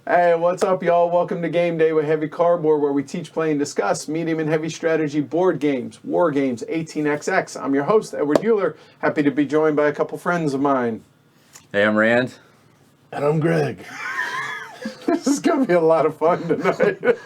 Hey, what's up, y'all? Welcome to Game Day with Heavy Cardboard, where we teach, play, and discuss medium and heavy strategy board games, war games, 18xx. I'm your host, Edward Euler. Happy to be joined by a couple friends of mine. Hey, I'm Rand. And I'm Greg. This is going to be a lot of fun tonight.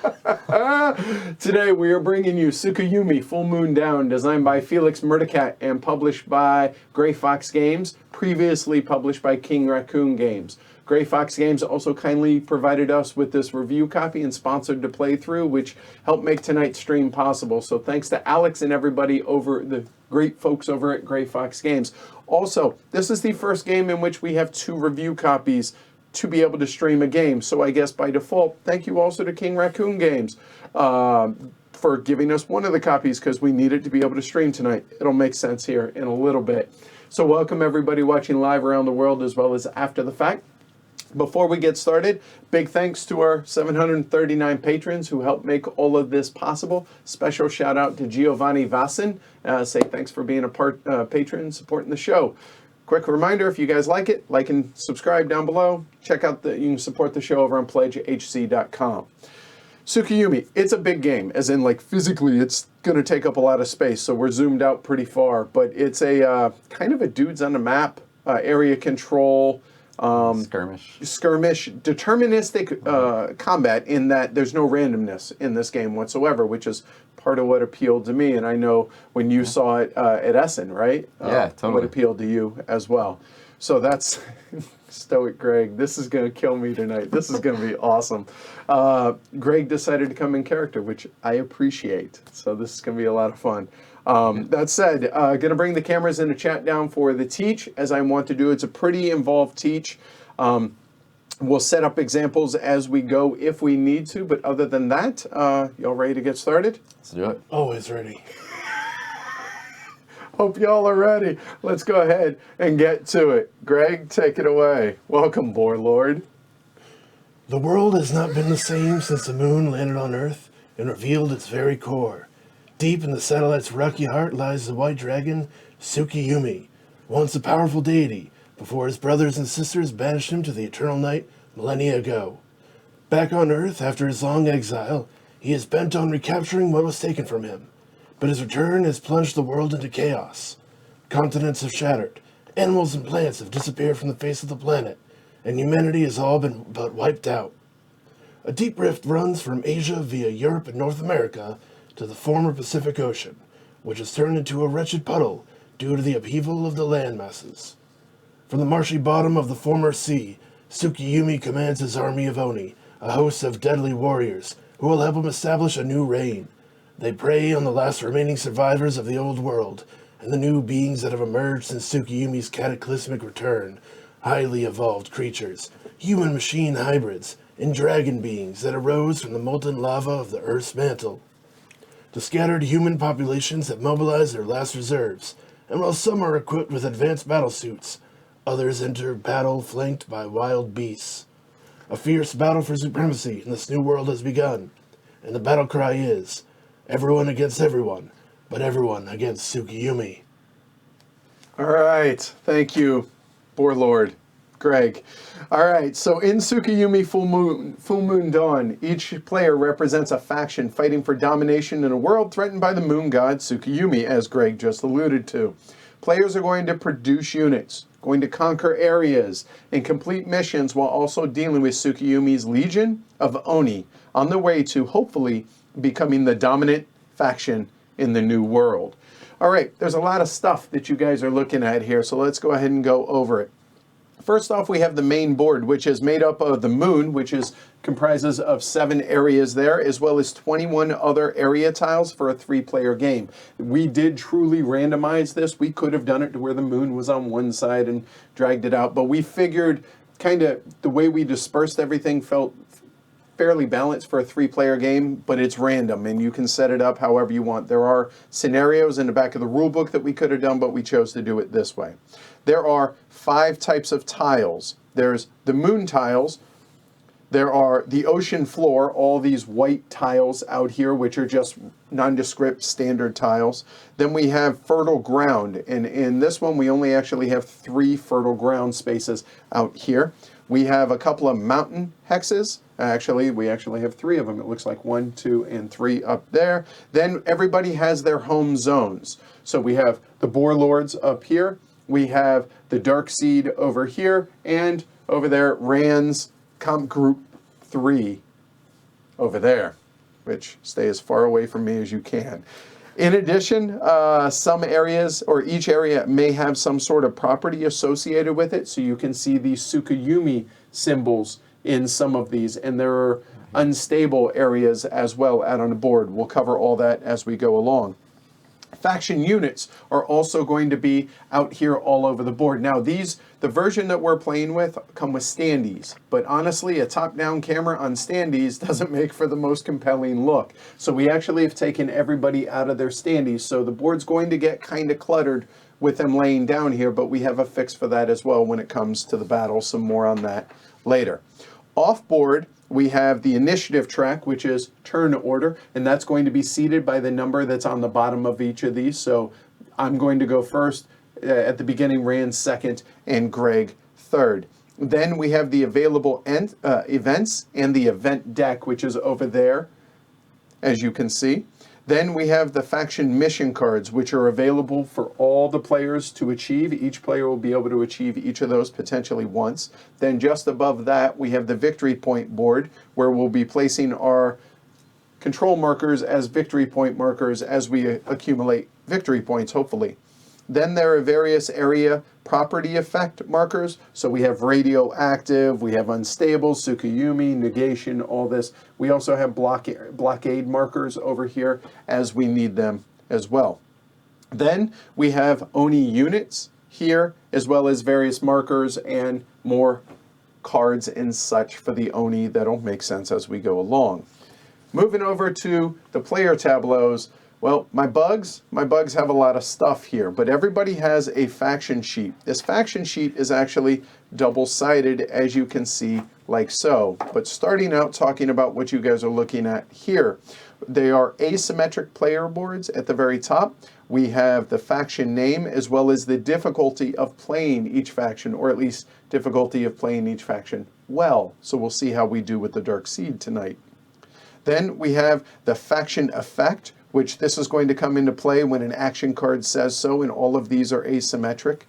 Today we are bringing you Tsukuyumi, Full Moon Down, designed by Felix Murdercat and published by Gray Fox Games, previously published by King Raccoon Games. Gray Fox Games also kindly provided us with this review copy and sponsored the playthrough, which helped make tonight's stream possible. So thanks to Alex and everybody over the great folks over at Gray Fox Games. Also, this is the first game in which we have two review copies to be able to stream a game. So I guess by default, thank you also to King Raccoon Games for giving us one of the copies because we need it to be able to stream tonight. It'll make sense here in a little bit. So welcome everybody watching live around the world as well as after the fact. Before we get started, big thanks to our 739 patrons who helped make all of this possible. Special shout out to Giovanni Vassin. Say thanks for being a patron supporting the show. Quick reminder, if you guys like it, like and subscribe down below. Check out you can support the show over on pledgehc.com. Tsukuyumi, it's a big game, as in like physically it's going to take up a lot of space, so we're zoomed out pretty far, but it's a kind of a dudes on the map, area control, skirmish, deterministic combat in that there's no randomness in this game whatsoever, which is part of what appealed to me. And I know when you saw it at Essen, right? Yeah, totally. What appealed to you as well. So that's Stoic Greg. This is going to kill me tonight. This is going to be awesome. Greg decided to come in character, which I appreciate. So this is going to be a lot of fun. That said, going to bring the cameras in the chat down for the teach, as I want to do. It's a pretty involved teach. We'll set up examples as we go if we need to, but other than that, y'all ready to get started? Let's do it. Always ready. Hope y'all are ready. Let's go ahead and get to it. Greg, take it away. Welcome, Warlord. The world has not been the same since the moon landed on Earth and revealed its very core. Deep in the satellite's rocky heart lies the white dragon, Tsukuyumi, once a powerful deity, before his brothers and sisters banished him to the eternal night millennia ago. Back on Earth, after his long exile, he is bent on recapturing what was taken from him. But his return has plunged the world into chaos. Continents have shattered, animals and plants have disappeared from the face of the planet, and humanity has all been but wiped out. A deep rift runs from Asia via Europe and North America to the former Pacific Ocean, which has turned into a wretched puddle due to the upheaval of the land masses. From the marshy bottom of the former sea, Tsukuyumi commands his army of Oni, a host of deadly warriors who will help him establish a new reign. They prey on the last remaining survivors of the old world and the new beings that have emerged since Tsukuyumi's cataclysmic return, highly evolved creatures, human-machine hybrids, and dragon beings that arose from the molten lava of the Earth's mantle. The scattered human populations have mobilized their last reserves, and while some are equipped with advanced battle suits, others enter battle flanked by wild beasts. A fierce battle for supremacy in this new world has begun, and the battle cry is, everyone against everyone, but everyone against Tsukuyumi. All right. Thank you, Warlord. Greg. All right, so in Tsukuyumi Full Moon Dawn, each player represents a faction fighting for domination in a world threatened by the moon god Tsukuyumi, as Greg just alluded to. Players are going to produce units, going to conquer areas, and complete missions while also dealing with Tsukuyumi's legion of Oni on the way to, hopefully, becoming the dominant faction in the new world. All right, there's a lot of stuff that you guys are looking at here, so let's go ahead and go over it. First off, we have the main board, which is made up of the moon, which comprises of 7 areas there, as well as 21 other area tiles for a 3-player game. We did truly randomize this. We could have done it to where the moon was on one side and dragged it out, but we figured kind of the way we dispersed everything felt fairly balanced for a 3-player game, but it's random, and you can set it up however you want. There are scenarios in the back of the rule book that we could have done, but we chose to do it this way. There are 5 types of tiles. There's the moon tiles. There are the ocean floor, all these white tiles out here, which are just nondescript standard tiles. Then we have fertile ground, and in this one we only actually have 3 fertile ground spaces out here. We have a couple of mountain hexes, Actually, we actually have 3 of them. It looks like 1, 2, and 3 up there. Then everybody has their home zones. So we have the Boar Lords up here. We have the Dark Seed over here. And over there, Rand's Comp Group 3 over there, which stay as far away from me as you can. In addition, some areas, or each area, may have some sort of property associated with it. So you can see these Tsukuyumi symbols in some of these, and there are unstable areas as well out on the board. We'll cover all that as we go along. Faction units are also going to be out here all over the board. Now the version that we're playing with come with standees, but honestly a top-down camera on standees doesn't make for the most compelling look. So we actually have taken everybody out of their standees, so the board's going to get kind of cluttered with them laying down here, but we have a fix for that as well when it comes to the battle. Some more on that later. Off board, we have the initiative track, which is turn order, and that's going to be seated by the number that's on the bottom of each of these. So I'm going to go first. At the beginning, Rand second, and Greg third. Then we have the available events and the event deck, which is over there, as you can see. Then we have the faction mission cards, which are available for all the players to achieve. Each player will be able to achieve each of those potentially once. Then just above that, we have the victory point board, where we'll be placing our control markers as victory point markers as we accumulate victory points, hopefully. Then there are various area property effect markers. So we have radioactive, we have unstable, Tsukuyumi, negation, all this. We also have blockade markers over here as we need them as well. Then we have Oni units here, as well as various markers and more cards and such for the Oni that'll make sense as we go along. Moving over to the player tableaus. Well, my bugs have a lot of stuff here, but everybody has a faction sheet. This faction sheet is actually double-sided, as you can see, like so. But starting out talking about what you guys are looking at here, they are asymmetric player boards at the very top. We have the faction name as well as the difficulty of playing each faction, or at least difficulty of playing each faction well. So we'll see how we do with the Dark Seed tonight. Then we have the faction effect, which this is going to come into play when an action card says so, and all of these are asymmetric.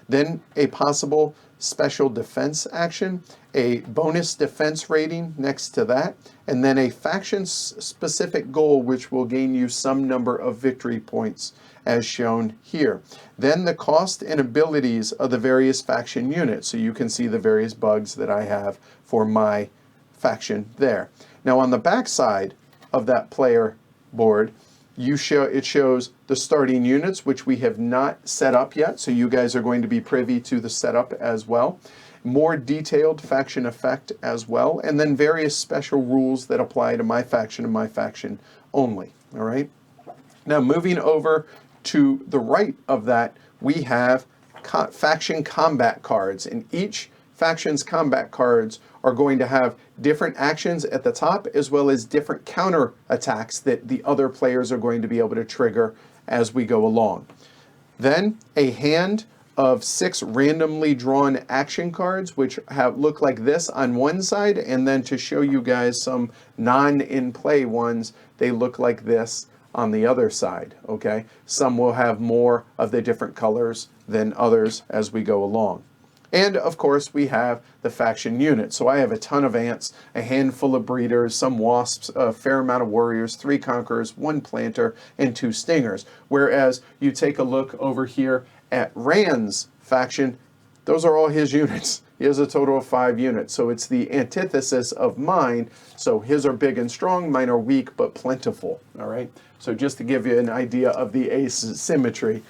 Then a possible special defense action, a bonus defense rating next to that, and then a faction-specific goal which will gain you some number of victory points, as shown here. Then the cost and abilities of the various faction units, so you can see the various bugs that I have for my faction there. Now on the back side of that player board, it shows the starting units, which we have not set up yet, so you guys are going to be privy to the setup as well. More detailed faction effect as well, and then various special rules that apply to my faction and my faction only. All right. Now moving over to the right of that, we have faction combat cards, and each faction's combat cards are going to have different actions at the top, as well as different counter attacks that the other players are going to be able to trigger as we go along. Then a hand of 6 randomly drawn action cards, which look like this on one side, and then to show you guys some non-in-play ones, they look like this on the other side, okay? Some will have more of the different colors than others as we go along. And of course we have the faction unit. So I have a ton of ants, a handful of breeders, some wasps, a fair amount of warriors, 3 conquerors, 1 planter, and 2 stingers. Whereas you take a look over here at Rand's faction, those are all his units. He has a total of 5 units. So it's the antithesis of mine. So his are big and strong, mine are weak but plentiful. All right. So just to give you an idea of the asymmetry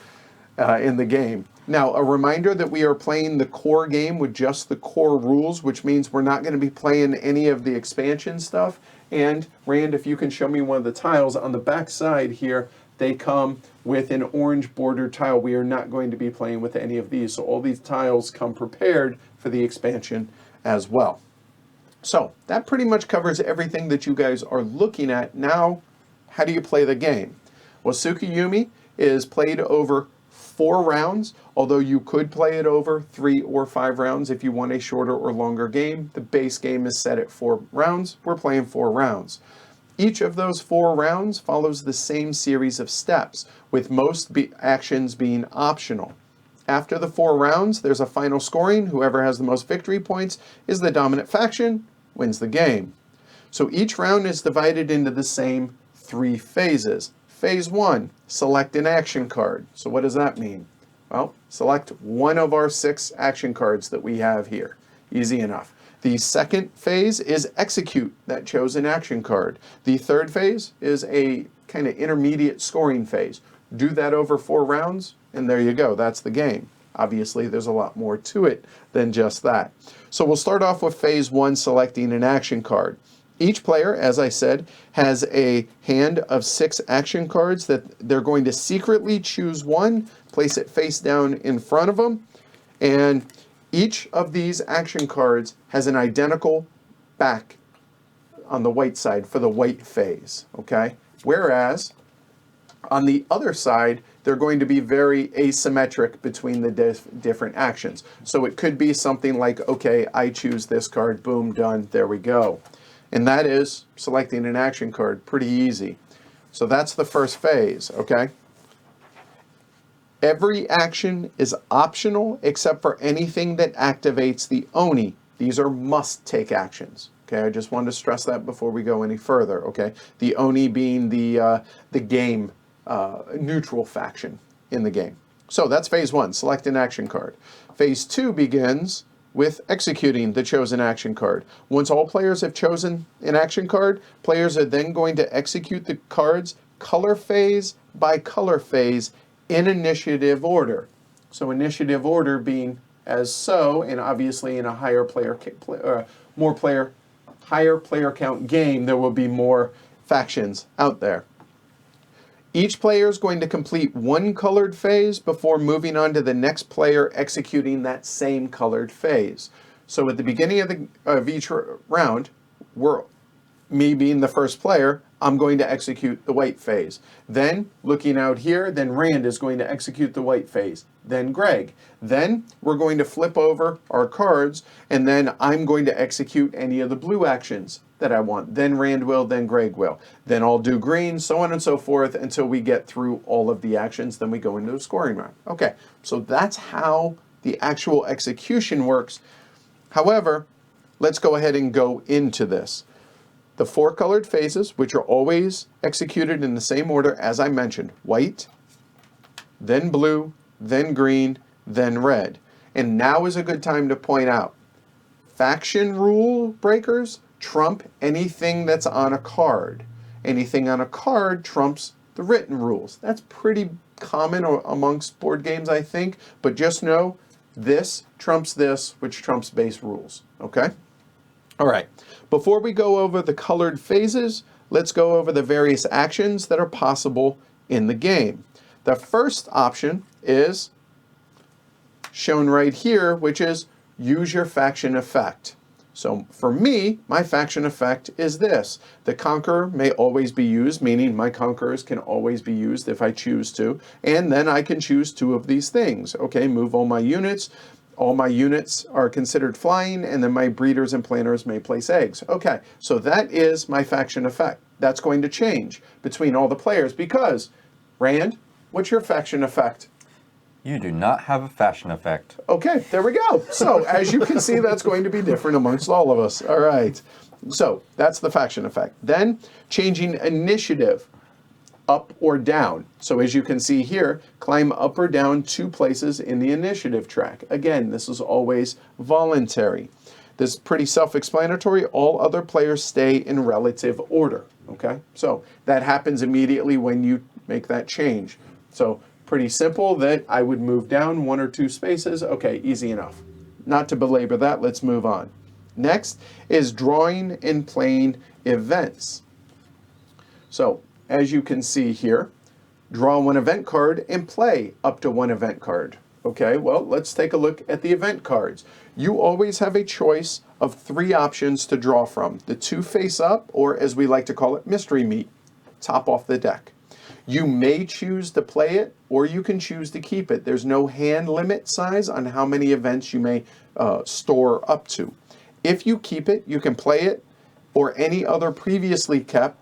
in the game. Now, a reminder that we are playing the core game with just the core rules, which means we're not going to be playing any of the expansion stuff. And Rand, if you can show me one of the tiles on the back side here, they come with an orange bordered tile. We are not going to be playing with any of these. So all these tiles come prepared for the expansion as well. So that pretty much covers everything that you guys are looking at. Now, how do you play the game? Well, Tsukuyumi is played over 4 rounds, although you could play it over 3 or 5 rounds if you want a shorter or longer game. The base game is set at 4 rounds. We're playing 4 rounds. Each of those 4 rounds follows the same series of steps, with most actions being optional. After the 4 rounds, there's a final scoring. Whoever has the most victory points is the dominant faction, wins the game. So each round is divided into the same 3 phases. Phase 1, select an action card. So what does that mean? Well, select one of our 6 action cards that we have here. Easy enough. The second phase is execute that chosen action card. The third phase is a kind of intermediate scoring phase. Do that over 4 rounds, and there you go. That's the game. Obviously, there's a lot more to it than just that. So we'll start off with phase 1, selecting an action card. Each player, as I said, has a hand of 6 action cards that they're going to secretly choose one, place it face down in front of them, and each of these action cards has an identical back on the white side for the white phase, okay? Whereas on the other side, they're going to be very asymmetric between the different actions. So it could be something like, okay, I choose this card, boom, done, there we go. And that is selecting an action card, pretty easy. So that's the first phase, okay? Every action is optional except for anything that activates the Oni. These are must-take actions. Okay, I just wanted to stress that before we go any further. Okay, the Oni being the game neutral faction in the game. So that's phase 1. Select an action card. Phase 2 begins with executing the chosen action card. Once all players have chosen an action card, players are then going to execute the cards color phase by color phase in initiative order. So initiative order being as so, and obviously in a higher player count game, there will be more factions out there. Each player is going to complete one colored phase before moving on to the next player executing that same colored phase. So at the beginning of each round, me being the first player, I'm going to execute the white phase. Then, looking out here, then Rand is going to execute the white phase. Then Greg. Then we're going to flip over our cards, and then I'm going to execute any of the blue actions that I want. Then Rand will, then Greg will. Then I'll do green, so on and so forth, until we get through all of the actions. Then we go into a scoring round. Okay, so that's how the actual execution works. However, let's go ahead and go into this. The 4 colored phases, which are always executed in the same order as I mentioned. White, then blue, then green, then red. And now is a good time to point out, faction rule breakers trump anything that's on a card. Anything on a card trumps the written rules. That's pretty common amongst board games, I think. But just know, this trumps this, which trumps base rules. Okay? All right, before we go over the colored phases, let's go over the various actions that are possible in the game. The first option is shown right here, which is use your faction effect. So for me, my faction effect is this. The Conqueror may always be used, meaning my Conquerors can always be used if I choose to, and then I can choose 2 of these things. Okay, move all my units. All my units are considered flying, and then my breeders and planters may place eggs. Okay, so that is my faction effect. That's going to change between all the players because, Rand, what's your faction effect? You do not have a fashion effect. Okay, there we go. So as you can see, that's going to be different amongst all of us. All right, so that's the faction effect. Then changing initiative. Up or down. So as you can see here, climb up or down 2 places in the initiative track. Again, this is always voluntary. This is pretty self-explanatory. All other players stay in relative order. Okay, so that happens immediately when you make that change. So pretty simple that I would move down 1 or 2 spaces. Okay, easy enough. Not to belabor that, let's move on. Next is drawing and playing events. So as you can see here, draw 1 event card and play up to 1 event card. Okay, well, let's take a look at the event cards. You always have a choice of 3 options to draw from. The 2 face up, or as we like to call it, mystery meat, top off the deck. You may choose to play it, or you can choose to keep it. There's no hand limit size on how many events you may store up to. If you keep it, you can play it or any other previously kept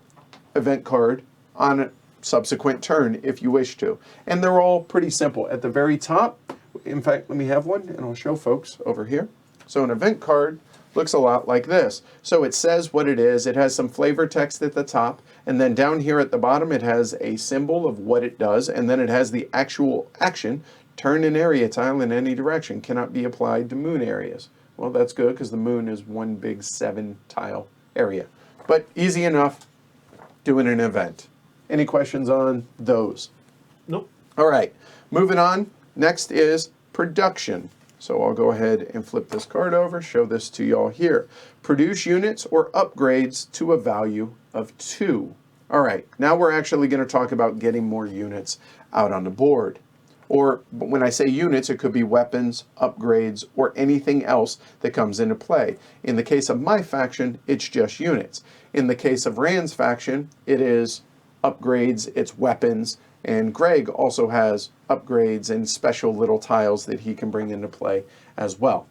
event card on a subsequent turn if you wish to. And they're all pretty simple. At the very top, in fact, let me have one and I'll show folks over here. So an event card looks a lot like this. So it says what it is. It has some flavor text at the top, and then down here at the bottom it has a symbol of what it does, and then it has the actual action. Turn an area tile in any direction. Cannot be applied to moon areas. Well, that's good because the moon is one big 7-tile area. But easy enough doing an event. Any questions on those? Nope. All right, moving on. Next is production. So I'll go ahead and flip this card over, show this to y'all here. Produce units or upgrades to a value of 2. All right, now we're actually going to talk about getting more units out on the board. Or when I say units, it could be weapons, upgrades, or anything else that comes into play. In the case of my faction, it's just units. In the case of Rand's faction, it is upgrades, it's weapons, and Greg also has upgrades and special little tiles that he can bring into play as well.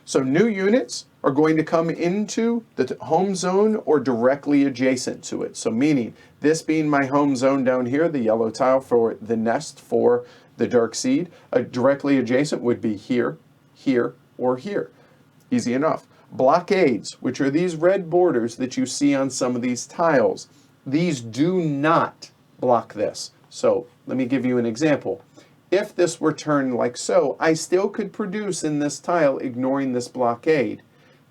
So new units are going to come into the home zone or directly adjacent to it. So meaning this being my home zone down here, the yellow tile for the nest for the dark seed, directly adjacent would be here, here, or here. Easy enough. Blockades, which are these red borders that you see on some of these tiles, these do not block this. So let me give you an example. If this were turned like so, I still could produce in this tile ignoring this blockade.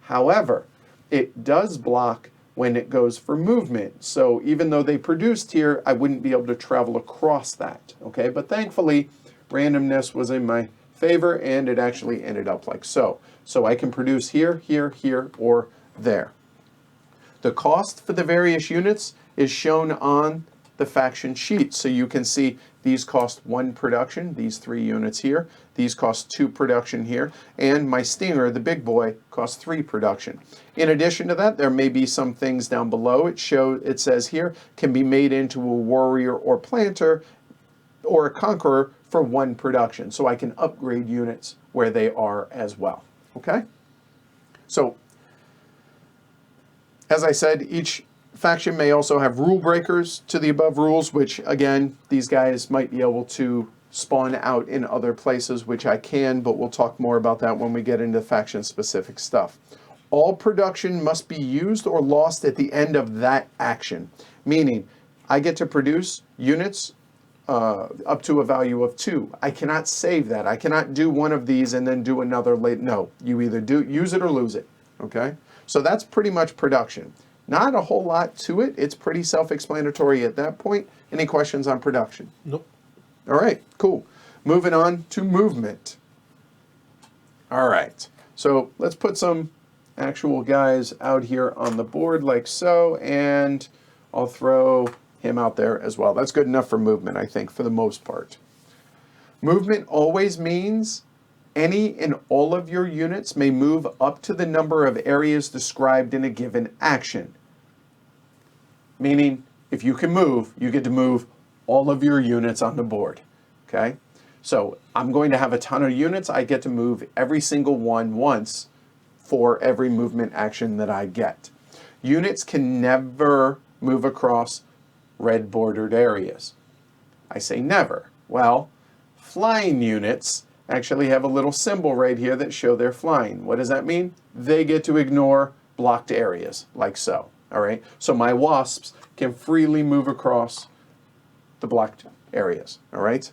However, it does block when it goes for movement. So even though they produced here, I wouldn't be able to travel across that. Okay, but thankfully, randomness was in my favor and it actually ended up like so. So I can produce here, here, here, or there. The cost for the various units is shown on the faction sheet. So you can see these cost 1 production, these 3 units here. These cost 2 production here. And my Stinger, the big boy, costs 3 production. In addition to that, there may be some things down below. It says here, can be made into a warrior or planter or a conqueror for 1 production. So I can upgrade units where they are as well. Okay? So, as I said, each faction may also have rule breakers to the above rules, which again, these guys might be able to spawn out in other places, which I can, but we'll talk more about that when we get into faction specific stuff. All production must be used or lost at the end of that action, meaning I get to produce units up to a value of 2. I cannot save that. I cannot do one of these and then do another late. No, you either use it or lose it. Okay? So that's pretty much production. Not a whole lot to it. It's pretty self-explanatory at that point. Any questions on production? Nope. All right, cool. Moving on to movement. All right, so let's put some actual guys out here on the board like so, and I'll throw him out there as well. That's good enough for movement, I think, for the most part. Movement always means any and all of your units may move up to the number of areas described in a given action. Meaning, if you can move, you get to move all of your units on the board. Okay? So I'm going to have a ton of units. I get to move every single one once for every movement action that I get. Units can never move across red bordered areas. I say never. Well, flying units actually have a little symbol right here that show they're flying. What does that mean? They get to ignore blocked areas, like so. All right? So my wasps can freely move across the blocked areas. All right?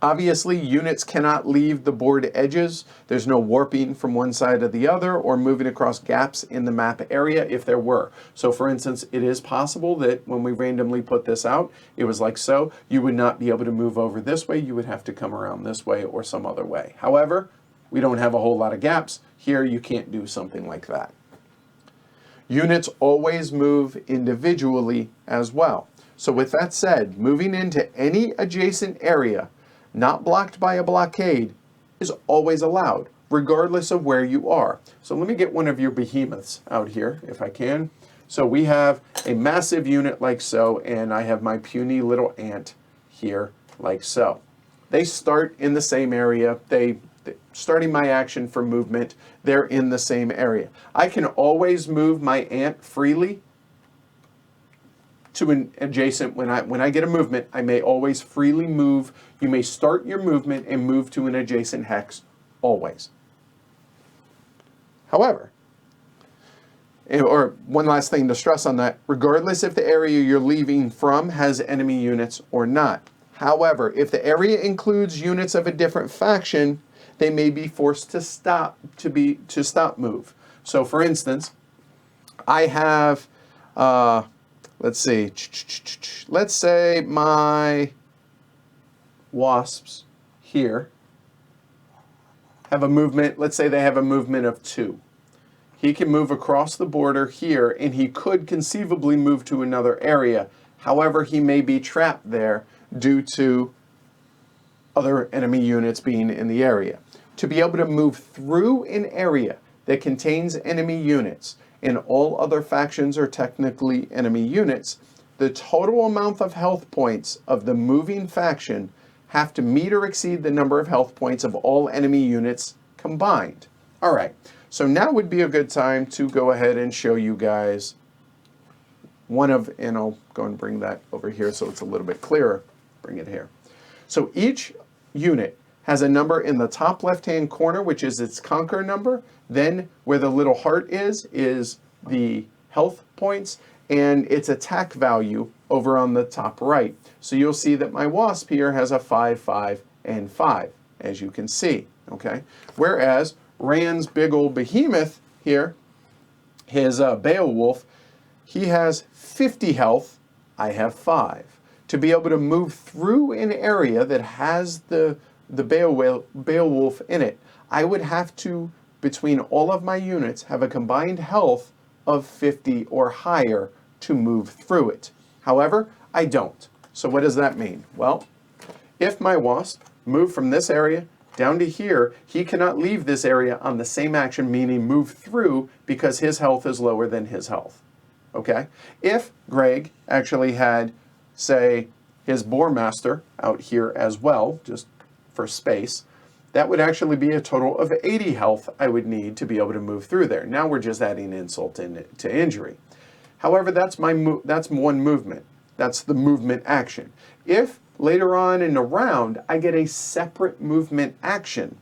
Obviously, units cannot leave the board edges. There's no warping from one side to the other or moving across gaps in the map area if there were. So for instance, it is possible that when we randomly put this out, it was like so. You would not be able to move over this way. You would have to come around this way or some other way. However, we don't have a whole lot of gaps. Here, you can't do something like that. Units always move individually as well. So with that said, moving into any adjacent area not blocked by a blockade is always allowed, regardless of where you are. So let me get one of your behemoths out here, if I can. So we have a massive unit like so, and I have my puny little ant here like so. They start in the same area. Starting my action for movement, they're in the same area. I can always move my ant freely to an adjacent. When I get a movement, I may always freely move. You may start your movement and move to an adjacent hex, always. However, or one last thing to stress on that, regardless if the area you're leaving from has enemy units or not. However, if the area includes units of a different faction, they may be forced to stop move. So for instance, I have let's see, let's say my wasps here have a movement, let's say they have a movement of 2. He can move across the border here, and he could conceivably move to another area. However, he may be trapped there due to other enemy units being in the area. To be able to move through an area that contains enemy units, and all other factions are technically enemy units, the total amount of health points of the moving faction have to meet or exceed the number of health points of all enemy units combined. All right, so now would be a good time to go ahead and show you guys and I'll go and bring that over here so it's a little bit clearer. Bring it here. So each unit has a number in the top left-hand corner, which is its conquer number. Then where the little heart is the health points, and its attack value over on the top right. So you'll see that my wasp here has a 5, 5, and 5, as you can see, okay? Whereas Rand's big old behemoth here, his Beowulf, he has 50 health, I have 5. To be able to move through an area that has the Beowulf in it, I would have to, between all of my units, have a combined health of 50 or higher to move through it. However, I don't. So what does that mean? Well, if my wasp moved from this area down to here, he cannot leave this area on the same action, meaning move through, because his health is lower than his health. Okay? If Greg actually had, say, his Boar Master out here as well, just for space, that would actually be a total of 80 health I would need to be able to move through there. Now we're just adding insult to injury. However, that's one movement. That's the movement action. If later on in the round I get a separate movement action,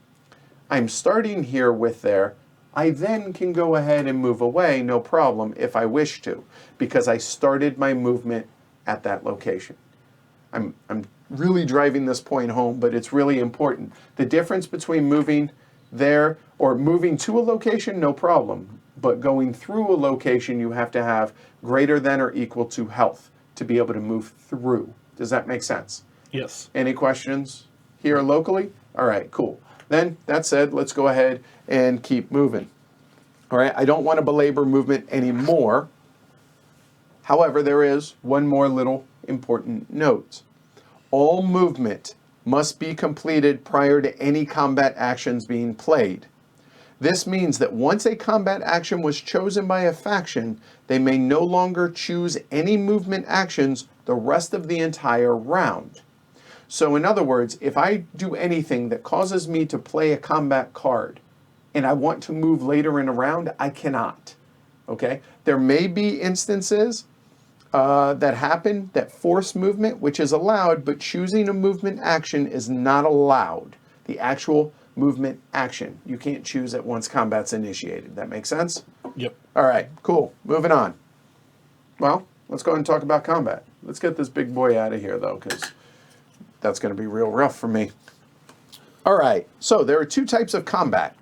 I'm starting here with there, I then can go ahead and move away, no problem, if I wish to, because I started my movement at that location. I'm really driving this point home, but it's really important. The difference between moving there or moving to a location, no problem, but going through a location, you have to have greater than or equal to health to be able to move through. Does that make sense? Yes. Any questions here locally? All right, cool. Then, that said, let's go ahead and keep moving. All right, I don't want to belabor movement anymore. However, there is one more little important note. All movement must be completed prior to any combat actions being played. This means that once a combat action was chosen by a faction, they may no longer choose any movement actions the rest of the entire round. So in other words, if I do anything that causes me to play a combat card and I want to move later in a round, I cannot. Okay? There may be instances that happen that force movement, which is allowed, but choosing a movement action is not allowed. The actual movement action. You can't choose it once combat's initiated. That makes sense? Yep. All right, cool. Moving on. Well, let's go ahead and talk about combat. Let's get this big boy out of here, though, because that's going to be real rough for me. All right, so there are two types of combat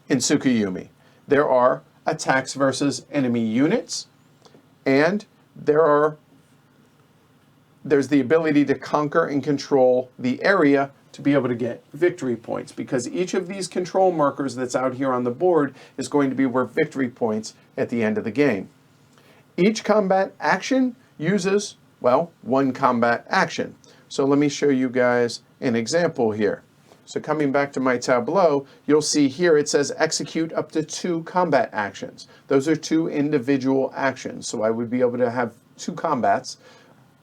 in Tsukuyumi. There are attacks versus enemy units, and there's the ability to conquer and control the area to be able to get victory points, because each of these control markers that's out here on the board is going to be worth victory points at the end of the game. Each combat action uses, well, one combat action. So let me show you guys an example here. So coming back to my tableau, you'll see here it says execute up to 2 combat actions. Those are 2 individual actions. So I would be able to have 2 combats,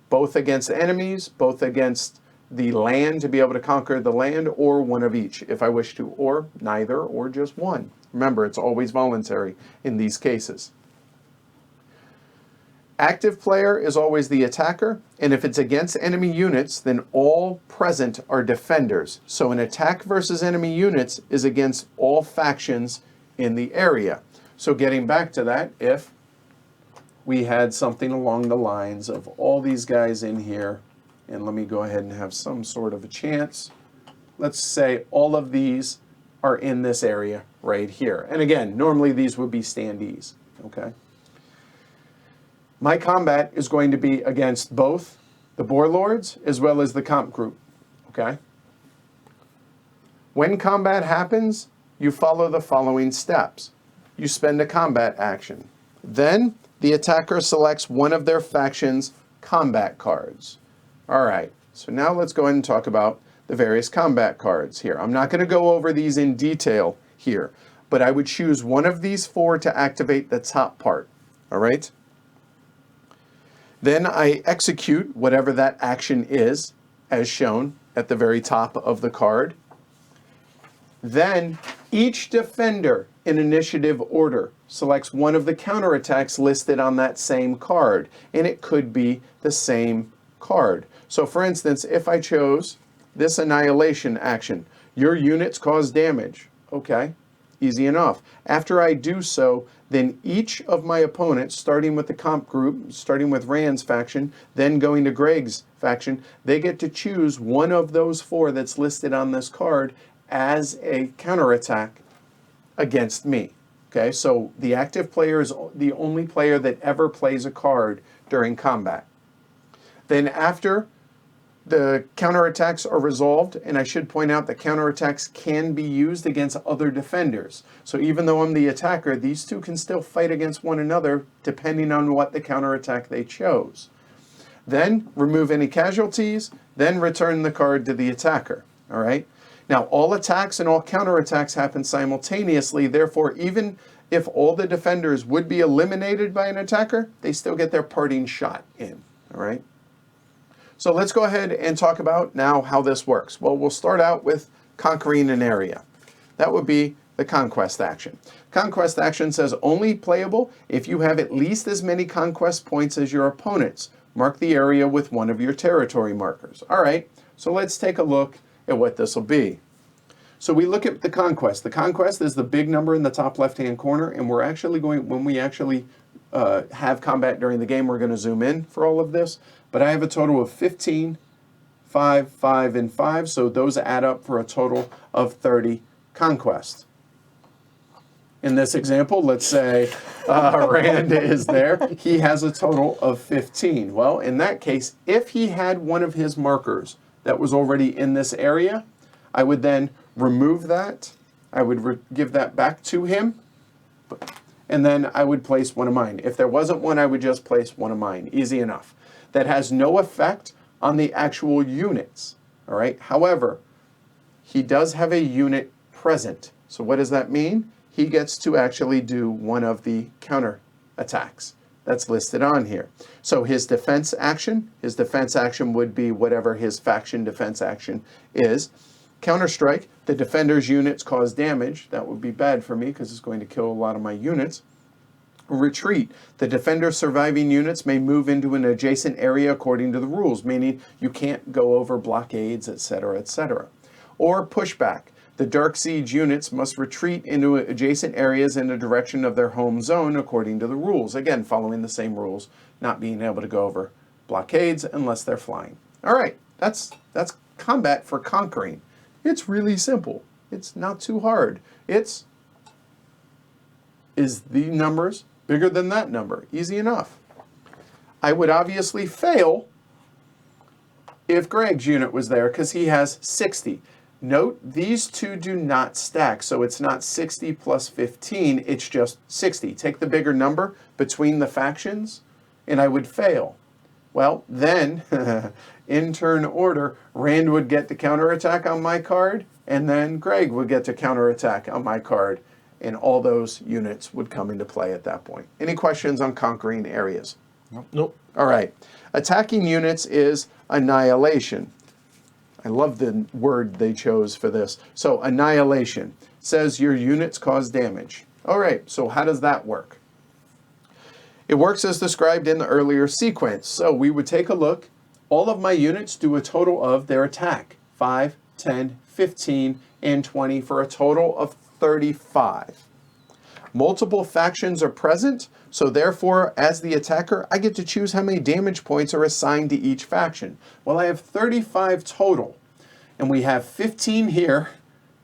both against enemies, both against the land to be able to conquer the land, or one of each if I wish to, or neither, or just one. Remember, it's always voluntary in these cases. Active player is always the attacker, and if it's against enemy units, then all present are defenders. So an attack versus enemy units is against all factions in the area. So getting back to that, if we had something along the lines of all these guys in here, and let me go ahead and have some sort of a chance. Let's say all of these are in this area right here. And again, normally these would be standees, okay? My combat is going to be against both the Warlords as well as the comp group, okay? When combat happens, you follow the following steps. You spend a combat action. Then the attacker selects one of their faction's combat cards. All right, so now let's go ahead and talk about the various combat cards here. I'm not going to go over these in detail here, but I would choose one of these 4 to activate the top part, all right? Then I execute whatever that action is, as shown at the very top of the card. Then each defender in initiative order selects one of the counterattacks listed on that same card, and it could be the same card. So for instance, if I chose this annihilation action, your units cause damage. Okay, easy enough. After I do so, then each of my opponents, starting with the comp group, starting with Rand's faction, then going to Greg's faction, they get to choose one of those 4 that's listed on this card as a counterattack against me. Okay, so the active player is the only player that ever plays a card during combat. Then after the counterattacks are resolved, and I should point out that counterattacks can be used against other defenders. So even though I'm the attacker, these 2 can still fight against one another depending on what the counterattack they chose. Then remove any casualties, then return the card to the attacker. All right? Now, all attacks and all counterattacks happen simultaneously. Therefore, even if all the defenders would be eliminated by an attacker, they still get their parting shot in. All right? So let's go ahead and talk about now how this works. Well, we'll start out with conquering an area. That would be the conquest action. Conquest action says only playable if you have at least as many conquest points as your opponents. Mark the area with one of your territory markers. All right, so let's take a look at what this will be. So we look at the conquest. The conquest is the big number in the top left-hand corner, and we're actually going, when we actually have combat during the game, we're going to zoom in for all of this. But I have a total of 15, 5, 5, and 5, so those add up for a total of 30 conquests. In this example, let's say Rand is there. He has a total of 15. Well, in that case, if he had one of his markers that was already in this area, I would then remove that. I would give that back to him, and then I would place one of mine. If there wasn't one, I would just place one of mine. Easy enough. That has no effect on the actual units, all right? However, he does have a unit present. So what does that mean? He gets to actually do one of the counter attacks that's listed on here. So his defense action would be whatever his faction defense action is. Counterstrike, the defender's units cause damage. That would be bad for me because it's going to kill a lot of my units. Retreat, the defender's surviving units may move into an adjacent area according to the rules, meaning you can't go over blockades, etc., etc. Or pushback, the Dark Siege units must retreat into adjacent areas in the direction of their home zone according to the rules. Again, following the same rules, not being able to go over blockades unless they're flying. All right, that's combat for conquering. It's really simple. It's not too hard. Is the numbers bigger than that number? Easy enough. I would obviously fail if Greg's unit was there because he has 60. Note, these 2 do not stack, so it's not 60 plus 15, it's just 60. Take the bigger number between the factions, and I would fail. Well, then, in turn order, Rand would get to counterattack on my card, and then Greg would get to counterattack on my card, and all those units would come into play at that point. Any questions on conquering areas? Nope. All right. Attacking units is annihilation. I love the word they chose for this. So annihilation says your units cause damage. All right, so how does that work? It works as described in the earlier sequence. So we would take a look. All of my units do a total of their attack. 5, 10, 15, and 20 for a total of 35. Multiple factions are present, so therefore, as the attacker, I get to choose how many damage points are assigned to each faction. Well, I have 35 total, and we have 15 here,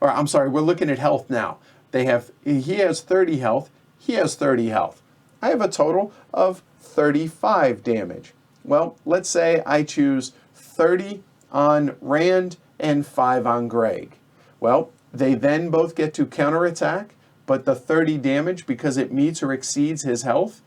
or I'm sorry, we're looking at health now. He has 30 health, he has 30 health. I have a total of 35 damage. Well, let's say I choose 30 on Rand and 5 on Greg. Well, they then both get to counterattack, but the 30 damage, because it meets or exceeds his health,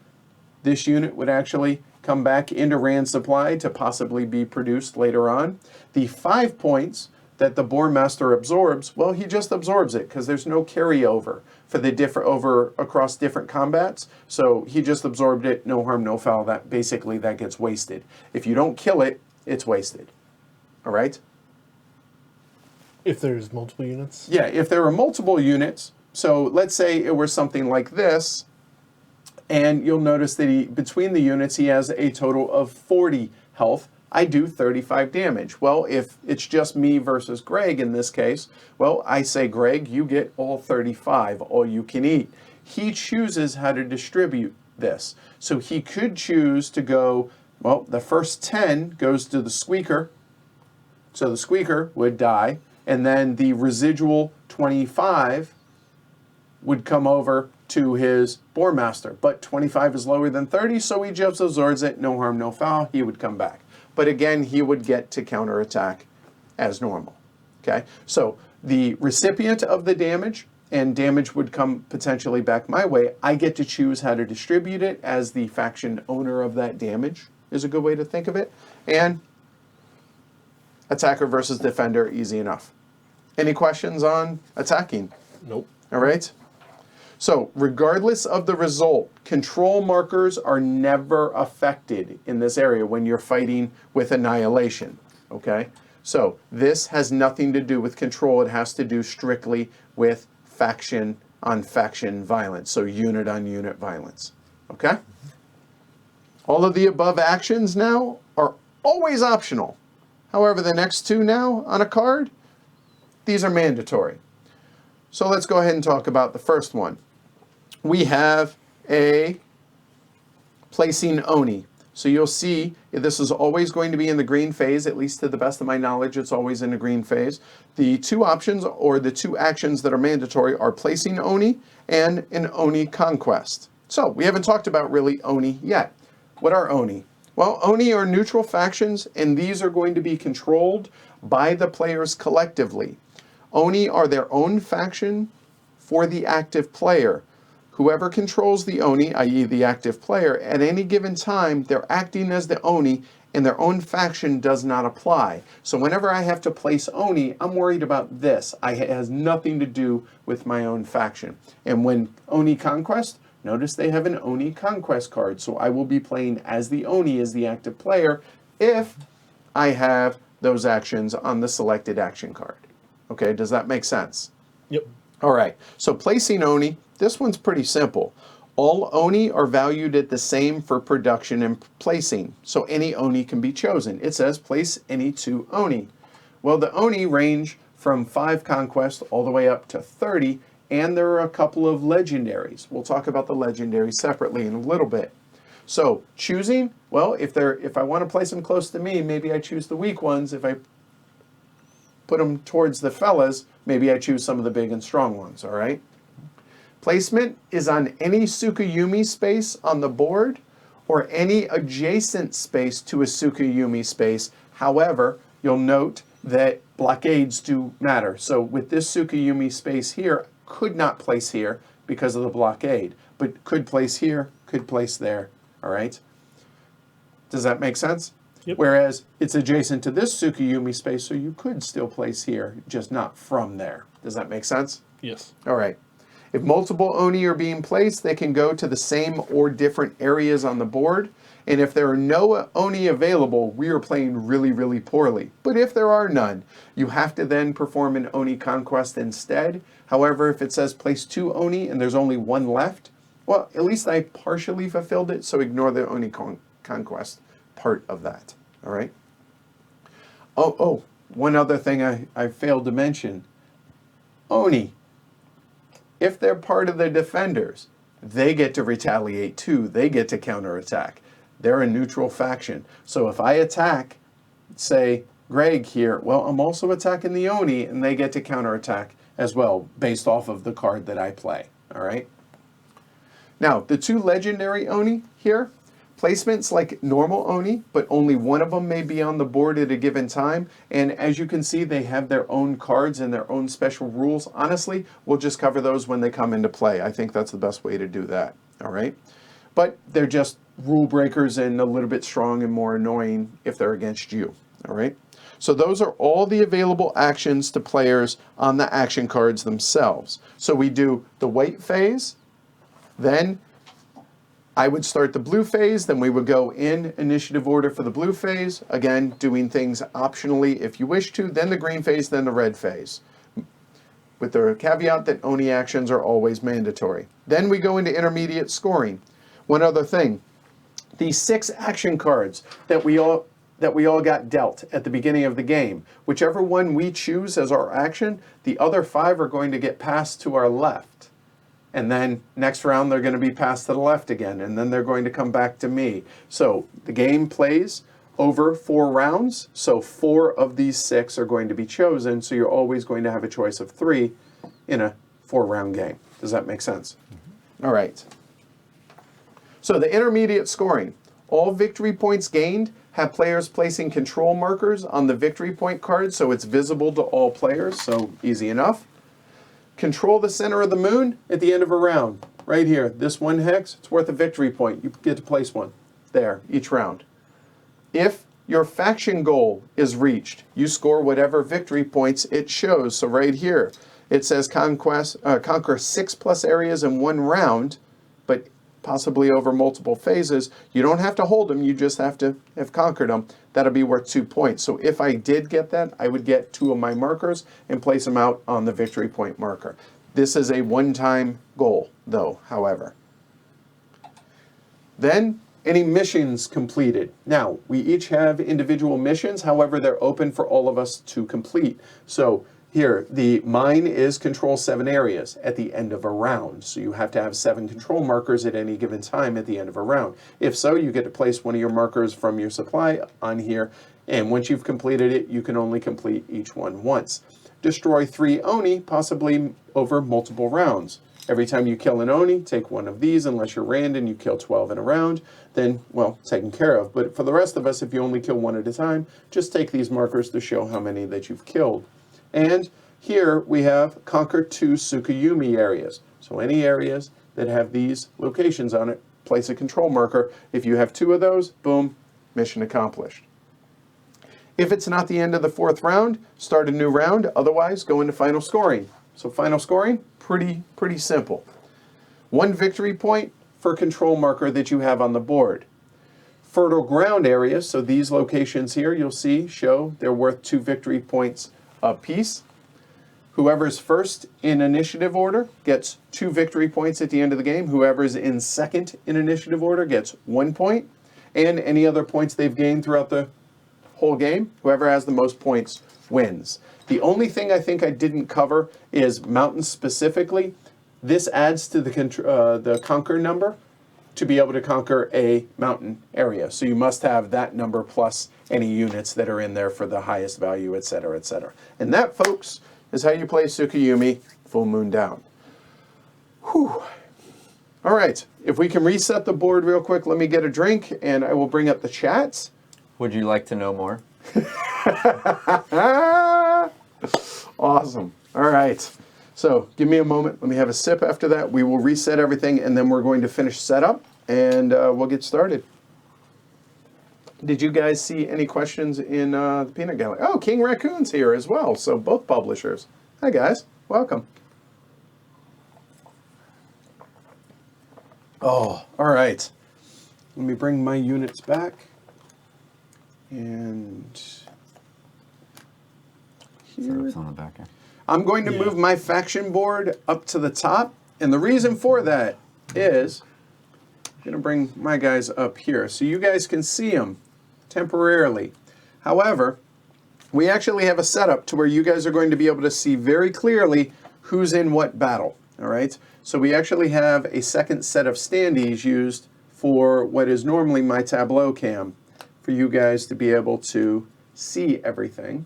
this unit would actually come back into Rand's supply to possibly be produced later on. The 5 points that the Boar Master absorbs, well, he just absorbs it because there's no carryover for the across different combats. So he just absorbed it, no harm, no foul. That basically that gets wasted. If you don't kill it, it's wasted. All right? If there's multiple units? Yeah, if there are multiple units, so let's say it were something like this, and you'll notice that between the units he has a total of 40 health. I do 35 damage. Well, if it's just me versus Greg in this case, well, I say, Greg, you get all 35, all you can eat. He chooses how to distribute this. So he could choose to go, well, the first 10 goes to the Squeaker, so the Squeaker would die, and then the residual 25 would come over to his Boar Master. But 25 is lower than 30, so he just absorbs it, no harm, no foul, he would come back. But again, he would get to counterattack as normal. Okay, so the recipient of the damage, and damage would come potentially back my way, I get to choose how to distribute it as the faction owner of that damage, is a good way to think of it. And attacker versus defender, easy enough. Any questions on attacking? Nope. All right. So regardless of the result, control markers are never affected in this area when you're fighting with annihilation. Okay. So this has nothing to do with control. It has to do strictly with faction on faction violence. So unit on unit violence. Okay. All of the above actions now are always optional. However, the next two now on a card, these are mandatory. So let's go ahead and talk about the first one. We have a placing Oni. So you'll see this is always going to be in the green phase, at least to the best of my knowledge, it's always in the green phase. The two options or the two actions that are mandatory are placing Oni and an Oni conquest. So we haven't talked about really Oni yet. What are Oni? Well, Oni are neutral factions, and these are going to be controlled by the players collectively. Oni are their own faction for the active player. Whoever controls the Oni, i.e. the active player, at any given time, they're acting as the Oni, and their own faction does not apply. So whenever I have to place Oni, I'm worried about this. It has nothing to do with my own faction. And when Oni Conquest, notice they have an Oni Conquest card. So I will be playing as the Oni, as the active player, if I have those actions on the selected action card. Okay, does that make sense? Yep. All right, so placing Oni, this one's pretty simple. All Oni are valued at the same for production and placing, so any Oni can be chosen. It says place any two Oni. Well, the Oni range from 5 conquest all the way up to 30, and there are a couple of legendaries. We'll talk about the legendaries separately in a little bit. So choosing, well, if I want to place them close to me, maybe I choose the weak ones. If I put them towards the fellas, maybe I choose some of the big and strong ones, all right? Placement is on any Tsukuyumi space on the board or any adjacent space to a Tsukuyumi space. However, you'll note that blockades do matter. So with this Tsukuyumi space here, could not place here because of the blockade, but could place here, could place there, all right? Does that make sense? Yep. Whereas it's adjacent to this Tsukuyumi space, so you could still place here, just not from there. Does that make sense? Yes. All right. If multiple Oni are being placed, they can go to the same or different areas on the board. And if there are no Oni available, we are playing really, really poorly. But if there are none, you have to then perform an Oni conquest instead. However, if it says place 2 Oni and there's only 1 left, well, at least I partially fulfilled it, so ignore the Oni conquest part of that. All right? Oh, one other thing I failed to mention. Oni, if they're part of the defenders, they get to retaliate too. They get to counterattack. They're a neutral faction. So if I attack, say, Greg here, well, I'm also attacking the Oni, and they get to counterattack as well, based off of the card that I play. All right? Now, the 2 legendary Oni here, placements like normal Oni, but only one of them may be on the board at a given time. And as you can see, they have their own cards and their own special rules. Honestly, we'll just cover those when they come into play. I think that's the best way to do that. All right? But they're just rule breakers and a little bit strong and more annoying if they're against you. All right? So those are all the available actions to players on the action cards themselves. So we do the white phase, then I would start the blue phase, then we would go in initiative order for the blue phase, again, doing things optionally if you wish to, then the green phase, then the red phase, with the caveat that Oni actions are always mandatory. Then we go into intermediate scoring. One other thing, these 6 action cards that we all got dealt at the beginning of the game, whichever one we choose as our action, the other 5 are going to get passed to our left. And then next round, they're going to be passed to the left again, and then they're going to come back to me. So the game plays over 4 rounds, so 4 of these 6 are going to be chosen, so you're always going to have a choice of 3 in a 4-round game. Does that make sense? Mm-hmm. All right. So the intermediate scoring. All victory points gained have players placing control markers on the victory point card, so it's visible to all players, so easy enough. Control the center of the moon at the end of a round. Right here, this 1 hex, it's worth a victory point. You get to place 1 there each round. If your faction goal is reached, you score whatever victory points it shows. So right here, it says conquer 6+ areas in 1 round, but possibly over multiple phases. You don't have to hold them, you just have to have conquered them. That'll be worth 2 points. So if I did get that, I would get 2 of my markers and place them out on the victory point marker. This is a one-time goal, though, however. Then, any missions completed. Now, we each have individual missions, however, they're open for all of us to complete. So here, mine is control 7 areas at the end of a round. So you have to have 7 control markers at any given time at the end of a round. If so, you get to place one of your markers from your supply on here. And once you've completed it, you can only complete each one once. Destroy 3 Oni, possibly over multiple rounds. Every time you kill an Oni, take one of these, unless you're random, you kill 12 in a round, then, well, taken care of. But for the rest of us, if you only kill 1 at a time, just take these markers to show how many that you've killed. And here we have conquer 2 Tsukuyumi areas. So any areas that have these locations on it, place a control marker. If you have 2 of those, boom, mission accomplished. If it's not the end of the 4th round, start a new round. Otherwise, go into final scoring. So final scoring, pretty simple. 1 victory point for control marker that you have on the board. Fertile ground areas, so these locations here, you'll see, show they're worth 2 victory points apiece. Whoever's first in initiative order gets 2 victory points at the end of the game. Whoever's in second in initiative order gets 1 point. And any other points they've gained throughout the whole game, whoever has the most points wins. The only thing I think I didn't cover is mountains specifically. This adds to the conquer number to be able to conquer a mountain area. So you must have that number plus any units that are in there for the highest value, etc., etc. And that, folks, is how you play Tsukuyumi Full Moon Down. Whew. All right, if we can reset the board real quick, let me get a drink, and I will bring up the chats. Would you like to know more? Awesome. All right. So give me a moment. Let me have a sip after that. We will reset everything, and then we're going to finish setup, and we'll get started. Did you guys see any questions in the Peanut Gallery? Oh, King Raccoon's here as well. So both publishers. Hi, guys. Welcome. Oh, all right. Let me bring my units back. And here. Setup's on the back end. I'm going to move my faction board up to the top. And the reason for that is I'm going to bring my guys up here so you guys can see them temporarily. However, we actually have a setup to where you guys are going to be able to see very clearly who's in what battle. All right. So we actually have a second set of standees used for what is normally my tableau cam for you guys to be able to see everything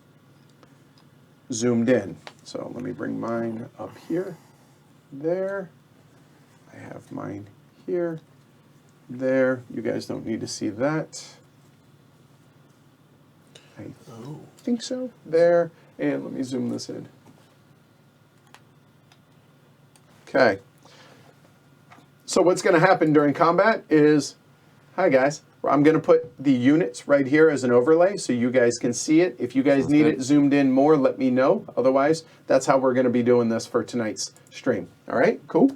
zoomed in. So let me bring mine up here, there. I have mine here, there. You guys don't need to see that. I think so. There. And let me zoom this in. Okay. So what's going to happen during combat is, hi guys, I'm going to put the units right here as an overlay so you guys can see it. If you guys need it zoomed in more, let me know. Otherwise, that's how we're going to be doing this for tonight's stream. All right, cool.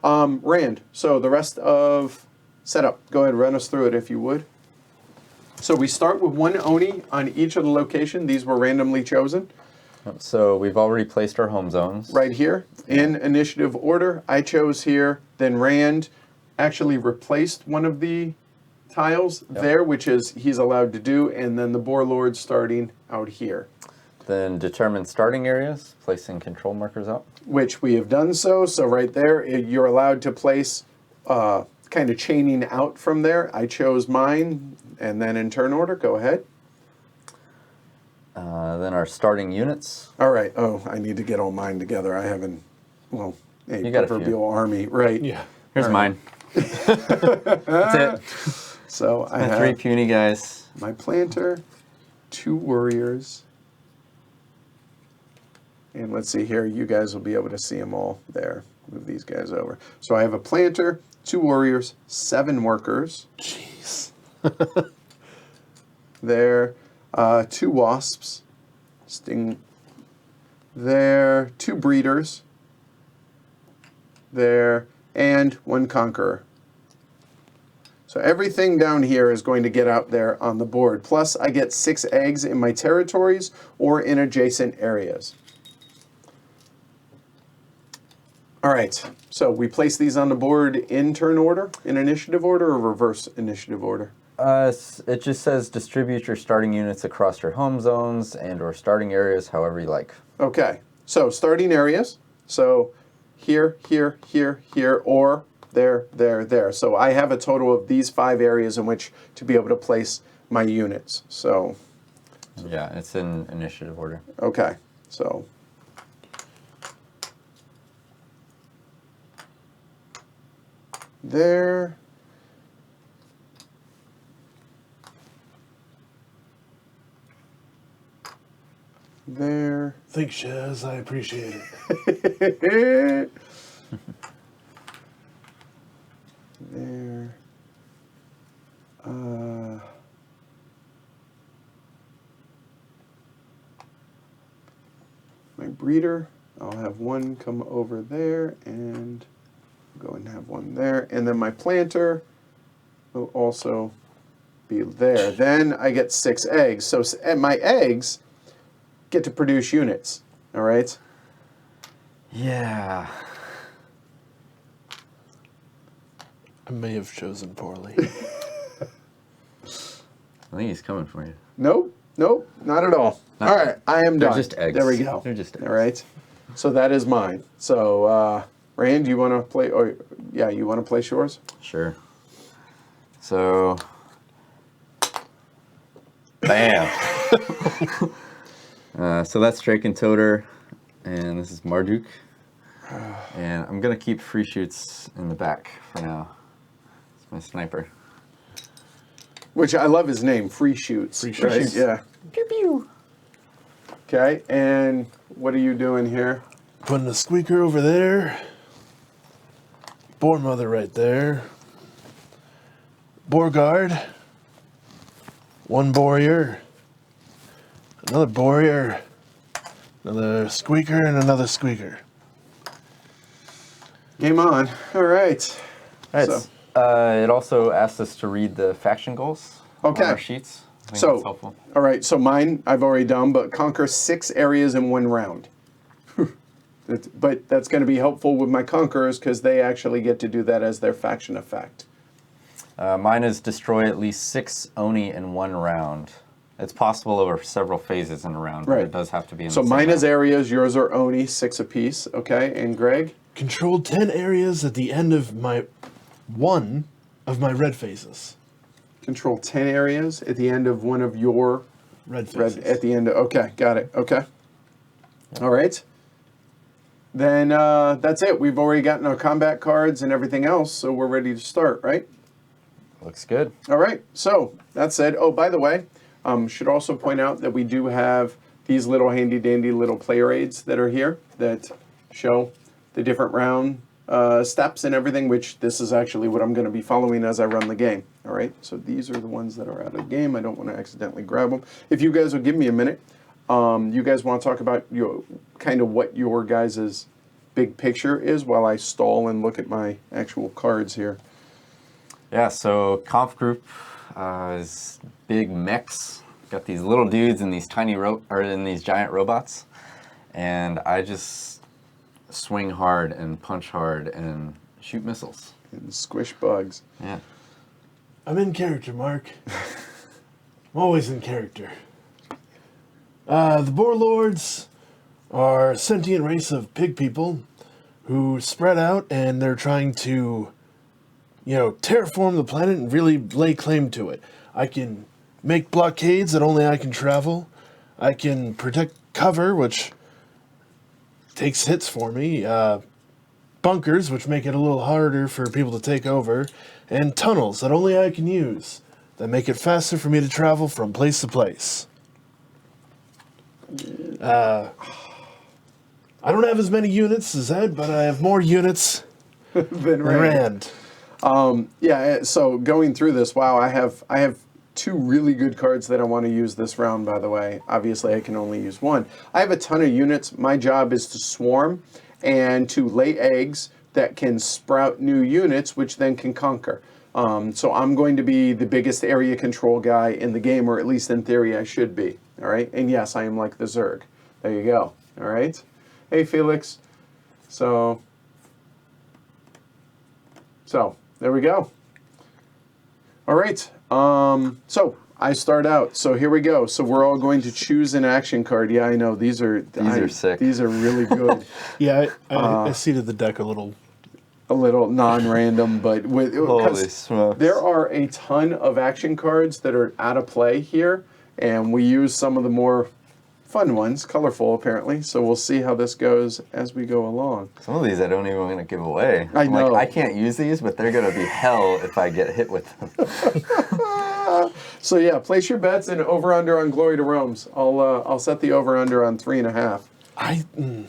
Rand, so the rest of setup, go ahead, run us through it if you would. So we start with one Oni on each of the location. These were randomly chosen. So we've already placed our home zones. Right here in initiative order. I chose here, then Rand actually replaced one of the tiles there, which is he's allowed to do, and then the Boarlord starting out here. Then determine starting areas, placing control markers out. Which we have done so. So right there, you're allowed to place kind of chaining out from there. I chose mine, and then in turn order, go ahead. Then our starting units. All right. Oh, I need to get all mine together. I haven't, well, a You got a few. proverbial army. Right. Yeah. Here's mine. That's it. So I have 3 puny guys. my planter, 2 warriors, and let's see here. You guys will be able to see them all there. Move these guys over. So I have a planter, 2 warriors, 7 workers. Jeez. There, 2 wasps, sting. There, 2 breeders. There, and 1 conqueror. So everything down here is going to get out there on the board. Plus, I get 6 eggs in my territories or in adjacent areas. All right, so we place these on the board in turn order, in initiative order, or reverse initiative order? It just says distribute your starting units across your home zones and or starting areas however you like. Okay, so starting areas. So here, here, here, here, or there, there, there. So I have a total of these 5 areas in which to be able to place my units. So, Yeah, it's in initiative order. okay, so. There. There. Thanks, Shaz. I appreciate it. There. My breeder, I'll have 1 come over there, and go and have 1 there. And then my planter will also be there. Then I get 6 eggs. So and my eggs get to produce units, all right? Yeah. I may have chosen poorly. I think he's coming for you. Nope, nope, not at all. Not all right, I am They're done. just eggs. There we go. They're just eggs. All right. So that is mine. So, Rand, you want to play? Or yeah, you want to place yours? Sure. So, bam. So that's Drake and Toter, and this is Marduk. And I'm gonna keep free shoots in the back for now. It's my sniper. Which I love his name, Free Shoots. Free right? Shoots. Yeah. Pew pew. Okay, and what are you doing here? Putting a squeaker over there. Boar mother right there. Boar guard. One Borear, another Borear, another Squeaker, and another Squeaker. Game on. All right. All right. So- It also asked us to read the faction goals Okay. on our sheets. I think So, that's helpful. all right. So mine, I've already done, but conquer 6 areas in 1 round. But that's going to be helpful with my conquerors because they actually get to do that as their faction effect. Mine is destroy at least 6 Oni in 1 round. It's possible over several phases in a round, but Right. it does have to be in So the same mine is round. areas, yours are Oni, 6 apiece. Okay, and Greg? Control 10 areas at the end of one of my red phases. Control 10 areas at the end of one of your Red phases. at the end of, okay, got it. Okay. All right. Then that's it. We've already gotten our combat cards and everything else, so we're ready to start, right? Looks good. All right. So that said, oh, by the way, should also point out that we do have these little handy dandy little player aids that are here that show the different round steps and everything, which this is actually what I'm going to be following as I run the game. All right. So these are the ones that are out of the game. I don't want to accidentally grab them. If you guys will give me a minute, you guys want to talk about your kind of what your guys' big picture is while I stall and look at my actual cards here. Yeah, so Conf Group is big mechs. Got these little dudes and these tiny in these giant robots, and I just swing hard and punch hard and shoot missiles. And squish bugs. Yeah. I'm in character, Mark. I'm always in character. The Boar Lords are a sentient race of pig people who spread out and they're trying to, terraform the planet and really lay claim to it. I can make blockades that only I can travel. I can protect cover, which takes hits for me. Bunkers, which make it a little harder for people to take over. And tunnels that only I can use that make it faster for me to travel from place to place. I don't have as many units as Ed, but I have more units Than than Rand. Yeah, so going through this, wow, I have 2 really good cards that I want to use this round, by the way. Obviously, I can only use 1. I have a ton of units. My job is to swarm and to lay eggs that can sprout new units, which then can conquer. So I'm going to be the biggest area control guy in the game, or at least in theory I should be. All right? And yes, I am like the Zerg. There you go. All right? Hey, Felix. So there we go. All right. So I start out. So here we go. So we're all going to choose an action card. Yeah, I know. These are sick. These are really good. Yeah, I seeded the deck a little. A little non-random, but Holy smokes. there are a ton of action cards that are out of play here, and we use some of the more fun ones, colorful apparently. So we'll see how this goes as we go along. Some of these I don't even want to give away. I I'm know. like, I can't use these, but they're going to be hell if I get hit with them. So yeah, place your bets and over/under on Glory to Rome's. I'll set the over/under on 3.5.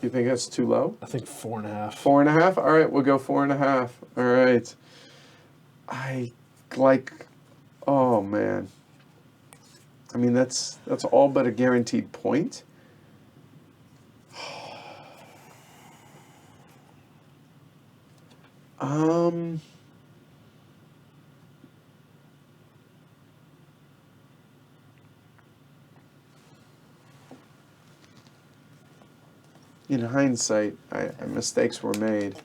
You think that's too low? I think 4.5. 4.5? All right, we'll go 4.5. All right. Oh man. I mean, that's all but a guaranteed point. In hindsight, mistakes were made.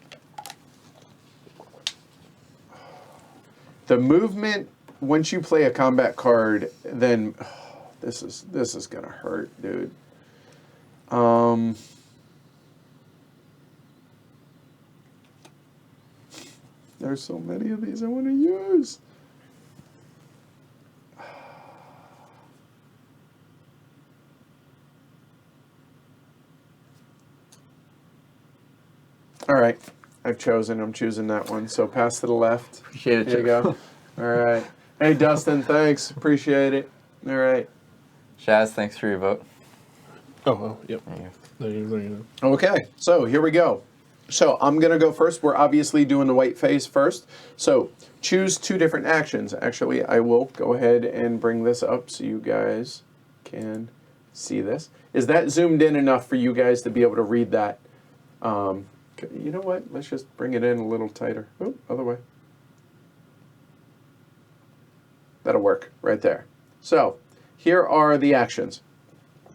The movement, once you play a combat card, then this is gonna hurt, dude. There's so many of these I want to use. All right, I've chosen. I'm choosing that one. So pass to the left. Appreciate it, Here you go. All right. Hey, Dustin, thanks. Appreciate it. All right. Shaz, thanks for your vote. Oh, yep. There you go. There you go. Okay, so here we go. So I'm going to go first. We're obviously doing the white phase first. So choose 2 different actions. Actually, I will go ahead and bring this up so you guys can see this. Is that zoomed in enough for you guys to be able to read that? You know what? Let's just bring it in a little tighter. Oh, other way. That'll work right there. So here are the actions.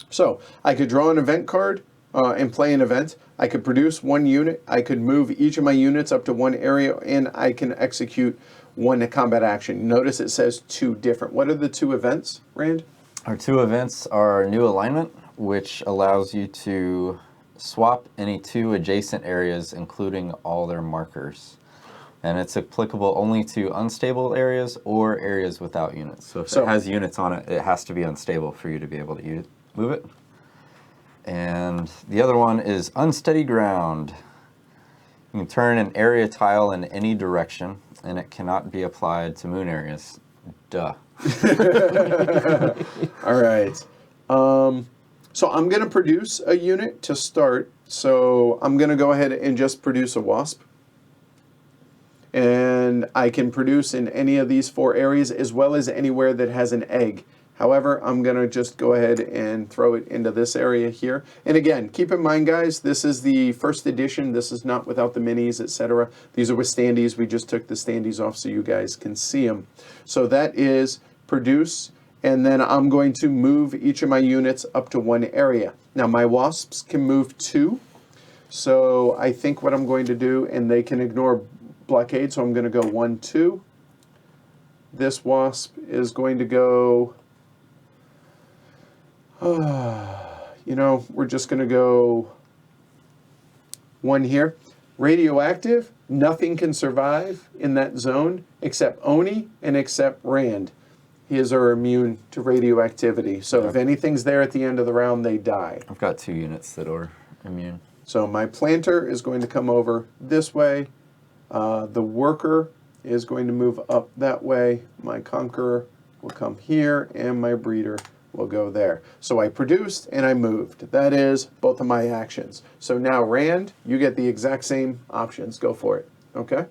So I could draw an event card and play an event. I could produce 1 unit. I could move each of my units up to 1 area, and I can execute 1 combat action. Notice it says 2 different. What are the 2 events, Rand? Our 2 events are new alignment, which allows you to swap any 2 adjacent areas, including all their markers. And it's applicable only to unstable areas or areas without units. So if it has units on it, it has to be unstable for you to be able to move it. And the other one is unsteady ground. You can turn an area tile in any direction, and it cannot be applied to moon areas. Duh. All right. So I'm going to produce a unit to start. So I'm going to go ahead and just produce a wasp. And I can produce in any of these 4 areas as well as anywhere that has an egg. However, I'm going to just go ahead and throw it into this area here. And again, keep in mind, guys, this is the first edition. This is not without the minis, etc. These are with standees. We just took the standees off so you guys can see them. So that is produce, and then I'm going to move each of my units up to 1 area. Now, my wasps can move 2. So I think what I'm going to do, and they can ignore blockade, so I'm going to go 1, 2. This wasp is going to go, you know, we're just going to go 1 here. Radioactive, nothing can survive in that zone except Oni and except Rand. His are immune to radioactivity. So if anything's there at the end of the round, they die. I've got 2 units that are immune. So my planter is going to come over this way. The worker is going to move up that way. My conqueror will come here, and my breeder will go there. So I produced and I moved. That is both of my actions. So now, Rand, you get the exact same options. Go for it. Okay?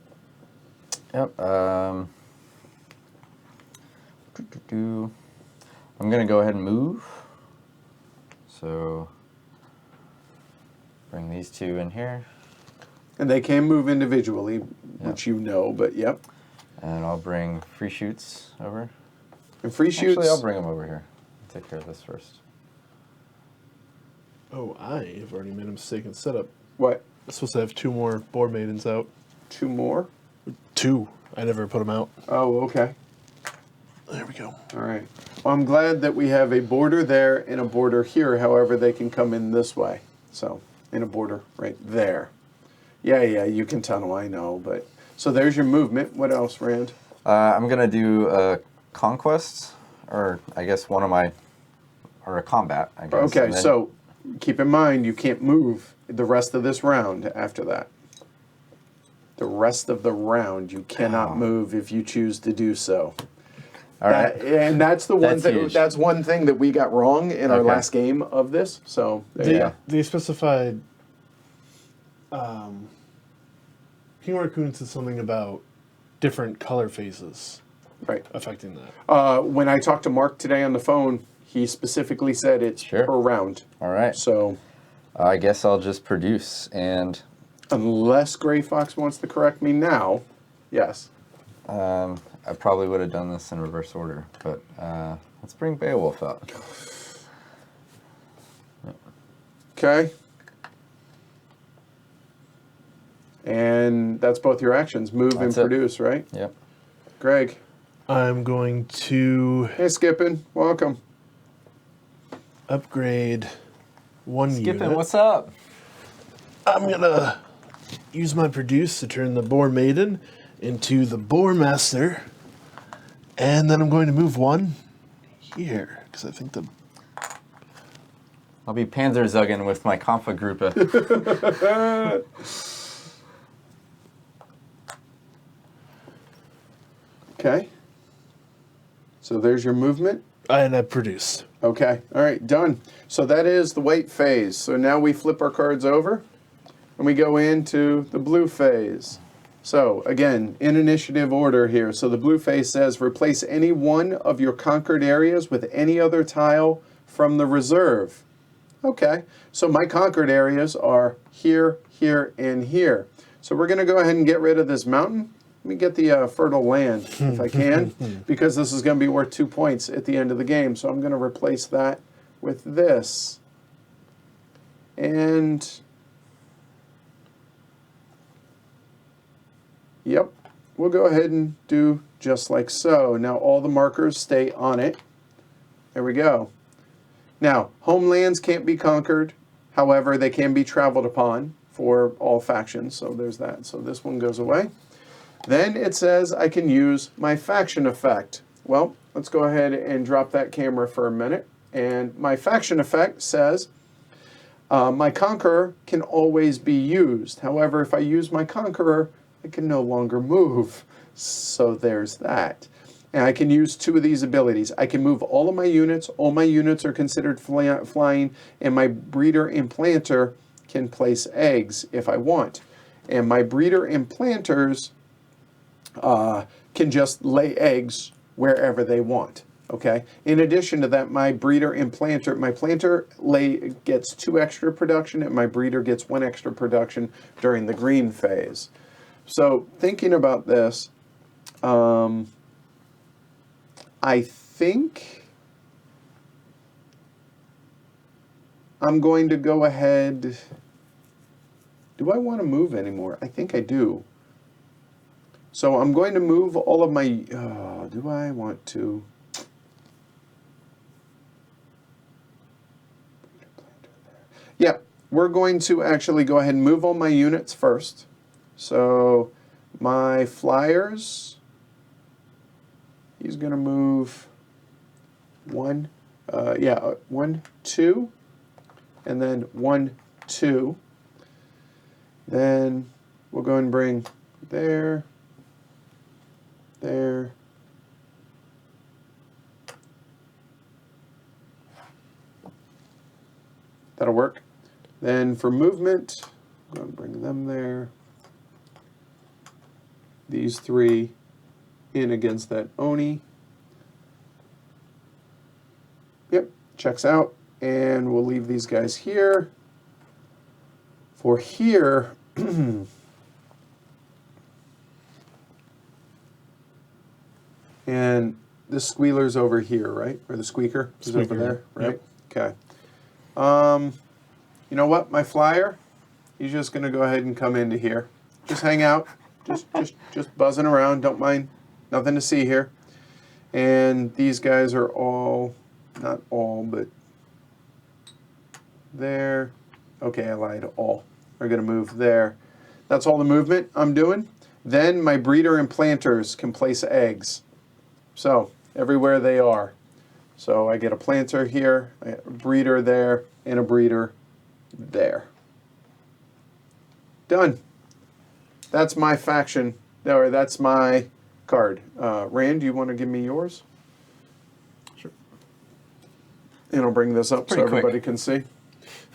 Yep. I'm going to go ahead and move. So bring these 2 in here. And they can move individually, which you know, but yep. And I'll bring free shoots over. And free shoots. Actually, I'll bring them over here. Take care of this first. Oh, I have already made a mistake in setup. What? I'm supposed to have 2 more boar maidens out. 2 more? 2. I never put them out. Oh, okay. There we go. All right. Well, I'm glad that we have a border there and a border here. However, they can come in this way. So, in a border right there. Yeah, you can tunnel, I know. But so there's your movement. What else, Rand? I'm going to do a conquest, or I guess or a combat, I guess. Okay, so keep in mind you can't move the rest of this round after that. The rest of the round you cannot move if you choose to do so. All right. And that's the one thing. Huge. That's one thing that we got wrong in our last game of this. So They specified. King Raccoon said something about different color phases right. affecting that. When I talked to Mark today on the phone, he specifically said it's per round. All right. So I guess I'll just produce, and unless Gray Fox wants to correct me now, yes. I probably would have done this in reverse order, but let's bring Beowulf out. Okay. And that's both your actions, move and produce, right? Yep. Greg. I'm going to Hey, Skippin. Welcome. upgrade 1 unit. Skippin', what's up? I'm going to use my produce to turn the boar maiden into the boar master. And then I'm going to move 1 here, because I think the... I'll be Panzerzugging with my Kampfgruppe. Okay. So there's your movement. And I produce. Okay. All right. Done. So that is the white phase. So now we flip our cards over. and we go into the blue phase. So again, in initiative order here. So the blue phase says replace any one of your conquered areas with any other tile from the reserve. Okay, so my conquered areas are here, here, and here. So we're going to go ahead and get rid of this mountain. Let me get the fertile land if I can, because this is going to be worth 2 points at the end of the game. So I'm going to replace that with this. And yep, we'll go ahead and do just like so. Now all the markers stay on it. There we go. Now, homelands can't be conquered. However, they can be traveled upon for all factions. So there's that. So this one goes away. Then it says I can use my faction effect. Well, let's go ahead and drop that camera for a minute. And my faction effect says my conqueror can always be used. However, if I use my conqueror, I can no longer move. So there's that. And I can use 2 of these abilities. I can move all of my units. All my units are considered flying. And my breeder implanter can place eggs if I want. And my breeder implanters can just lay eggs wherever they want. Okay. In addition to that, my breeder implanter, my planter gets 2 extra production, and my breeder gets 1 extra production during the green phase. So thinking about this, I think I'm going to go ahead. Do I want to move anymore? I think I do. So I'm going to move all of my, do I want to? Yeah, we're going to actually go ahead and move all my units first. So my flyers, he's going to move 1, 2, and then 1, 2. Then we'll go and bring there. That'll work. Then for movement, I'm going to bring them there. These 3 in against that Oni. Yep, checks out. And we'll leave these guys here. For here, and the squealer's over here, right? Or the squeaker is over there, right? Yep. Okay. You know what? My flyer, he's just going to go ahead and come into here. Just hang out. Just buzzing around. Don't mind. Nothing to see here. And these guys are all, not all, but there. Okay, I lied. All are going to move there. That's all the movement I'm doing. Then my breeder implanters can place eggs. So everywhere they are. So I get a planter here, a breeder there, and a breeder there. Done. That's my faction, or that's my card. Rand, do you want to give me yours? Sure. And I'll bring this up so everybody can see.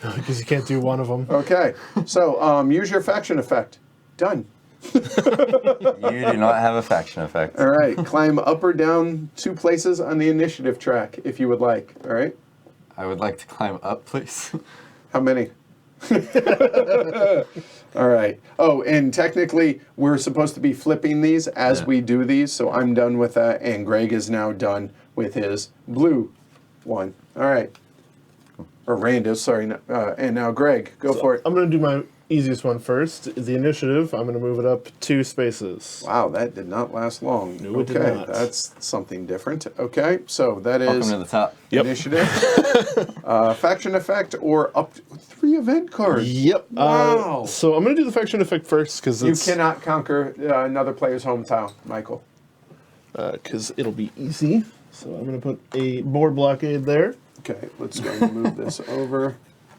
Because you can't do one of them. Okay. So use your faction effect. Done. You do not have a faction effect. All right. Climb up or down 2 places on the initiative track if you would like. All right. I would like to climb up, please. How many? All right. Oh, and technically, we're supposed to be flipping these as we do these, so I'm done with that, and Greg is now done with his blue one. All right. Or Rand is, sorry. And now Greg, go for it. I'm going to do my easiest one first. The initiative, I'm going to move it up 2 spaces. Wow, that did not last long. No, it did not. That's something different. Okay, so that is Welcome to the top. Yep. initiative, faction effect, or up to 3 event cards. Yep. Wow. So I'm going to do the faction effect first because You cannot conquer another player's home tile, Michael. because it'll be easy. So I'm going to put a board blockade there. Okay, let's go and move this over.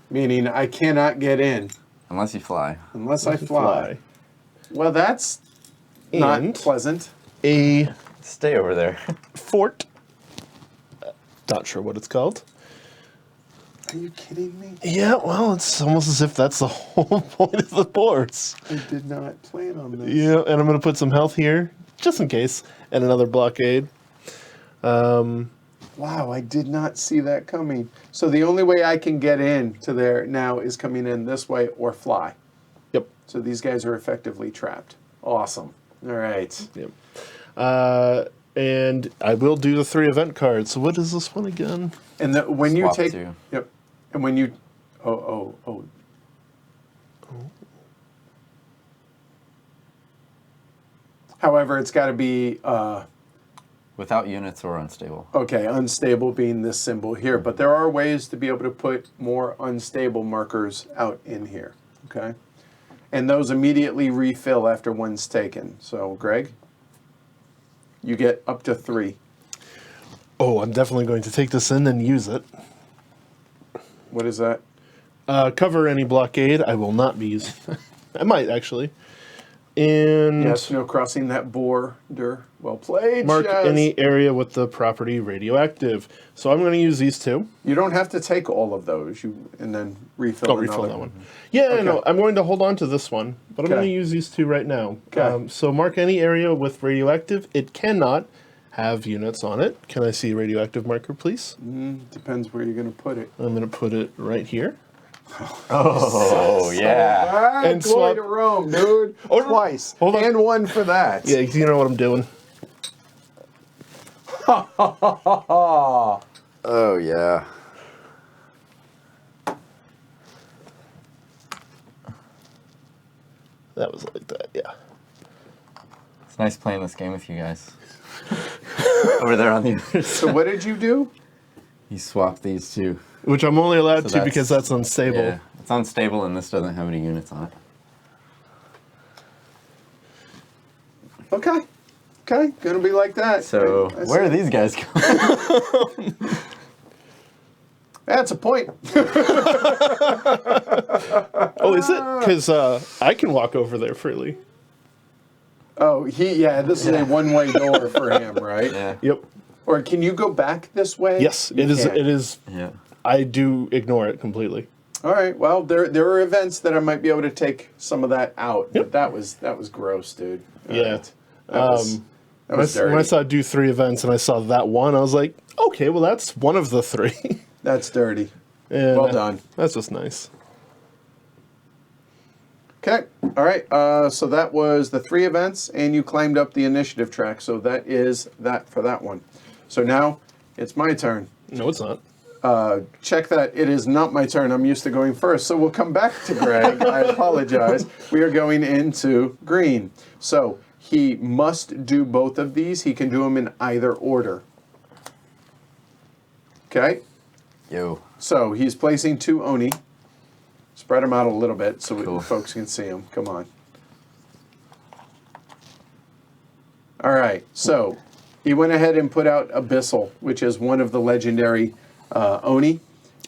Meaning I cannot get in Unless you fly. unless I fly. Well, that's not And pleasant. a Stay over there. fort. Not sure what it's called. Are you kidding me? Yeah, well, it's almost as if that's the whole point of the boards. I did not plan on this. Yeah, and I'm going to put some health here, just in case, and another blockade. Wow, I did not see that coming. So the only way I can get in to there now is coming in this way or fly. Yep. So these guys are effectively trapped. Awesome. All right. Yep. And I will do the 3 event cards. So what is this one again? And when you Swap take... two. Yep. And when you... Oh. However, it's got to be... Without units or unstable. Okay, unstable being this symbol here, but there are ways to be able to put more unstable markers out in here, okay? And those immediately refill after one's taken. So, Greg, you get up to 3. Oh, I'm definitely going to take this in and use it. What is that? Cover any blockade. I will not be using I might, actually. And Yes, no crossing that border. Well played, mark Chaz. any area with the property radioactive. So I'm going to use these 2. You don't have to take all of those, and then refill I'll another. refill that one. Yeah, Okay. no, I'm going to hold on to this one, but I'm Okay. going to use these 2 right now. Okay. So mark any area with radioactive. It cannot have units on it. Can I see a radioactive marker, please? Depends where you're going to put it. I'm going to put it right here. Oh, yeah. Ah, And glory swap- to Rome, dude. Oh, no. Twice. Hold on. And 1 for that. Yeah, you know what I'm doing. Oh, yeah. That was like that, yeah. It's nice playing this game with you guys. Over there on the other So side. what did you do? You swap these 2. Which I'm only allowed So to that's- because that's unstable. Yeah, it's unstable and this doesn't have any units on it. Okay. Okay, gonna be like that. So, I see. where are these guys going? That's a point. Oh, is it? Because I can walk over there freely. Oh, this is a one-way door for him, right? Yeah. Yep. Or can you go back this way? Yes, You it is. can. It is. Yeah. I do ignore it completely. All right. Well, there are events that I might be able to take some of that out. Yep. But that was gross, dude. All Yeah. right. That was When I dirty. saw do 3 events and I saw that one, I was like, okay, well that's one of the 3. That's dirty. And, Well done. That's just nice. Okay. All right. So that was the 3 events, and you climbed up the initiative track. So that is that for that one. So now it's my turn. No, it's not. Check that it is not my turn. I'm used to going first. So we'll come back to Greg. I apologize. We are going into green. So he must do both of these. He can do them in either order. Okay. Yo. So he's placing 2 Oni. Spread them out a little bit so Cool. folks can see them. Come on. All right. So he went ahead and put out Abyssal, which is one of the legendary Oni.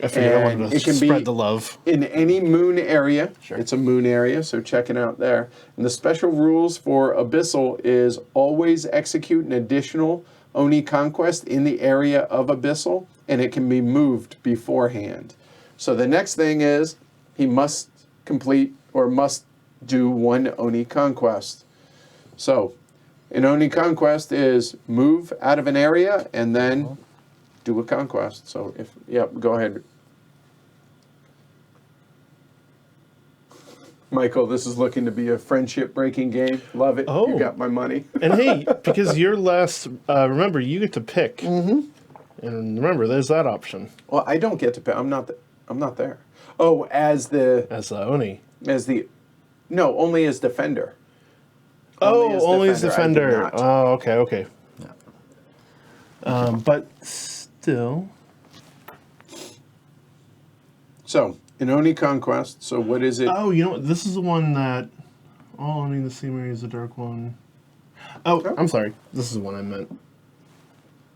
I figured I And wanted it to can be- spread the love. In any moon area. Sure. It's a moon area, so check it out there. And the special rules for Abyssal is always execute an additional Oni conquest in the area of Abyssal, and it can be moved beforehand. So the next thing is he must complete or must do 1 Oni conquest. So an Oni conquest is move out of an area and then do a conquest. So go ahead. Michael, this is looking to be a friendship-breaking game. Love it. Oh. You got my money. And hey, because you're last, remember, you get to pick. Mm-hmm. And remember, there's that option Well, I don't get to pick. I'm not there. Oh, as the as Oni. no, only as defender. Only as I do defender. not. Oh, okay. Yeah. But still. So an Oni conquest. So what is it? Oh, you know what? This is the one that all Oni the same area is a dark one. Oh, I'm sorry. This is the one I meant.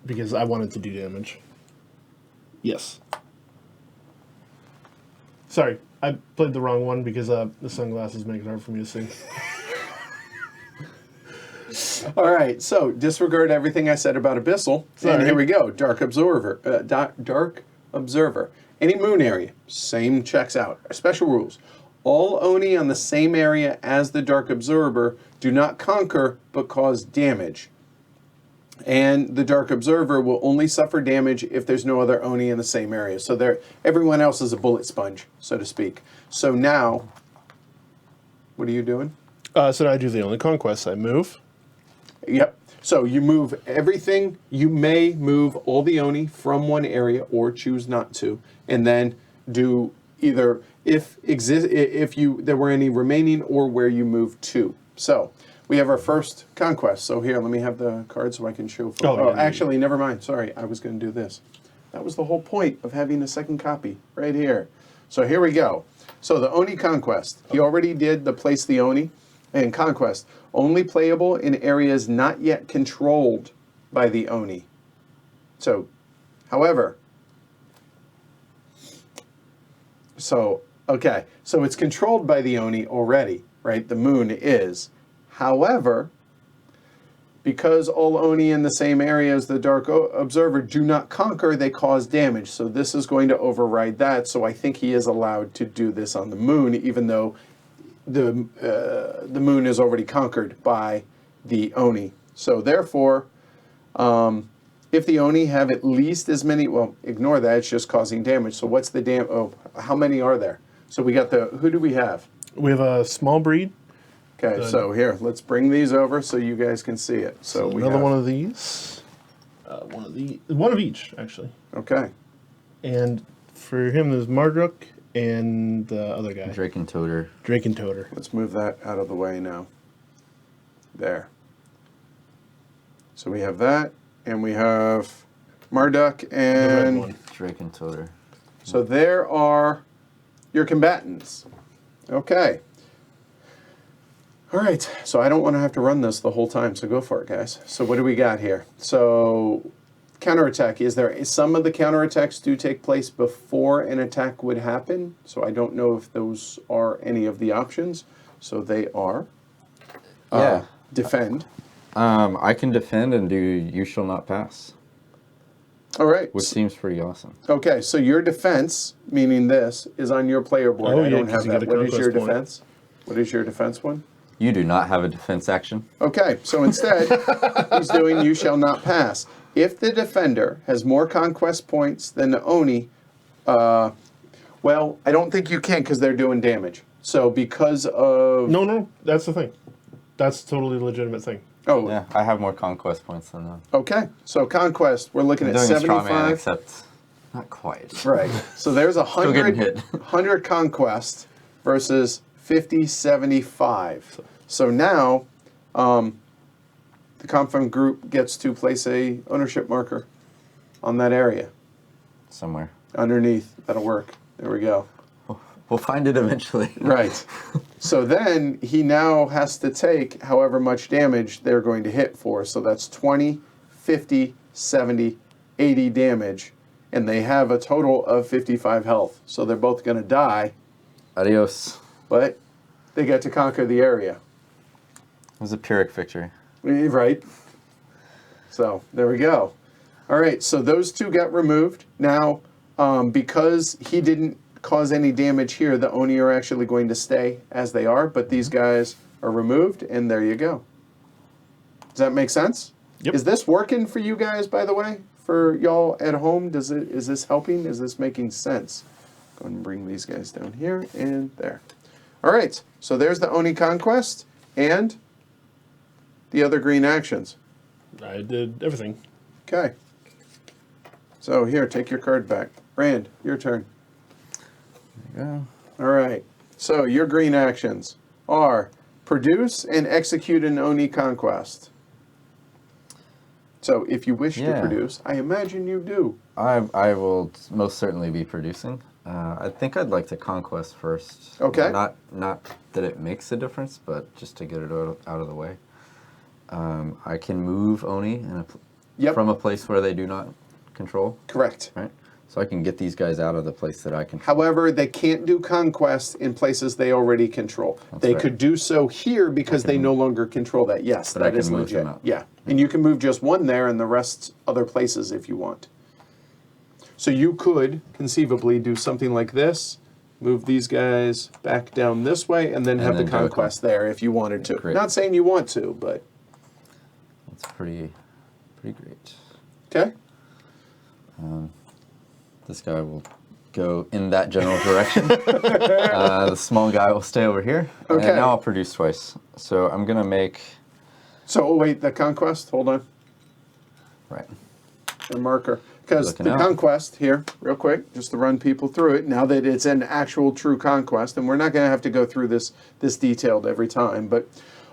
Because I wanted to do damage. Yes. Sorry, I played the wrong one because the sunglasses make it hard for me to see. All right. So disregard everything I said about Abyssal. Sorry. And here we go. Dark Observer. Dark Observer. Any moon area, same checks out. Special rules. All Oni on the same area as the Dark Observer do not conquer but cause damage. And the Dark Observer will only suffer damage if there's no other Oni in the same area. So everyone else is a bullet sponge, so to speak. So now, what are you doing? So I do the only conquest. I move. Yep. So you move everything. You may move all the Oni from one area or choose not to. And then do either if there were any remaining or where you move to. So we have our first conquest. So here, let me have the card so I can show. Actually, never mind. Sorry, I was going to do this. That was the whole point of having a second copy right here. So here we go. So the Oni conquest. He already did the place the Oni and conquest. Only playable in areas not yet controlled by the Oni. So, however, so it's controlled by the Oni already, right? The moon is. However, because all Oni in the same area as the Dark Observer do not conquer, they cause damage. So this is going to override that. So I think he is allowed to do this on the moon, even though the moon is already conquered by the Oni. So therefore, if the Oni have at least as many, well, ignore that, it's just causing damage. So what's the how many are there? So we got who do we have? We have a small breed. Okay, so here, let's bring these over so you guys can see it. So we another have one of these. One of each, actually. Okay. And for him, there's Marduk and the other guy. Drake and Toter. Drake and Toter. Let's move that out of the way now. So we have that, and we have Marduk The red and one. Drake and Toter. so there are your combatants. Okay. All right, so I don't want to have to run this the whole time, so go for it, guys. So what do we got here? So counterattack, some of the counterattacks do take place before an attack would happen, so I don't know if those are any of the options. So they are defend. I can defend and do You Shall Not Pass, All right. which seems pretty awesome. Okay, so your defense, meaning this, is on your player board. Oh, I yeah, don't 'cause have you that. get a What is your conquest point. defense? What is your defense one? You do not have a defense action. Okay, so instead, he's doing You Shall Not Pass. If the defender has more conquest points than the Oni, well, I don't think you can because they're doing damage. So because of... No, that's the thing. That's a totally legitimate thing. Oh, Yeah, I have more conquest points than them. okay. So conquest, we're looking I'm at doing a straw man, 75. except not quite. Right. So there's Still getting hit. 100 conquest versus 50, 75. So now the confirmed group gets to place a ownership marker on that area. Somewhere. Underneath. That'll work. There we go. We'll find it eventually. Right. So then he now has to take however much damage they're going to hit for. So that's 20, 50, 70, 80 damage. And they have a total of 55 health. So they're both going to die, Adios. but they get to conquer the area. It was a Pyrrhic victory. Right. So there we go. All right. So those two got removed. Now, because he didn't cause any damage here, the Oni are actually going to stay as they are, but these guys are removed, and there you go. Does that make sense? Yep. Is this working for you guys, by the way? For y'all at home? Is this helping? Is this making sense? Go ahead and bring these guys down here and there. All right. So there's the Oni conquest and the other green actions. I did everything. Okay. So here, take your card back. Rand, your turn. There you All right. So your green actions are produce and execute an Oni conquest. So if you wish to Yeah. produce, I imagine you do. go. I will most certainly be producing. I think I'd like to conquest first. Okay. Not that it makes a difference, but just to get it out of the way. I can move Oni Yep. from a place where they do not control, Correct. right? So I can get these guys out of the place that I can. However, they can't do conquest in places they already control. They right. could do so here because they no longer control that. Yes, But I that can is move legit. them out. Yeah. And you can move just one there and the rest other places if you want. So you could conceivably do something like this, move these guys back down this way, and then have the then go conquest there if you wanted to. Great. Not saying you want to, but That's pretty great. okay. This guy will go in that general direction. The small guy will stay over here. Okay. And now I'll produce twice. So I'm going to make... So, oh wait, the conquest, hold on, Right. the marker. Because Looking the out. conquest here, real quick, just to run people through it, now that it's an actual true conquest, and we're not going to have to go through this detailed every time, but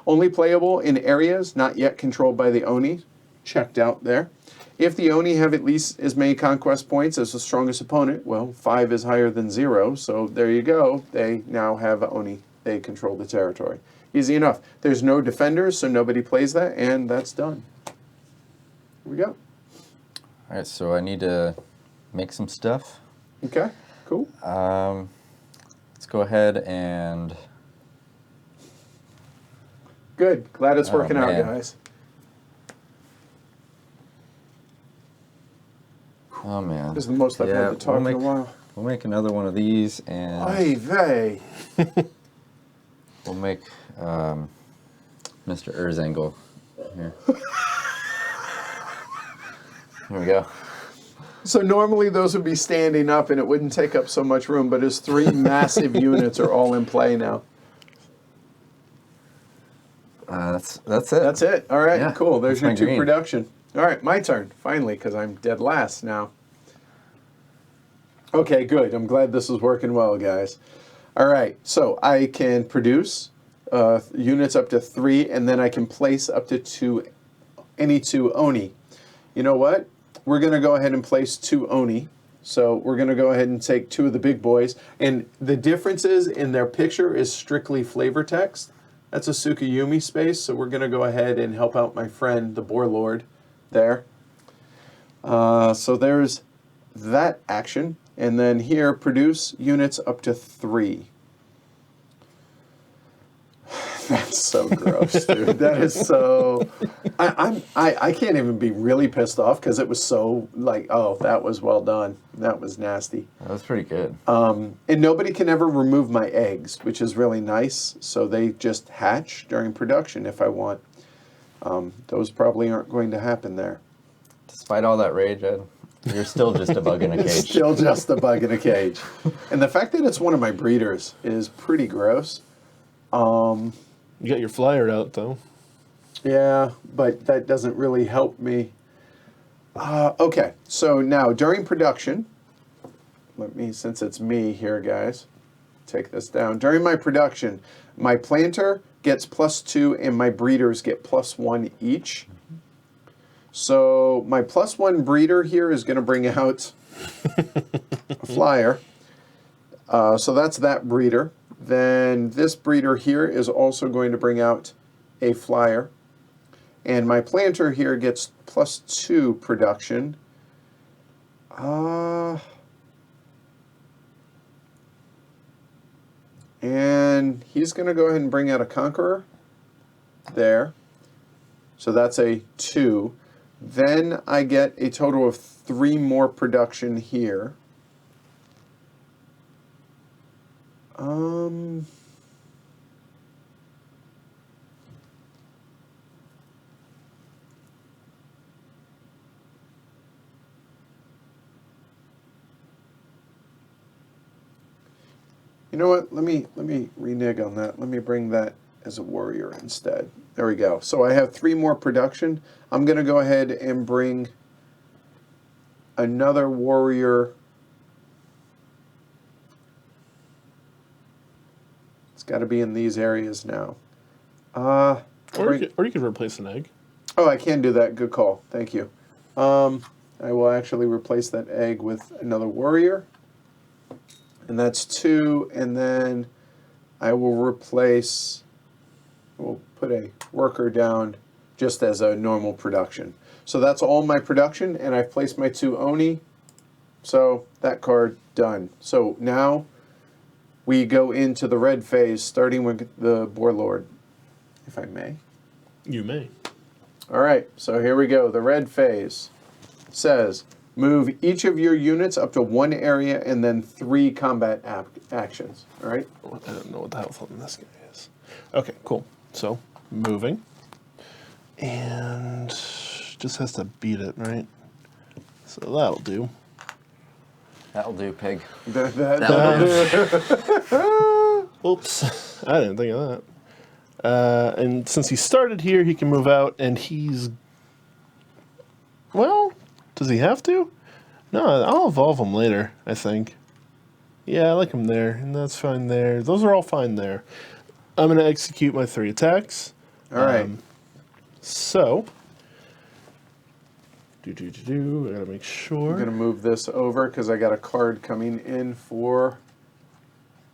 only playable in areas not yet controlled by the Oni, checked out there. If the Oni have at least as many conquest points as the strongest opponent, well, 5 is higher than 0, so there you go. They now have Oni. They control the territory. Easy enough. There's no defenders, so nobody plays that, and that's done. Here we go. All right, so I need to make some stuff. Okay, cool. Let's go ahead and... Good. Glad it's Oh, working out, man. guys. Oh, man. This is the most I've had to talk in a while. We'll make another one of these, and Ay vey. we'll make Mr. Erzengel here. Here we go. So normally those would be standing up and it wouldn't take up so much room, but his 3 massive units are all in play now. That's it. That's it. All right, Yeah, cool. There's that's your my 2 green. production. All right, my turn, finally, because I'm dead last now. Okay, good. I'm glad this is working well, guys. All right, so I can produce units up to 3, and then I can place up to 2, any 2 Oni. You know what? We're going to go ahead and place 2 Oni. So we're going to go ahead and take 2 of the big boys. And the differences in their picture is strictly flavor text. That's a Tsukuyumi space, so we're going to go ahead and help out my friend, the Boar Lord, there. So there's that action. And then here, produce units up to 3. That's so gross, dude. That is so... I can't even be really pissed off because it was so, like, oh, that was well done. That was nasty. That was pretty good. And nobody can ever remove my eggs, which is really nice. So they just hatch during production if I want. Those probably aren't going to happen there. Despite all that rage, Ed, you're still just a bug in a It's cage. still just a bug in a cage. And the fact that it's one of my breeders is pretty gross. You got your flyer out, though. Yeah, but that doesn't really help me. Okay, so now during production, let me, since it's me here, guys, take this down. During my production, my planter gets +2 and my breeders get +1 each. So my +1 breeder here is going to bring out a flyer. So that's that breeder. Then this breeder here is also going to bring out a flyer. And my planter here gets +2 production. And he's going to go ahead and bring out a conqueror there. So that's a 2. Then I get a total of 3 more production here. You know what? Let me renege on that. Let me bring that as a warrior instead. There we go. So I have 3 more production. I'm going to go ahead and bring another warrior. It's got to be in these areas now. Or you could replace an egg. Oh, I can do that. Good call. Thank you. I will actually replace that egg with another warrior. And that's 2. And then I will replace, we'll put a worker down just as a normal production. So that's all my production, and I've placed my 2 Oni. So that card done. So now we go into the red phase, starting with the Boar Lord, if I may. You may. All right, so here we go. The red phase says, Move each of your units up to one area and then 3 combat actions. All right? I don't know what the health on this guy is. Okay, cool. So, moving. And just has to beat it, right? So that'll do. That'll do, pig. That'll do. Oops. I didn't think of that. And since he started here, he can move out, and he's... Well, does he have to? No, I'll evolve him later, I think. Yeah, I like him there, and that's fine there. Those are all fine there. I'm going to execute my 3 attacks. All right. So... I gotta make sure. I'm going to move this over because I got a card coming in for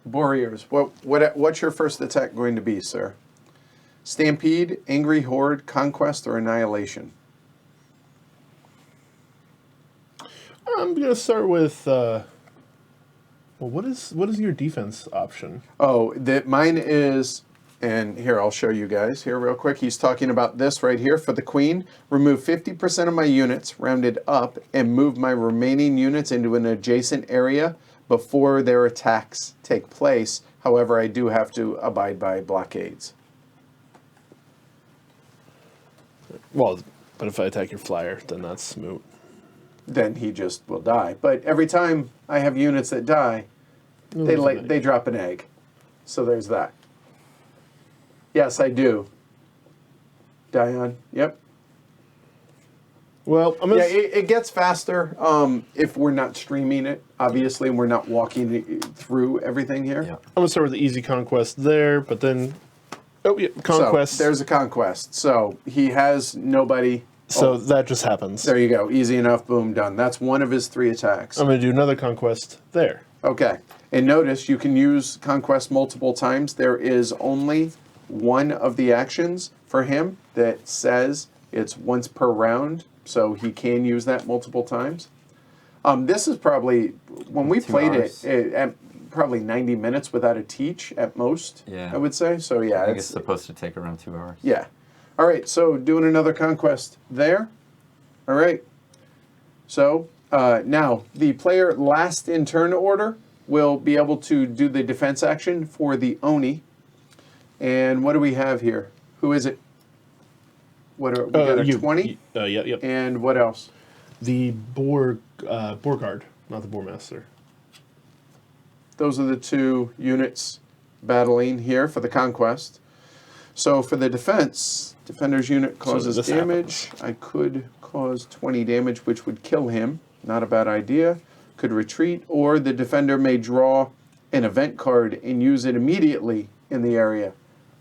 Warriors. What's your first attack going to be, sir? Stampede, Angry Horde, Conquest, or Annihilation? I'm gonna start with. Well, what is your defense option? Oh, mine is, and here I'll show you guys here real quick. He's talking about this right here for the Queen. Remove 50% of my units, rounded up, and move my remaining units into an adjacent area before their attacks take place. However, I do have to abide by blockades. Well, but if I attack your flyer, then that's moot. Then he just will die. But every time I have units that die, they drop an egg. So there's that. Yes, I do. Dion, yep. Well, I'm gonna. Yeah, it gets faster if we're not streaming it, obviously, and we're not walking through everything here. Yeah. I'm gonna start with the easy conquest there, but then. Oh yeah, conquest. So there's a conquest. So he has nobody. So that just happens. There you go. Easy enough. Boom, done. That's one of his 3 attacks. I'm gonna do another conquest there. Okay. And notice you can use conquest multiple times. There is only one of the actions for him that says it's once per round, so he can use that multiple times. This is probably, when we 2 played hours. it, at probably 90 minutes without a teach at most, Yeah. I would say. So yeah, I think it's supposed to take around 2 hours. yeah. All right, so doing another conquest there. All right. So now the player last in turn order will be able to do the defense action for the Oni. And what do we have here? Who is it? We got a 20? Yep. And what else? The boar guard, not the boar master. Those are the 2 units battling here for the conquest. So for the defense, defender's unit causes this damage. I could cause 20 damage, which would kill him. Not a bad idea. Could retreat, or the defender may draw an event card and use it immediately in the area.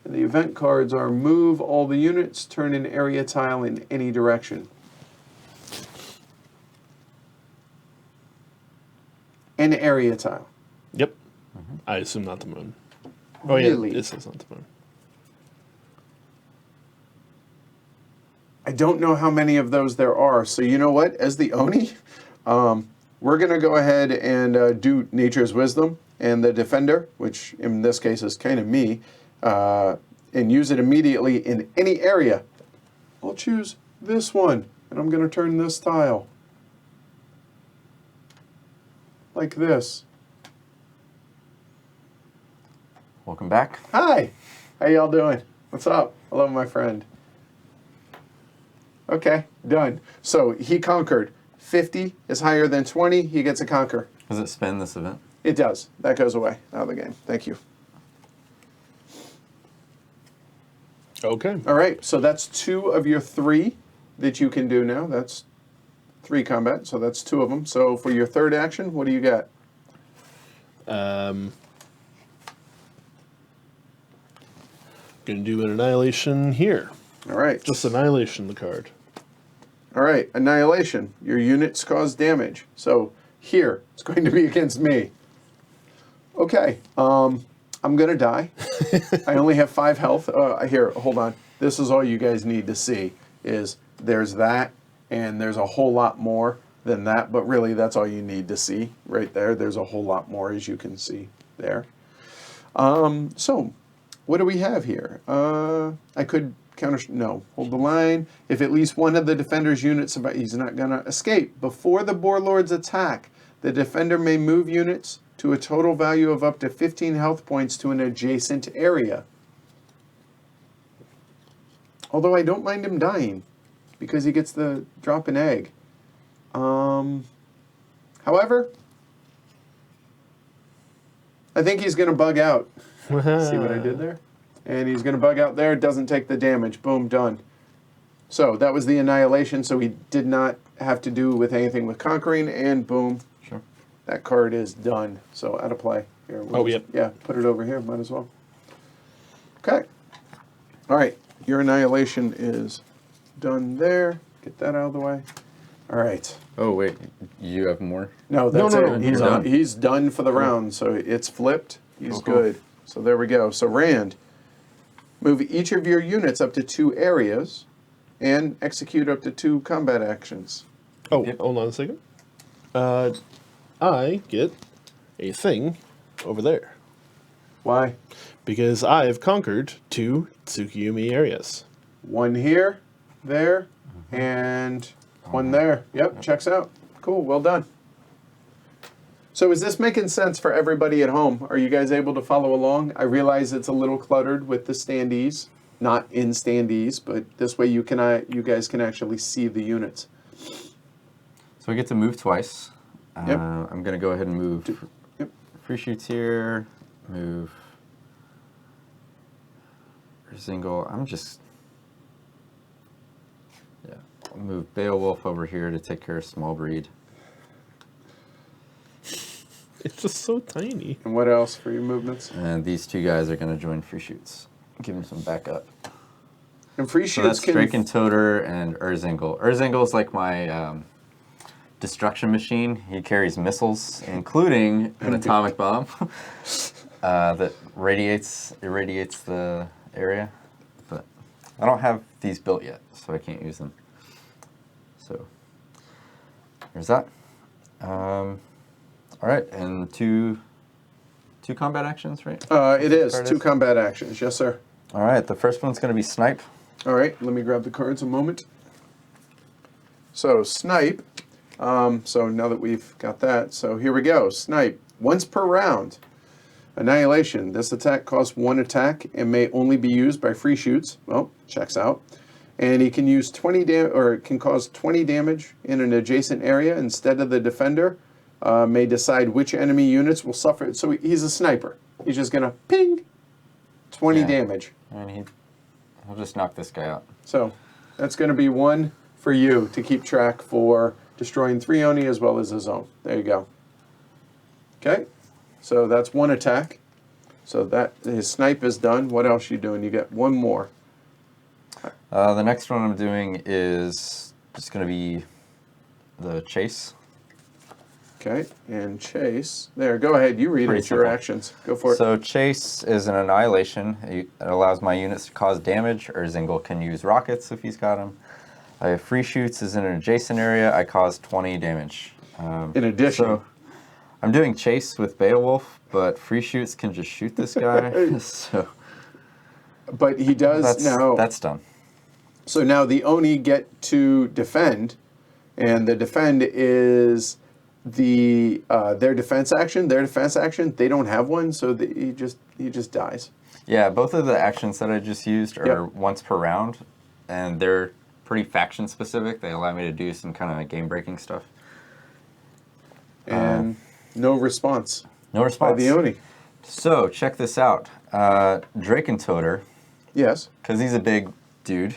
And the event cards are move all the units, turn an area tile in any direction. An area tile. Yep. I assume not the moon. Oh Really? yeah, this is not the moon. I don't know how many of those there are. So you know what? As the Oni, we're going to go ahead and do Nature's Wisdom and the Defender, which in this case is kind of me, and use it immediately in any area. I'll choose this one, and I'm going to turn this tile. Like this. Welcome back. Hi. How y'all doing? What's up? Hello, my friend. Okay, done. So he conquered. 50 is higher than 20. He gets a conquer. Does it spin this event? It does. That goes away out of the game. Thank you. Okay. All right, so that's 2 of your 3 that you can do now. That's 3 combat, so that's 2 of them. So for your 3rd action, what do you got? Gonna do an annihilation here. All right. Just annihilation the card. All right, Annihilation. Your units cause damage. So here, it's going to be against me. Okay, I'm going to die. I only have 5 health. Here, hold on. This is all you guys need to see is there's that, and there's a whole lot more than that, but really that's all you need to see right there. There's a whole lot more, as you can see there. So what do we have here? I could No, hold the line. If at least one of the defender's units survive, he's not going to escape. Before the Warlord's attack, the defender may move units to a total value of up to 15 health points to an adjacent area. Although I don't mind him dying, because he gets the drop an egg. However, I think he's going to bug out. See what I did there? And he's going to bug out there, doesn't take the damage. Boom, done. So that was the annihilation, so he did not have to do with anything with conquering, and boom, Sure. that card is done. So out of play. Here, Yep. Yeah, put it over here, might as well. Okay. All right, your annihilation is done there. Get that out of the way. All right. Oh, wait. You have more? No, that's no, it. you're done. He's done for the round, so it's flipped. He's Cool, cool. good. So there we go. So Rand, move each of your units up to 2 areas and execute up to 2 combat actions. Oh, Yep. hold on a second. I get a thing over there Why? because I've conquered 2 Tsukuyumi areas. 1 here, there, and 1 there. Yep, checks out. Cool, well done. So is this making sense for everybody at home? Are you guys able to follow along? I realize it's a little cluttered with the standees, not in standees, but this way you guys can actually see the units. So we get to move twice. Yep. I'm going to go ahead and move Yep. free shoots here, move single. I'll move Beowulf over here to take care of small breed. It's just so tiny. And what else for your movements? And these 2 guys are going to join free shoots. Give them some backup. And free So shoots that's Drake and Toter and Urzingel. Urzingel is like my destruction machine. He carries missiles, including an atomic bomb that irradiates the area. But I don't have these built yet, so I can't use them. So there's that. All right, and two combat actions, right? It is Card 2 is? combat actions. Yes, sir. All right, the first one's going to be Snipe. All right, let me grab the cards a moment. So snipe. So now that we've got that, so here we go. Snipe. Once per round. Annihilation. This attack costs 1 attack and may only be used by free shoots. Well, checks out. And he can use 20 can cause 20 damage in an adjacent area instead of the defender. May decide which enemy units will suffer. So he's a sniper. He's just gonna ping 20 Yeah. damage. And he'll just knock this guy out. So that's going to be 1 for you to keep track for destroying 3 Oni as well as his own. There you go. Okay, so that's 1 attack. So that his snipe is done. What else you doing? You get 1 more. The next one I'm doing is just going to be the chase. Okay, and chase. There, go ahead. You read Pretty it. Your simple. actions. Go for it. So chase is an annihilation. It allows my units to cause damage. Urzingel can use rockets if he's got them. Free shoots is in an adjacent area. I cause 20 damage. In addition, So I'm doing chase with Beowulf, but free shoots can just shoot this guy. So but he does now. that's done. So now the Oni get to defend, and the defend is their defense action. Their defense action. They don't have one, so he just dies. Yeah, both of the actions that I just used are Yep. once per round, and they're pretty faction specific. They allow me to do some kind of game breaking stuff. And no response No by response. the Oni. So check this out. Drake and Toter, Yes. because he's a big dude,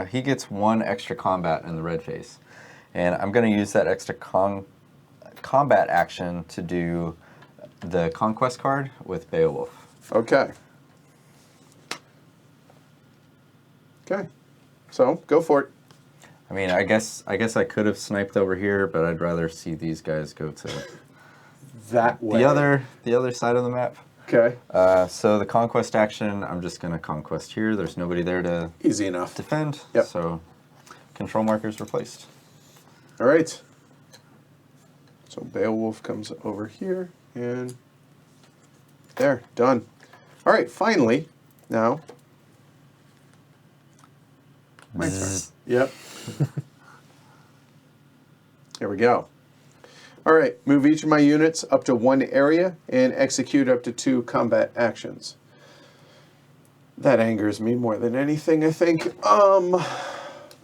he gets 1 extra combat in the red phase. And I'm going to use that extra combat action to do the conquest card with Beowulf. Okay. Okay. So go for it. I mean, I guess I could have sniped over here, but I'd rather see these guys go to That way. the other side of the map. Okay. So the conquest action, I'm just going to conquest here. There's nobody there to Easy enough. defend. Yep. So control markers replaced. All right. So Beowulf comes over here and there, done. All right, finally, now My turn. Zzz. Yep. There we go. All right, move each of my units up to one area and execute up to 2 combat actions. That angers me more than anything, I think.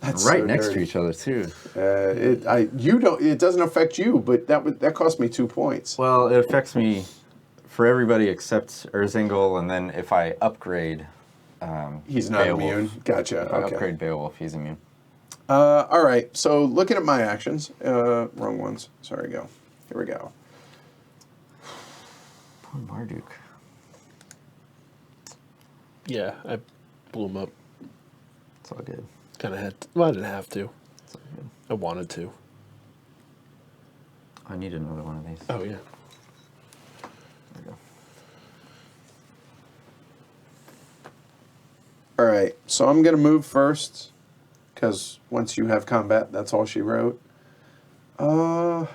That's Right so next dirty. to each other too. It doesn't affect you, but that cost me 2 points. Well, it affects me for everybody except Erzingel, and then if I upgrade, He's not Beowulf. immune. Gotcha. If I Okay. upgrade Beowulf, he's immune. All right. So looking at my actions, wrong ones. Sorry, go. Here we go. Poor Marduk. Yeah, I blew him up. It's all good. Kind of had to. Well, I didn't have to. It's all good. I wanted to. I need another one of these. Oh, yeah. There we go. All right. So I'm going to move first because once you have combat, that's all she wrote. Oh,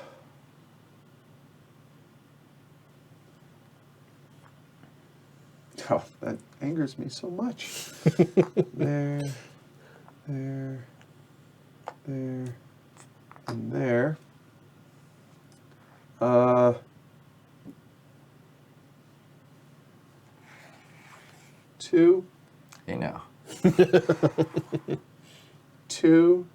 that angers me so much. There, there, there, and there. Two, Hey, now. 2,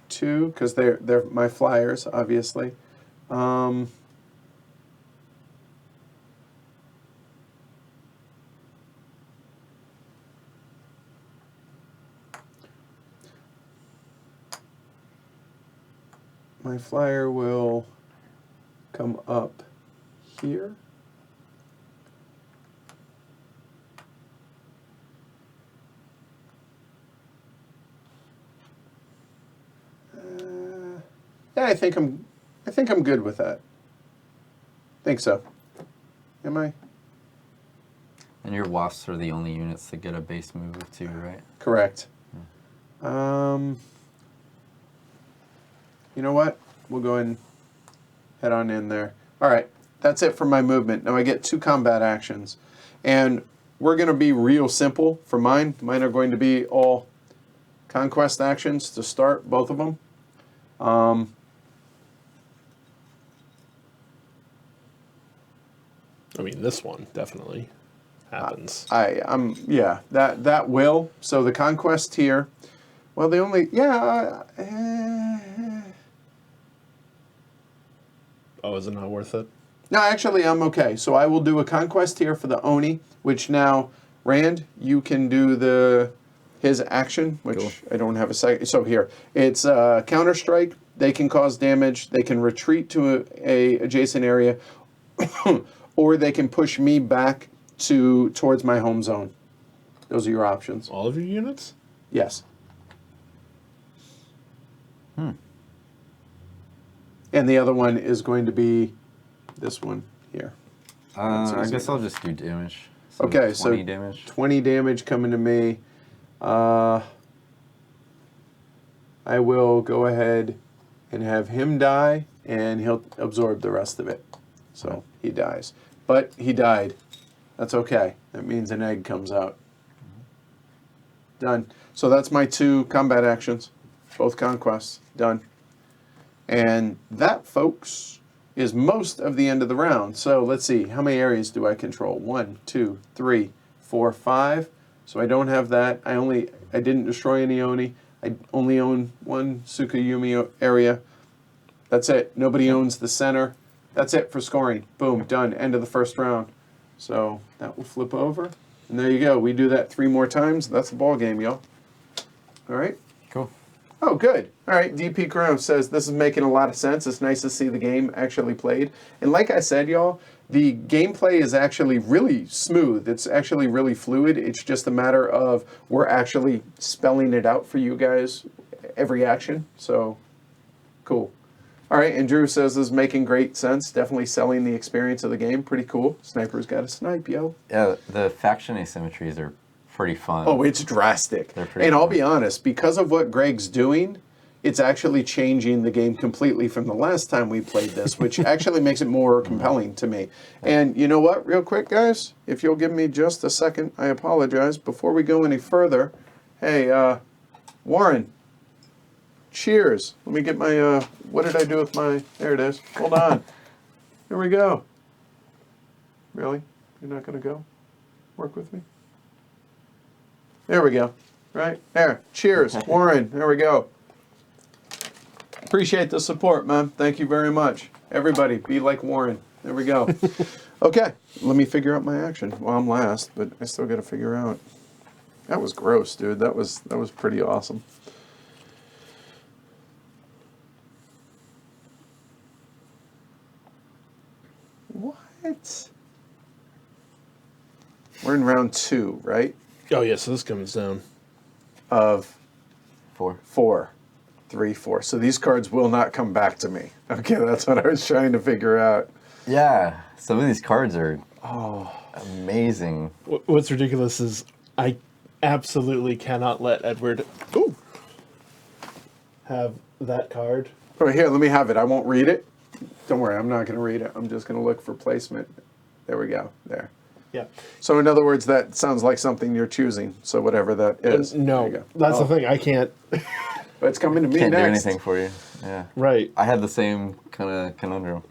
2, because they're my flyers, obviously. My flyer will come up here. Yeah, I think I'm good with that. Think so. Am I? And your wasps are the only units that get a base move of 2, right? Correct. You know what? We'll go ahead and head on in there. All right, that's it for my movement. Now I get 2 combat actions. And we're going to be real simple for mine. Mine are going to be all conquest actions to start, both of them. I mean, this one definitely happens. Yeah, that will. So the conquest here. Well, the only Oh, is it not worth it? No, actually, I'm okay. So I will do a conquest here for the Oni, which now, Rand, you can do his action, which Cool. I don't have a second. So here, it's counter strike. They can cause damage. They can retreat to a adjacent area, or they can push me back towards my home zone. Those are your options. All of your units? Yes. And the other one is going to be this one here. That's I easy guess I'll enough. just do damage. Okay, 20 so damage. 20 damage coming to me. I will go ahead and have him die, and he'll absorb the rest of it. So he dies. But he died. That's okay. That means an egg comes out. Done. So that's my 2 combat actions. Both conquests. Done. And that, folks, is most of the end of the round. So let's see. How many areas do I control? 1, 2, 3, 4, 5. So I don't have that. I didn't destroy any Oni. I only own 1 Tsukuyumi area. That's it. Nobody owns the center. That's it for scoring. Boom. Done. End of the first round. So that will flip over. And there you go. We do that 3 more times. That's the ball game, y'all. All right. Cool. Oh, good. All right. DP Crow says this is making a lot of sense. It's nice to see the game actually played. And like I said, y'all, the gameplay is actually really smooth. It's actually really fluid. It's just a matter of we're actually spelling it out for you guys every action. So, cool. All right. And Drew says this is making great sense. Definitely selling the experience of the game. Pretty cool. Sniper's got a snipe, yo. Yeah, the faction asymmetries are pretty fun. Oh, it's drastic. They're pretty And I'll fun. be honest, because of what Greg's doing, it's actually changing the game completely from the last time we played this, which actually makes it more compelling to me. And you know what, real quick, guys, if you'll give me just a second, I apologize. Before we go any further, hey, Warren, cheers. Let me get my, what did I do with my, there it is. Hold on. Here we go. Really? You're not going to go? Work with me? There we go. Right? There. Cheers. Warren, there we go. Appreciate the support, man. Thank you very much. Everybody, be like Warren. There we go. Okay, let me figure out my action. Well, I'm last, but I still got to figure out. That was gross, dude. That was pretty awesome. What? We're in round 2, right? Oh, yeah, so this comes down. Of 4. 4. 3, 4. So these cards will not come back to me. Okay, that's what I was trying to figure out. Yeah, some of these cards are amazing. What's ridiculous is I absolutely cannot let Edward have that card. Oh, here, let me have it. I won't read it. Don't worry, I'm not going to read it. I'm just going to look for placement. There we go. There. Yeah. So in other words, that sounds like something you're choosing. So whatever that is. No, There you go. that's the thing. I can't. But it's coming to me Can't do next. anything for you. Yeah. Right. I had the same kind of conundrum.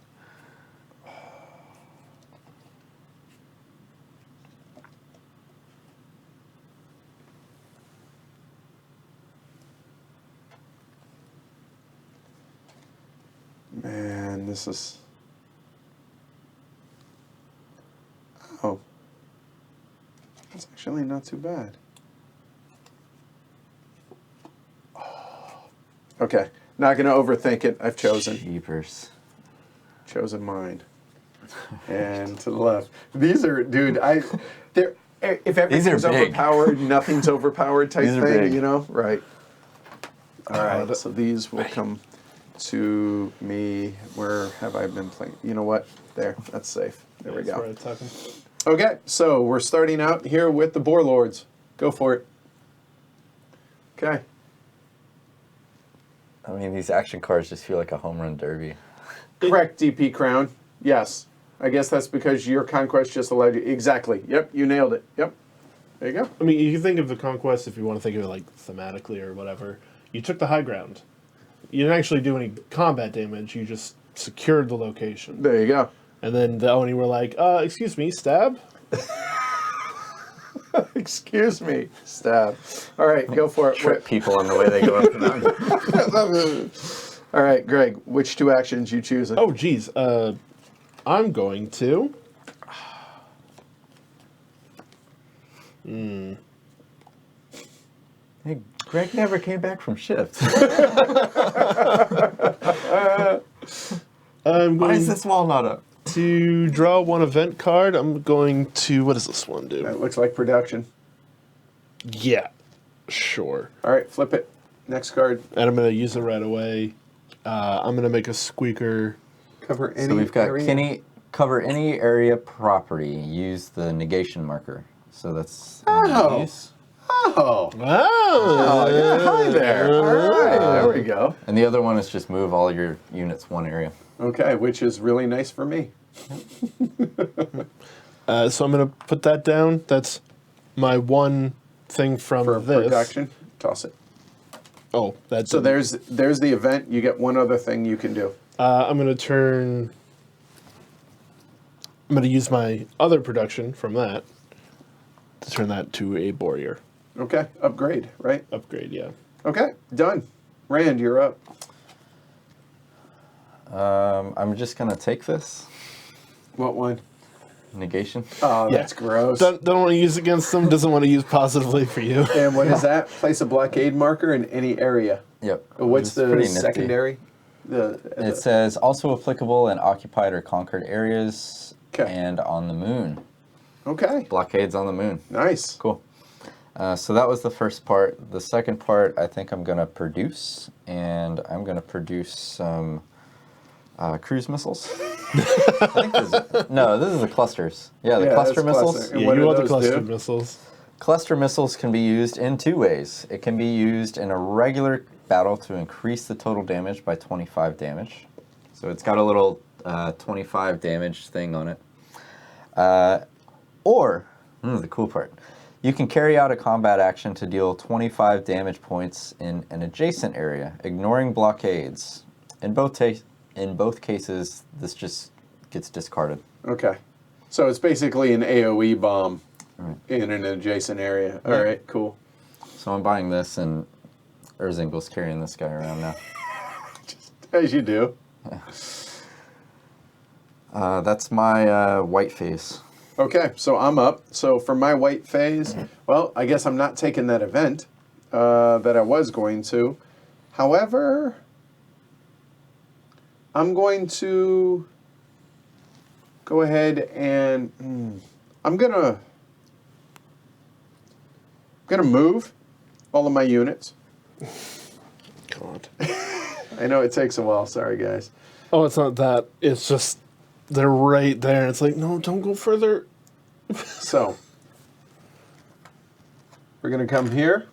Man, this is... Oh. That's actually not too bad. Okay, not going to overthink it. I've chosen. Jeepers. Chosen mine. And to the left. These are, dude, they're, if everything's big. overpowered, nothing's overpowered type These are thing, big. you know? Right. All right, so these will come to me. Where have I been playing? You know what? There, that's safe. There we That's go. where I'm talking. Okay, so we're starting out here with the Boar Lords. Go for it. Okay. I mean, these action cards just feel like a home run derby. Correct, DP Crown. Yes. I guess that's because your conquest just allowed you. Exactly. Yep, you nailed it. Yep. There you go. I mean, you can think of the conquest if you want to think of it like thematically or whatever. You took the high ground. You didn't actually do any combat damage. You just secured the location. There you go. And then the Oni were like, excuse me, stab? Excuse me. Stab. All right, go for it. Trip people on the way they go up the mountain. All right, Greg, which 2 actions you choosing? Oh, geez. I'm going to... Hey, Greg never came back from shift. I'm Why going is this wall not up? to draw 1 event card. I'm going to... What does this one do? That looks like production. Yeah, sure. All right, flip it. Next card. And I'm going to use it right away. I'm going to make a squeaker. Cover any So we've got area. cover any area property. Use the negation marker. So that's Oh. use. Oh. Oh, Yeah, hi there. All right, there we go. And the other one is just move all your units one area. Okay, which is really nice for me. So I'm going to put that down. That's my one thing from For this. production, toss it. Oh, that's... So there's the event. You get one other thing you can do. I'm going to turn... I'm going to use my other production from that to turn that to a warrior. Okay, upgrade, right? Upgrade, yeah. Okay, done. Rand, you're up. I'm just gonna take this What one? negation. Oh, Yeah. that's gross. Don't want to use against them. Doesn't want to use positively for you. And what is that? Place a blockade marker in any area. Yep. What's It's the pretty nifty. secondary? It says also applicable in occupied or conquered areas 'Kay. and on the moon. Okay, Blockades on the moon. nice. Cool. So that was the first part. The second part, I think I'm going to produce, and I'm going to produce some cruise missiles. I think this is the clusters. Yeah, the Yeah, cluster that's missiles. cluster. And Yeah, what you do want the those cluster do? missiles. Cluster missiles can be used in 2 ways. It can be used in a regular battle to increase the total damage by 25 damage. So it's got a little 25 damage thing on it. Or, the cool part, you can carry out a combat action to deal 25 damage points in an adjacent area, ignoring blockades. In both cases, this just gets discarded. Okay. So it's basically an AoE bomb in an adjacent area. All right, cool. So I'm buying this, and Erzingel's carrying this guy around now. As you do. That's my white phase. Okay, so I'm up. So for my white phase, well, I guess I'm not taking that event that I was going to. However, I'm going to go ahead and I'm gonna move all of my units. God. I know it takes a while. Sorry, guys. Oh, it's not that. It's just they're right there. It's like, no, don't go further. So we're gonna come here.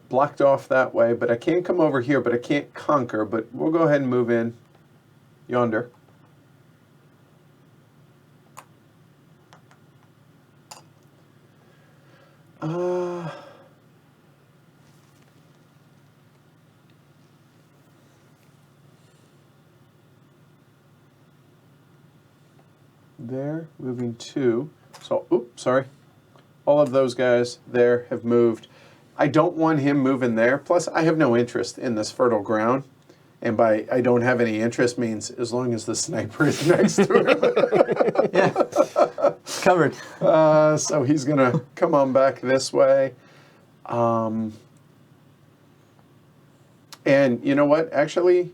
Blocked off that way, but I can't come over here, but I can't conquer, but we'll go ahead and move in yonder. There, moving two. So, oops, sorry. All of those guys there have moved. I don't want him moving there. Plus, I have no interest in this fertile ground. And by I don't have any interest means as long as the sniper is next to him. Yeah, it's covered. So he's going to come on back this way. And you know what? Actually,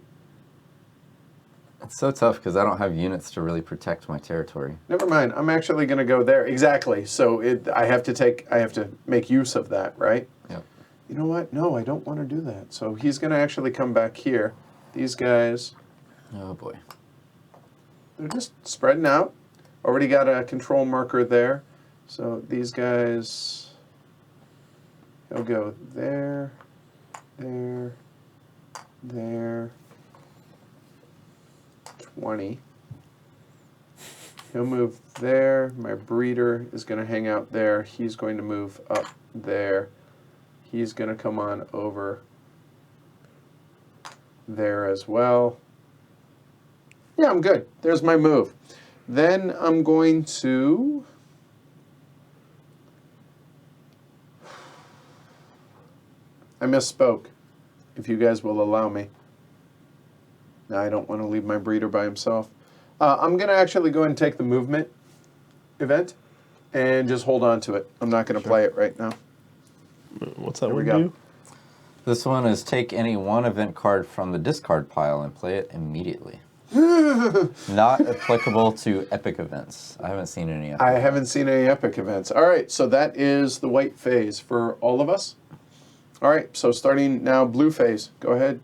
It's so tough because I don't have units to really protect my territory. never mind. I'm actually going to go there. Exactly. So I have to make use of that, right? Yep. You know what? No, I don't want to do that. So he's going to actually come back here. These guys, Oh boy. they're just spreading out. Already got a control marker there. So these guys, he'll go there, there, there. 20. He'll move there. My breeder is going to hang out there. He's going to move up there. He's going to come on over there as well. Yeah, I'm good. There's my move. Then I'm going to... I misspoke, if you guys will allow me. No, I don't want to leave my breeder by himself. I'm going to actually go ahead and take the movement event and just hold on to it. I'm not going to play it right now. What's that There we one go. do? This one is take any one event card from the discard pile and play it immediately. Not applicable to epic events. I haven't seen any epic I haven't seen any epic events. All right, so that is the white phase for all of us. All right, so starting now, blue phase. Go ahead,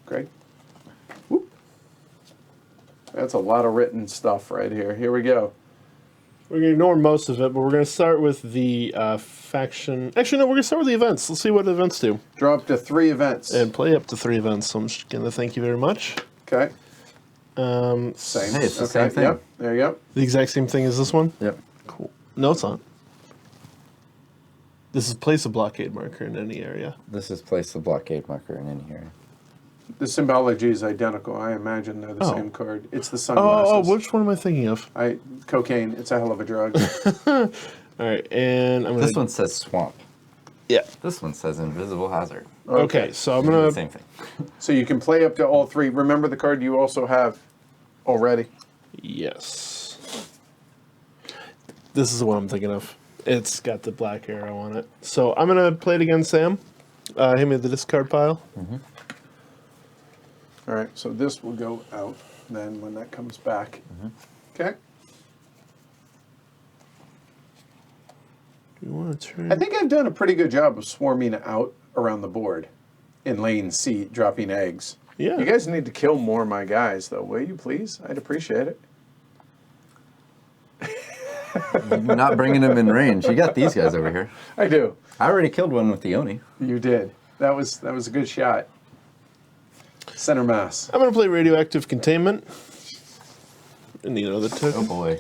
Greg. Whoop. That's a lot of written stuff right here. Here we go. We're going to ignore most of it, but we're going to start with the faction. Actually, no, we're going to start with the events. Let's see what the events do. Draw up to 3 events. And play up to 3 events. So I'm just going to thank you very much. Okay. Same. Hey, it's the Okay, same thing. Yep, there you go. The exact same thing as this one? Yep. Cool. No, it's not. This is place a blockade marker in any area. This is place the blockade marker in any area. The symbology is identical. I imagine they're the same card. It's the Oh, sunglasses. which one am I thinking of? Cocaine. It's a hell of a drug. All right, and I'm going to... This one says swamp. Yeah. This one says invisible hazard. Okay, so I'm The going to... same thing. So you can play up to all 3. Remember the card you also have already. Yes. This is the one I'm thinking of. It's got the black arrow on it. So I'm going to play it against Sam. Hit me with the discard pile. Mm-hmm. All right, so this will go out then when that comes back. Mm-hmm. Okay. Do you want to turn... I think I've done a pretty good job of swarming out around the board in laying seed, dropping eggs. Yeah. You guys need to kill more of my guys, though, will you please? I'd appreciate it. You're not bringing them in range. You got these guys over here. I do. I already killed one with the Oni. You did. That was a good shot. Center mass. I'm going to play Radioactive Containment. And the other token. Oh boy.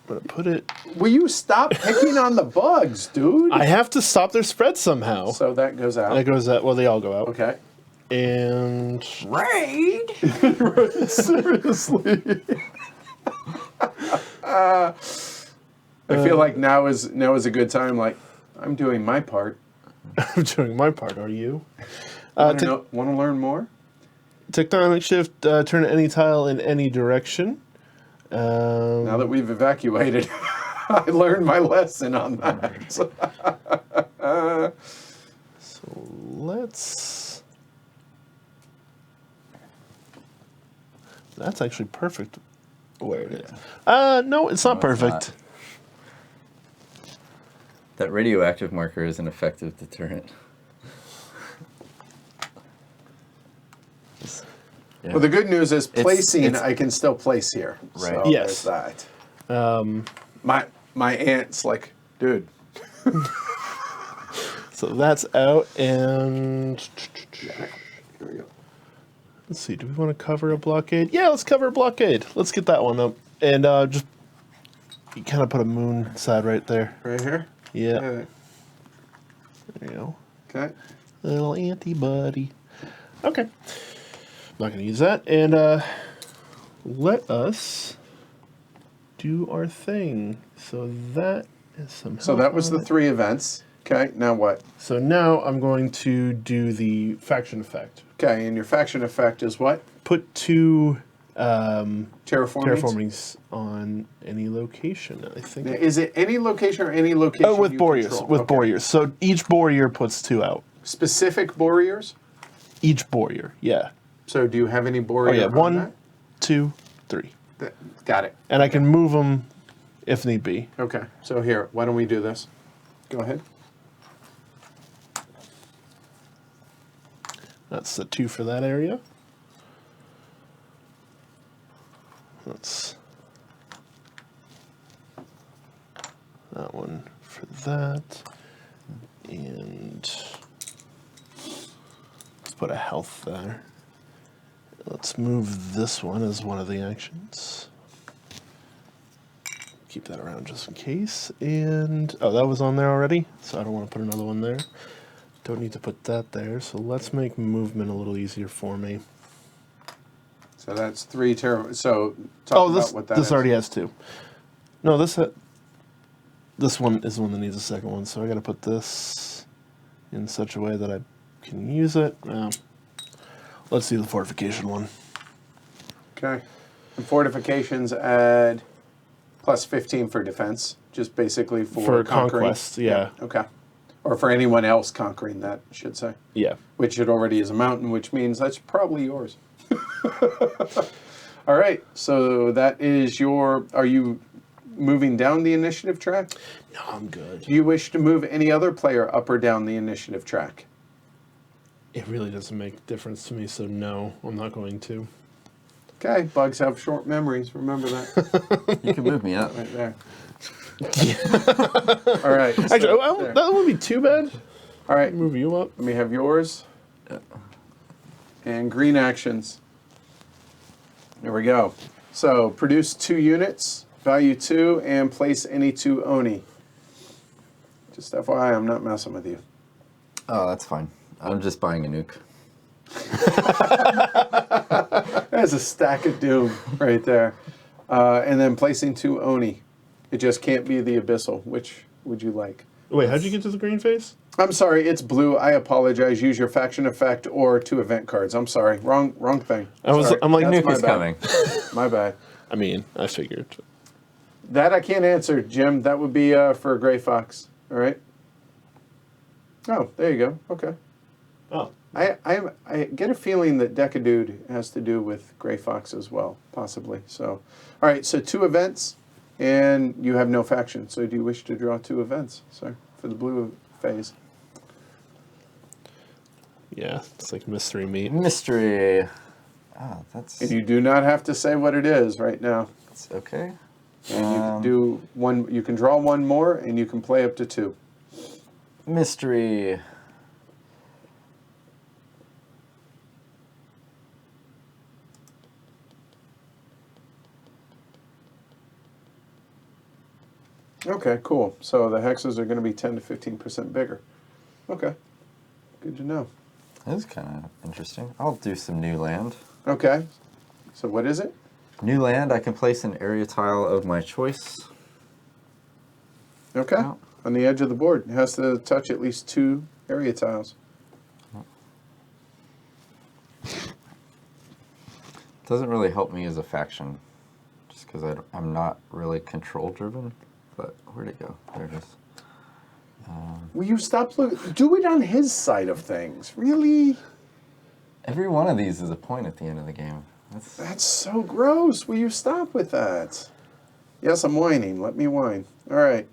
I'm going to put it... Will you stop picking on the bugs, dude? I have to stop their spread somehow. So that goes out. That goes out. Well, they all go out. Okay. And... Raid! Seriously. I feel like now is a good time. Like, I'm doing my part. I'm doing my part, are you? Want to learn more? Tectonic shift, turn any tile in any direction. Now that we've evacuated, I learned my lesson on that. So let's... That's actually perfect where it is. No, it's not perfect. not. That radioactive marker is an effective deterrent. Yeah. Well, the good news is placing, it's- I can still place here. Right. So Yes. there's that. My aunt's like, dude. So that's out, and... Here we go. Let's see, do we want to cover a blockade? Yeah, let's cover a blockade. Let's get that one up. And just... You kind of put a moon side right there. Right here? Yeah. Yeah. There you go. Okay. Little antibody. Okay. Not going to use that. And let us do our thing. So that is some So that was the 3 events. Okay, now what? So now I'm going to do the faction effect. Okay, and your faction effect is what? Put 2 Terraformings? on any location, I think. Now, is it any location or any location? Oh, with you Boreas. control? With Okay. Boreas. So each Boreas puts 2 out. Specific Boreas? Each Boreas, yeah. So do you have any Oh, Boreas? yeah. on 1, 2, 3. Got it. And I can move them if need be. Okay, so here, why don't we do this? Go ahead. That's the 2 for that area. That's that one for that. And let's put a health there. Let's move this one as one of the actions. Keep that around just in case. And, oh, that was on there already, so I don't want to put another one there. Don't need to put that there, so let's make movement a little easier for me. So that's 3 Terra. So talk Oh, about what that this is. already has 2. No, this one is the one that needs a second one, so I got to put this in such a way that I can use it. Let's do the fortification one. Okay. And fortifications add plus 15 for defense, just basically for conquering. conquest. Yeah. Okay. Or for anyone else conquering that, I should say. Yeah. Which it already is a mountain, which means that's probably yours. All right. So that is your. Are you moving down the initiative track? No, I'm good. Do you wish to move any other player up or down the initiative track? It really doesn't make a difference to me, so no, I'm not going to. Okay. Bugs have short memories. Remember that You can move me up. right there. All right. so Actually, there. that wouldn't be too bad. All right. Move you up. Let me have yours. And green actions. There we go. So produce 2 units, value 2, and place any 2 Oni. Just FYI, I'm not messing with you. Oh, that's fine. I'm just buying a nuke. That's a stack of doom right there. And then placing 2 Oni. It just can't be the Abyssal. Which would you like? Wait, how'd you get to the green face? I'm sorry, it's blue. I apologize. Use your faction effect or 2 event cards. I'm sorry. Wrong thing. Sorry. I'm like, That's Nuke is my coming. bad. My bad. I mean, I figured. That I can't answer, Jim. That would be for a Gray Fox. All right. Oh, there you go. Okay. Oh. I get a feeling that Decadude has to do with Gray Fox as well, possibly. So, all right. So 2 events, and you have no faction. So do you wish to draw 2 events, sir, for the blue phase? Yeah, it's like mystery meat. Mystery. Oh, that's And you do not have to say what it is right now. it's okay. And you can do one. You can draw one more, and you can play up to 2. Mystery. Okay, cool. So the hexes are going to be 10 to 15% bigger. Okay, good to know. That is kind of interesting. I'll do some new land. Okay, so what is it? New land, I can place an area tile of my choice. Okay, Oh. on the edge of the board. It has to touch at least 2 area tiles. Doesn't really help me as a faction, just because I'm not really control driven. But where'd it go? There it is. Will you stop looking? Do it on his side of things. Really? Every one of these is a point at the end of the game. That's so gross. Will you stop with that? Yes, I'm whining. Let me whine. All right.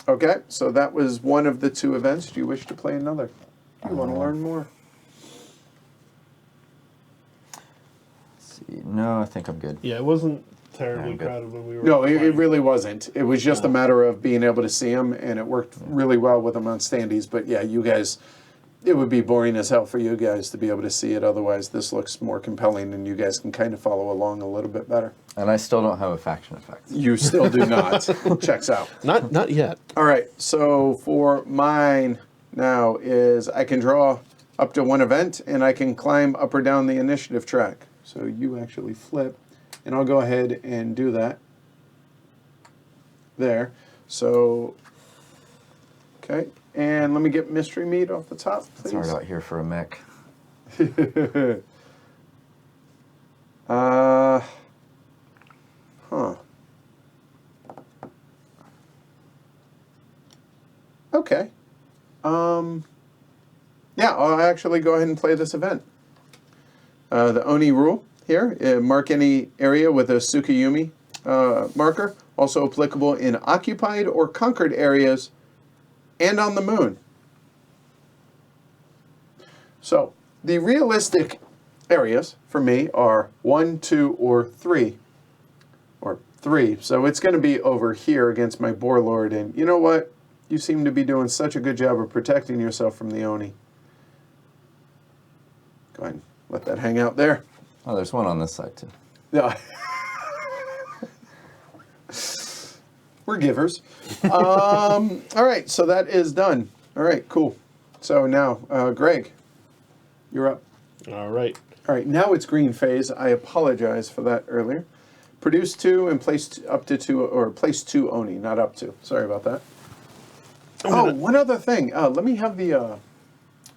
Okay, so that was one of the 2 events. Do you wish to play another? Do you want to learn more? Let's see. No, I think I'm good. Yeah, it wasn't terribly Yeah, I'm good. crowded when we were. No, it playing. really wasn't. It was just a matter of being able to see them, and it worked really well with them on standees. But yeah, you guys, it would be boring as hell for you guys to be able to see it. Otherwise, this looks more compelling, and you guys can kind of follow along a little bit better. And I still don't have a faction effect. You still do not. Checks out. Not yet. All right, so for mine now is I can draw up to 1 event, and I can climb up or down the initiative track. So you actually flip, and I'll go ahead and do that. There. So, okay, and let me get mystery meat off the top, It's please. hard out here for a mech. Huh. Okay. Yeah, I'll actually go ahead and play this event. The Oni rule here, mark any area with a Tsukuyumi marker, also applicable in occupied or conquered areas and on the moon. So, the realistic areas for me are 1, 2, or 3. Or 3. So it's going to be over here against my Warlord, and you know what? You seem to be doing such a good job of protecting yourself from the Oni. Go ahead and let that hang out there. Oh, there's one on this side too. Yeah. We're givers. All right, so that is done. All right, cool. So now, Greg, you're up. All right. All right, now it's green phase. I apologize for that earlier. Produce 2 and place up to 2, or place 2 Oni, not up to. Sorry about that. Oh, one other thing. Let me have the,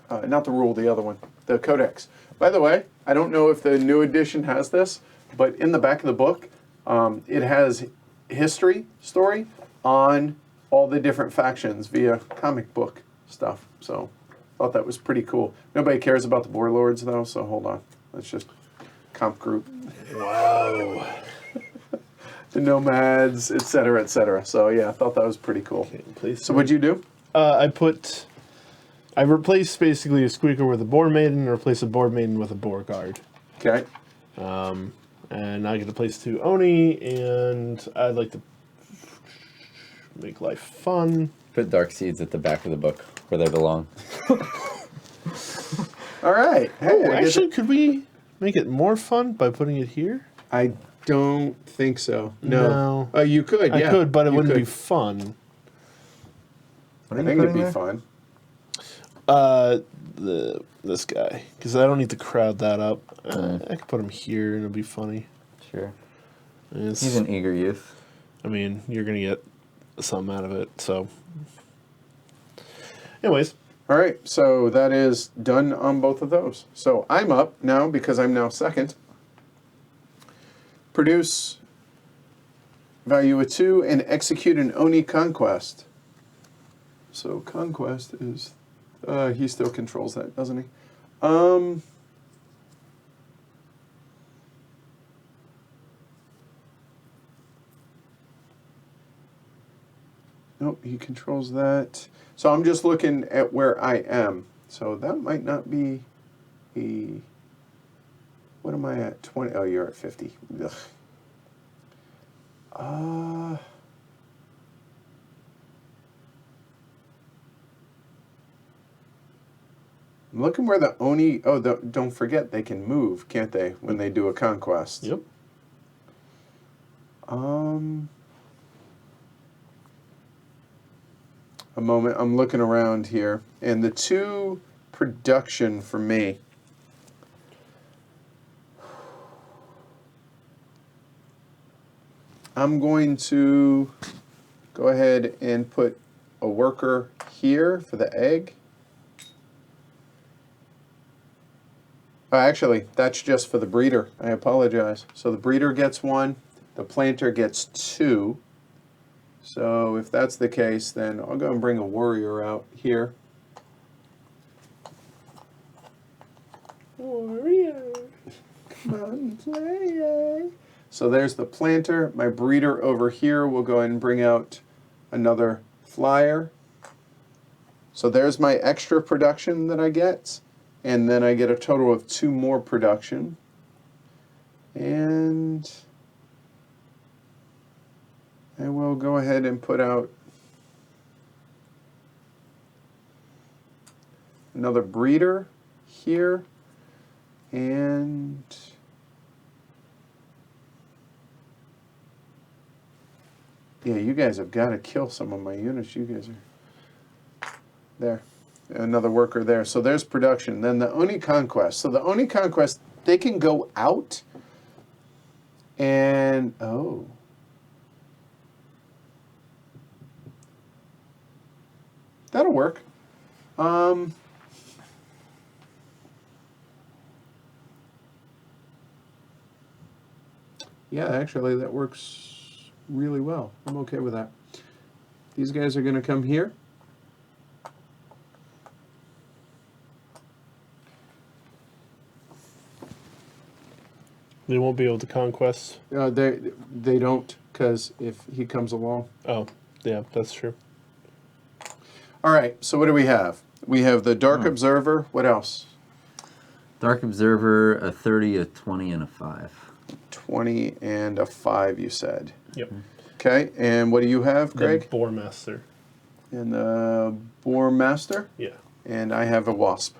not the rule, the other one, the codex. By the way, I don't know if the new edition has this, but in the back of the book, it has history story on all the different factions via comic book stuff. So I thought that was pretty cool. Nobody cares about the Warlords, though, so hold on. Let's just comp group. Wow. The Nomads, et cetera, et cetera. So yeah, I thought that was pretty cool. Okay, please. So what'd you do? I replaced basically a Squeaker with a Boar Maiden and replaced a Boar Maiden with a Boar Guard. Okay. And I get to place 2 Oni, and I'd like to make life fun. Put Dark Seeds at the back of the book where they belong. All right. Hey, Oh, I guess- actually, could we make it more fun by putting it here? I don't think so. No. No. You could, yeah. I could, but it You wouldn't be could. fun. What I are you think it'd putting be there? fun. This guy, because I don't need to crowd that up. I could put him here, and it'll be funny. Sure. It's, He's an eager youth. I mean, you're gonna get something out of it. So, anyways, All right, so that is done on both of those. So I'm up now because I'm now second. Produce value of 2 and execute an Oni conquest. So conquest is, he still controls that, doesn't he? Nope, he controls that. So I'm just looking at where I am. So that might not be a... What am I at? 20? Oh, you're at 50. Ugh. I'm looking where the Oni... Oh, don't forget, they can move, can't they, when they do a conquest? Yep. A moment, I'm looking around here. And the 2 production for me... I'm going to go ahead and put a worker here for the egg. Actually, that's just for the breeder. I apologize. So the breeder gets 1, the planter gets 2. So if that's the case, then I'll go and bring a warrior out here. Warrior, come on, play. So there's the planter. My breeder over here will go ahead and bring out another flyer. So there's my extra production that I get. And then I get a total of 2 more production. And I will go ahead and put out another breeder here. And yeah, you guys have got to kill some of my units. You guys are there. Another worker there. So there's production. Then the Oni Conquest. So the Oni Conquest, they can go out and... Oh. That'll work. Yeah, actually, that works really well. I'm okay with that. These guys are going to come here. They won't be able to conquest. They don't, because if he comes along. Oh, yeah, that's true. All right, so what do we have? We have the Dark Observer. What else? Dark Observer, a 30, a 20, and a 5. 20 and a 5, you said. Yep. Okay, and what do you have, Greg? The Boar Master. And the Boar Master? Yeah. And I have a Wasp.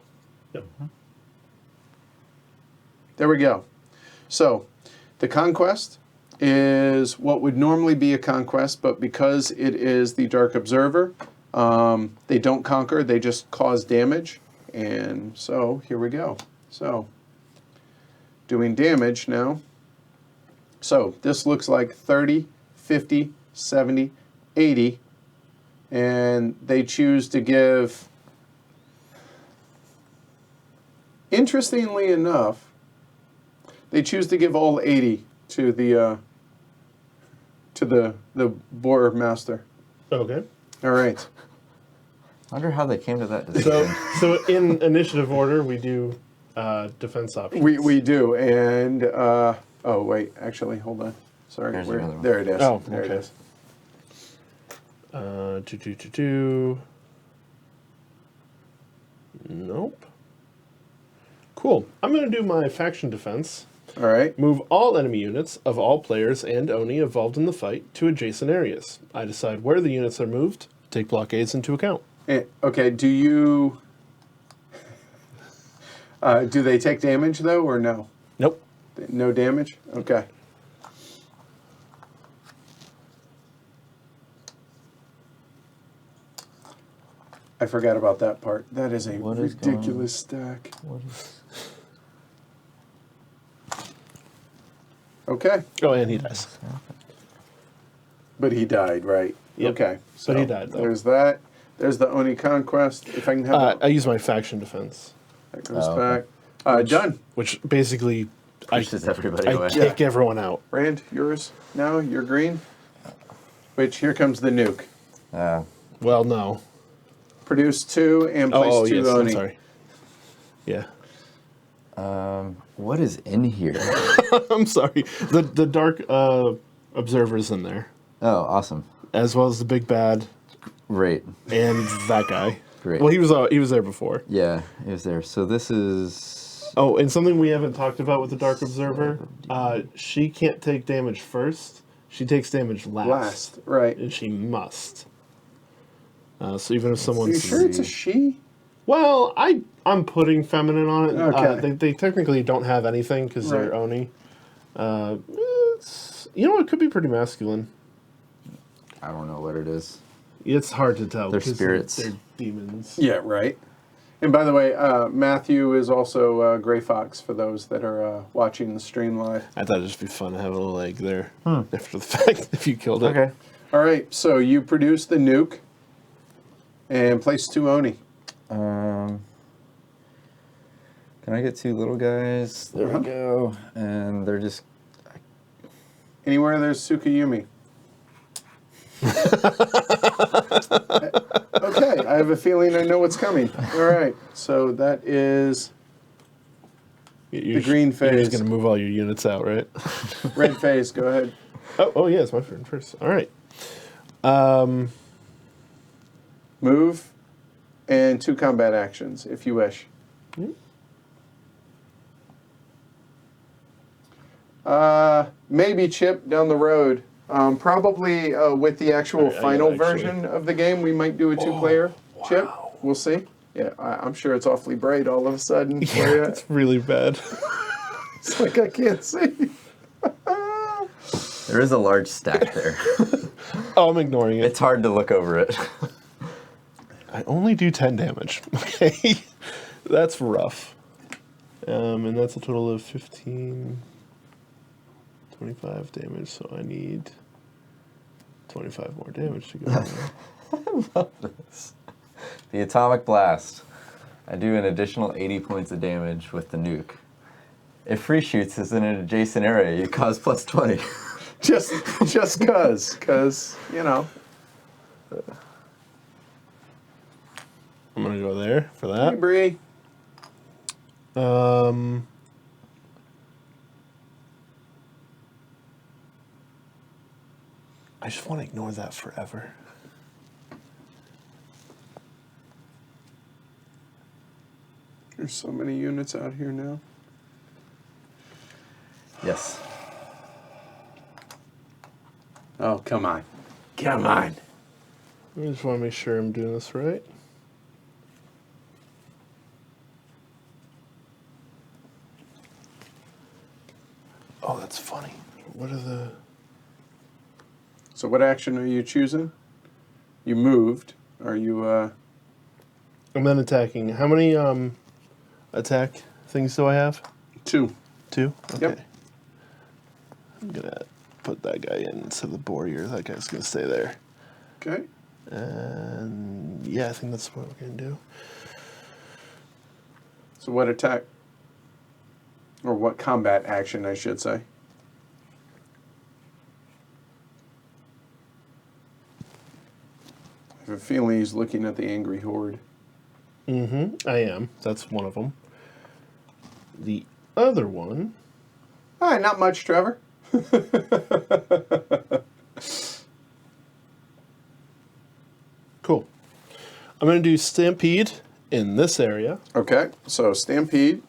Yep. There we go. So, the Conquest is what would normally be a conquest, but because it is the Dark Observer, they don't conquer, they just cause damage. And so, here we go. So, doing damage now. So, this looks like 30, 50, 70, 80. And they choose to give, interestingly enough, they choose to give all 80 to the Boar Master. Okay. All right. I wonder how they came to that decision. So in initiative order, we do defense options. We do, and oh wait, actually, hold on. Sorry, There's another one. there it is. Oh, there okay. it is. Nope. Cool. I'm going to do my faction defense. All right. Move all enemy units of all players and Oni involved in the fight to adjacent areas. I decide where the units are moved. Take blockades into account. Okay. Do you? Do they take damage though, or no? Nope. No damage. Okay. I forgot about that part. That is a What is ridiculous stack. What is... Okay. Oh, and he dies. But he died, right? Yep. Okay. But he died, though. There's that. There's the Oni Conquest. If I can have I use my faction defense, that goes Oh, back. okay. Done. which basically Pushes everybody I away. kick everyone out. Rand, yours now. You're green. Which here comes the nuke. Well, no. Produce 2 and place 2 yes, I'm Oni. sorry. Yeah. What is in here? I'm sorry. The Dark Observer's in there, Oh, awesome. as well as the Big Bad Great. and that guy. Great. Well, he was there before. Yeah, it was there. So this is... Oh, and something we haven't talked about with the Dark Observer, she can't take damage first. She takes damage last. Right. And she must. So even if Are someone's... you sure it's a she? Well, I'm putting feminine on it. Okay. They technically don't have anything because they're Right. Oni. You know, it could be pretty masculine. I don't know what it is. It's hard to tell. They're because spirits. They're demons. Yeah, right. And by the way, Matthew is also Gray Fox for those that are watching the stream live. I thought it'd just be fun to have a little egg there after the fact if you killed it. Okay. All right, so you produce the nuke and place 2 Oni. Can I get 2 little guys? There we go. And they're just... Anywhere there's Tsukuyumi. Okay, I have a feeling I know what's coming. All right, so that is the green You're phase. just going to move all your units out, right? Red phase, go ahead. Oh, yeah, it's my turn first. All right. Move and 2 combat actions, if you wish. Maybe Chip down the road. Probably with the actual Alright, I final gotta actually- version of the game, we might do a 2-player Chip. We'll see. Yeah, I'm sure it's awfully bright all of a sudden for you. It's really bad. It's like I can't see. There is a large stack there. Oh, I'm ignoring it. It's hard to look over it. I only do 10 damage. Okay. That's rough. And that's a total of 15, 25 damage, so I need 25 more damage to go. The Atomic Blast. I do an additional 80 points of damage with the nuke. If free shoots is in an adjacent area, you cause plus 20. Just cause, you know. I'm going to go there for Hey, that. Bree. I just want to ignore that forever. There's so many units out here now. Yes. Oh, come on. Come on. I just want to make sure I'm doing this right. Oh, that's funny. What are the... So what action are you choosing? You moved. Are you, I'm then attacking. How many attack things do I have? 2? 2? Okay. Yep. I'm going to put that guy in instead of the warrior. That guy's going to stay there. Okay. And yeah, I think that's what we're going to do. So what attack? Or what combat action, I should say. I have a feeling he's looking at the angry horde. Mm-hmm. I am. That's one of them. The other one... All right, not much, Trevor. Cool. I'm going to do Stampede in this area, Okay, so Stampede.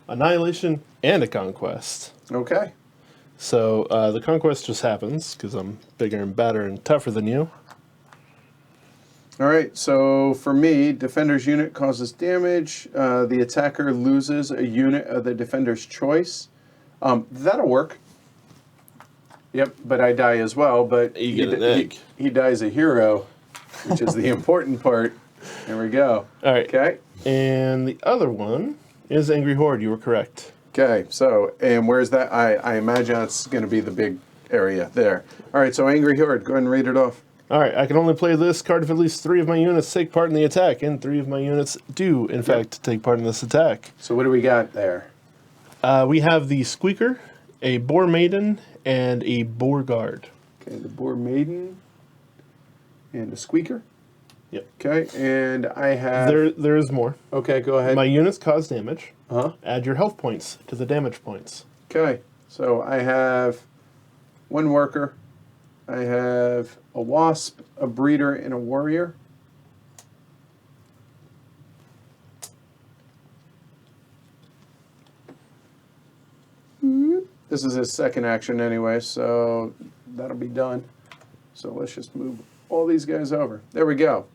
Annihilation, and a Conquest. Okay. So the Conquest just happens because I'm bigger and badder and tougher than you. All right, so for me, defender's unit causes damage. The attacker loses a unit of the defender's choice. That'll work. Yep, but I die as well. But You get an egg. He dies a hero, which is the important part. There we go. All right. Okay. And the other one is Angry Horde. You were correct. Okay. So, and where's that? I imagine it's going to be the big area there. All right. So, Angry Horde. Go ahead and read it off. All right. I can only play this card if at least 3 of my units take part in the attack, and 3 of my units do, in fact, take part in this attack. So, what do we got there? We have the Squeaker, a Boar Maiden, and a Boar Guard. Okay, the Boar Maiden and a Squeaker. Yep. Okay, and I have. There is more. Okay, go ahead. My units cause damage. Huh? Add your health points to the damage points. Okay, so I have 1 worker. I have a wasp, a breeder, and a warrior. This is his second action anyway, so that'll be done. So let's just move all these guys over. There we go.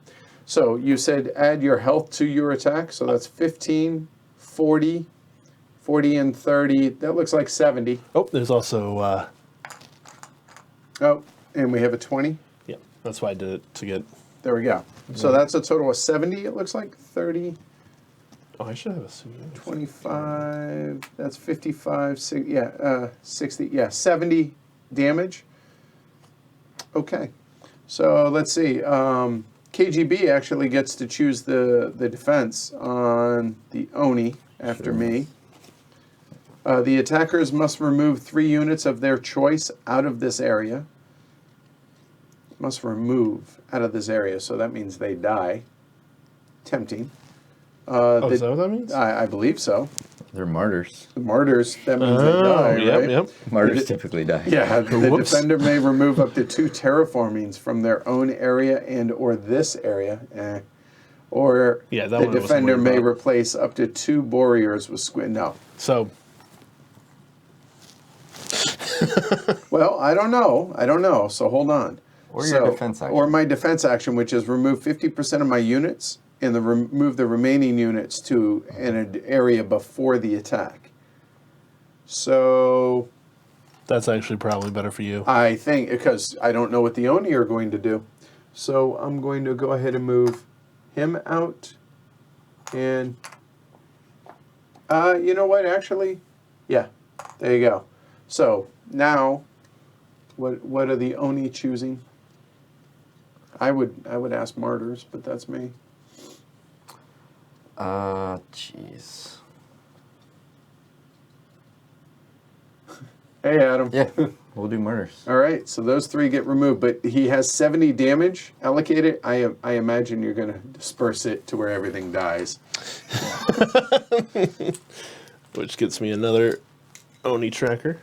So you said add your health to your attack, so that's 15, 40, 40 and 30. That looks like 70. Oh, there's also, Oh, and we have a 20. yeah, that's why I did it, to get, There we go. So that's a total of 70, it looks like. 30, oh, I should have a suit. 25, that's 55, 60, yeah, 70 damage. Okay. So let's see. KGB actually gets to choose the defense on the Oni after me. The attackers must remove 3 units of their choice out of this area. Must remove out of this area, so that means they die. Tempting. Oh, is that what that means? I believe so. They're martyrs. The martyrs, that means they die, yep, right? yep. Martyrs typically die. Yeah, the Whoops. defender may remove up to 2 terraformings from their own area and or this area. Or Yeah, that the one I wasn't defender worried may about. replace up to 2 warriors with squid. No. So, Well, I don't know. So hold on. Or your defense action. Or my defense action, which is remove 50% of my units and move the remaining units to an area before the attack. So that's actually probably better for you. I think, because I don't know what the Oni are going to do. So I'm going to go ahead and move him out. And, you know what, actually? Yeah, there you go. So now, what are the Oni choosing? I would ask martyrs, but that's me. Jeez. Hey, Adam. Yeah, we'll do martyrs. All right, so those 3 get removed, but he has 70 damage allocated. I imagine you're going to disperse it to where everything dies. Which gets me another Oni tracker.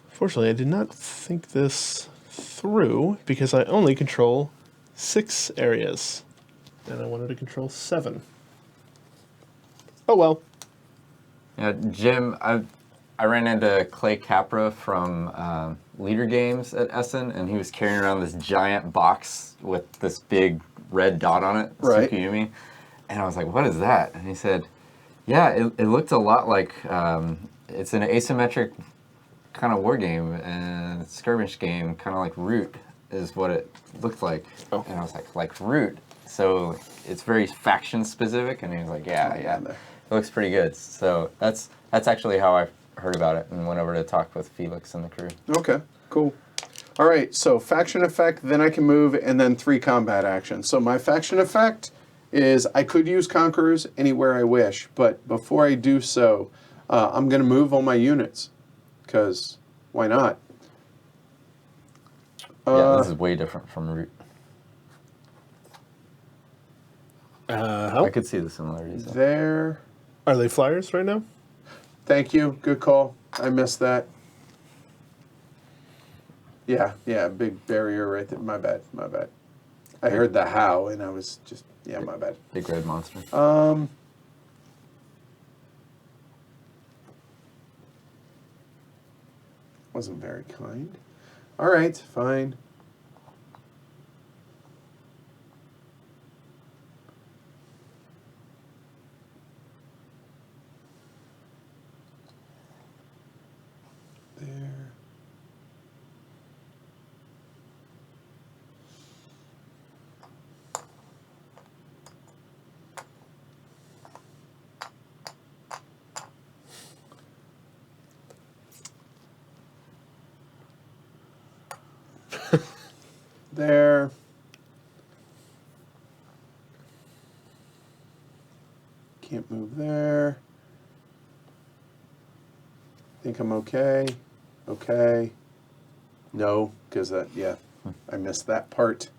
Fortunately, I did not think this through because I only control 6 areas. And I wanted to control 7. Oh well. Yeah, Jim, I ran into Clay Capra from Leader Games at Essen, and he was carrying around this giant box with this big red dot on it, Right. Tsukuyumi. And I was like, what is that? And he said, yeah, it looked a lot like, it's an asymmetric kind of war game and skirmish game, kind of like Root is what it looked like. Oh. And I was like Root? So it's very faction specific? And he was like, yeah. It looks pretty good. So that's actually how I heard about it and went over to talk with Felix and the crew. Okay, cool. All right, so faction effect, then I can move, and then 3 combat actions. So my faction effect is I could use Conquerors anywhere I wish, but before I do so, I'm going to move all my units, because why not? Yeah, this is way different from Root. How? I could see the similarities. There. Are they flyers right now? Thank you. Good call. I missed that. Yeah, big barrier right there. My bad. I heard the how, and I was just, my bad. Big red monster. Wasn't very kind. All right, fine. There. There. Can't move there. Think I'm okay. Okay. No, because I missed that part.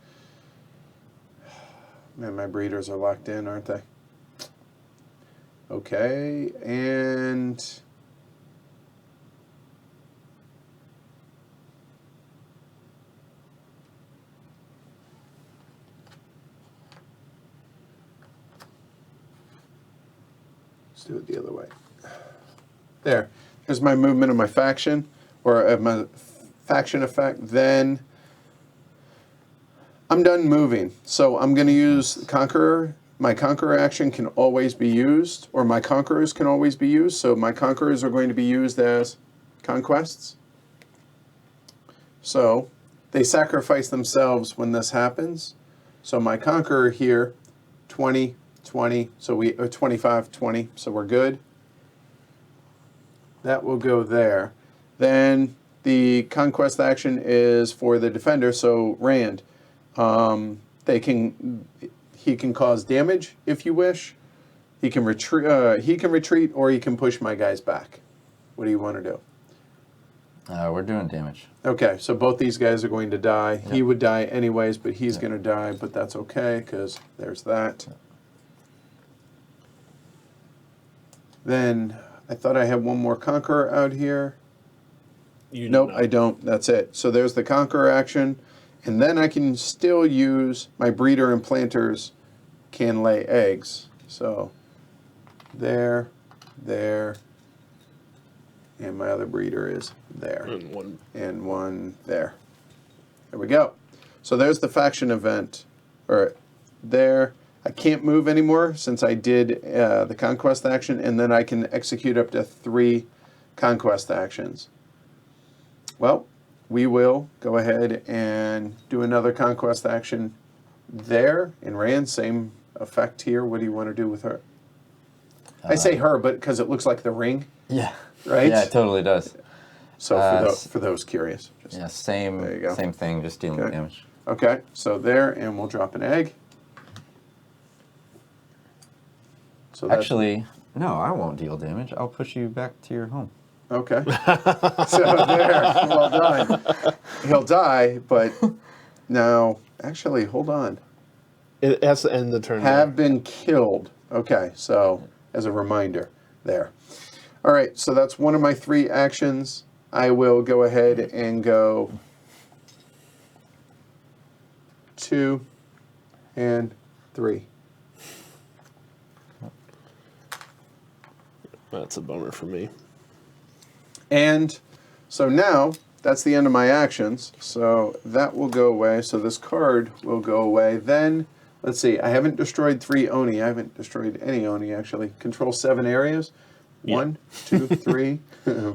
Man, my breeders are locked in, aren't they? Okay, and let's do it the other way. There. Here's my movement of my faction, or of my faction effect. Then I'm done moving. So I'm going to use Conqueror. My Conqueror action can always be used, or my Conquerors can always be used. So my Conquerors are going to be used as conquests. So they sacrifice themselves when this happens. So my Conqueror here, 20, 20, so we 25, 20, so we're good. That will go there. Then the conquest action is for the defender, so Rand. He can cause damage if you wish. He can retreat. Or he can push my guys back. What do you want to do? We're doing damage. Okay, so both these guys are going to die. Yep. He would die anyways, but he's going to die, but that's okay, because there's that. Yep. Then, I thought I had one more Conqueror out here. Nope, I don't. That's it. So there's the Conqueror action, and then I can still use my Breeder and Planters can lay eggs. So, there, and my other breeder is there. And one there. There we go. So there's the faction event. Or there. I can't move anymore since I did the conquest action, and then I can execute up to 3 conquest actions. Well, we will go ahead and do another conquest action there. In Rand, same effect here. What do you want to do with her? I say her, but because it looks like the ring. Yeah. Right? Yeah, it totally does. So for those curious. Yeah, same thing, just dealing with damage. Okay, so there, and we'll drop an egg. So actually, no, I won't deal damage. I'll push you back to your home. Okay. So there, well done. He'll die, but now, actually, hold on. It has to end the turn. Have been killed. Okay, so as a reminder, there. All right, so that's one of my 3 actions. I will go ahead and go 2 and 3. That's a bummer for me. And so now, that's the end of my actions. So that will go away. So this card will go away. Then, let's see, I haven't destroyed 3 Oni. I haven't destroyed any Oni, actually. Control 7 areas. 1, 2, 3,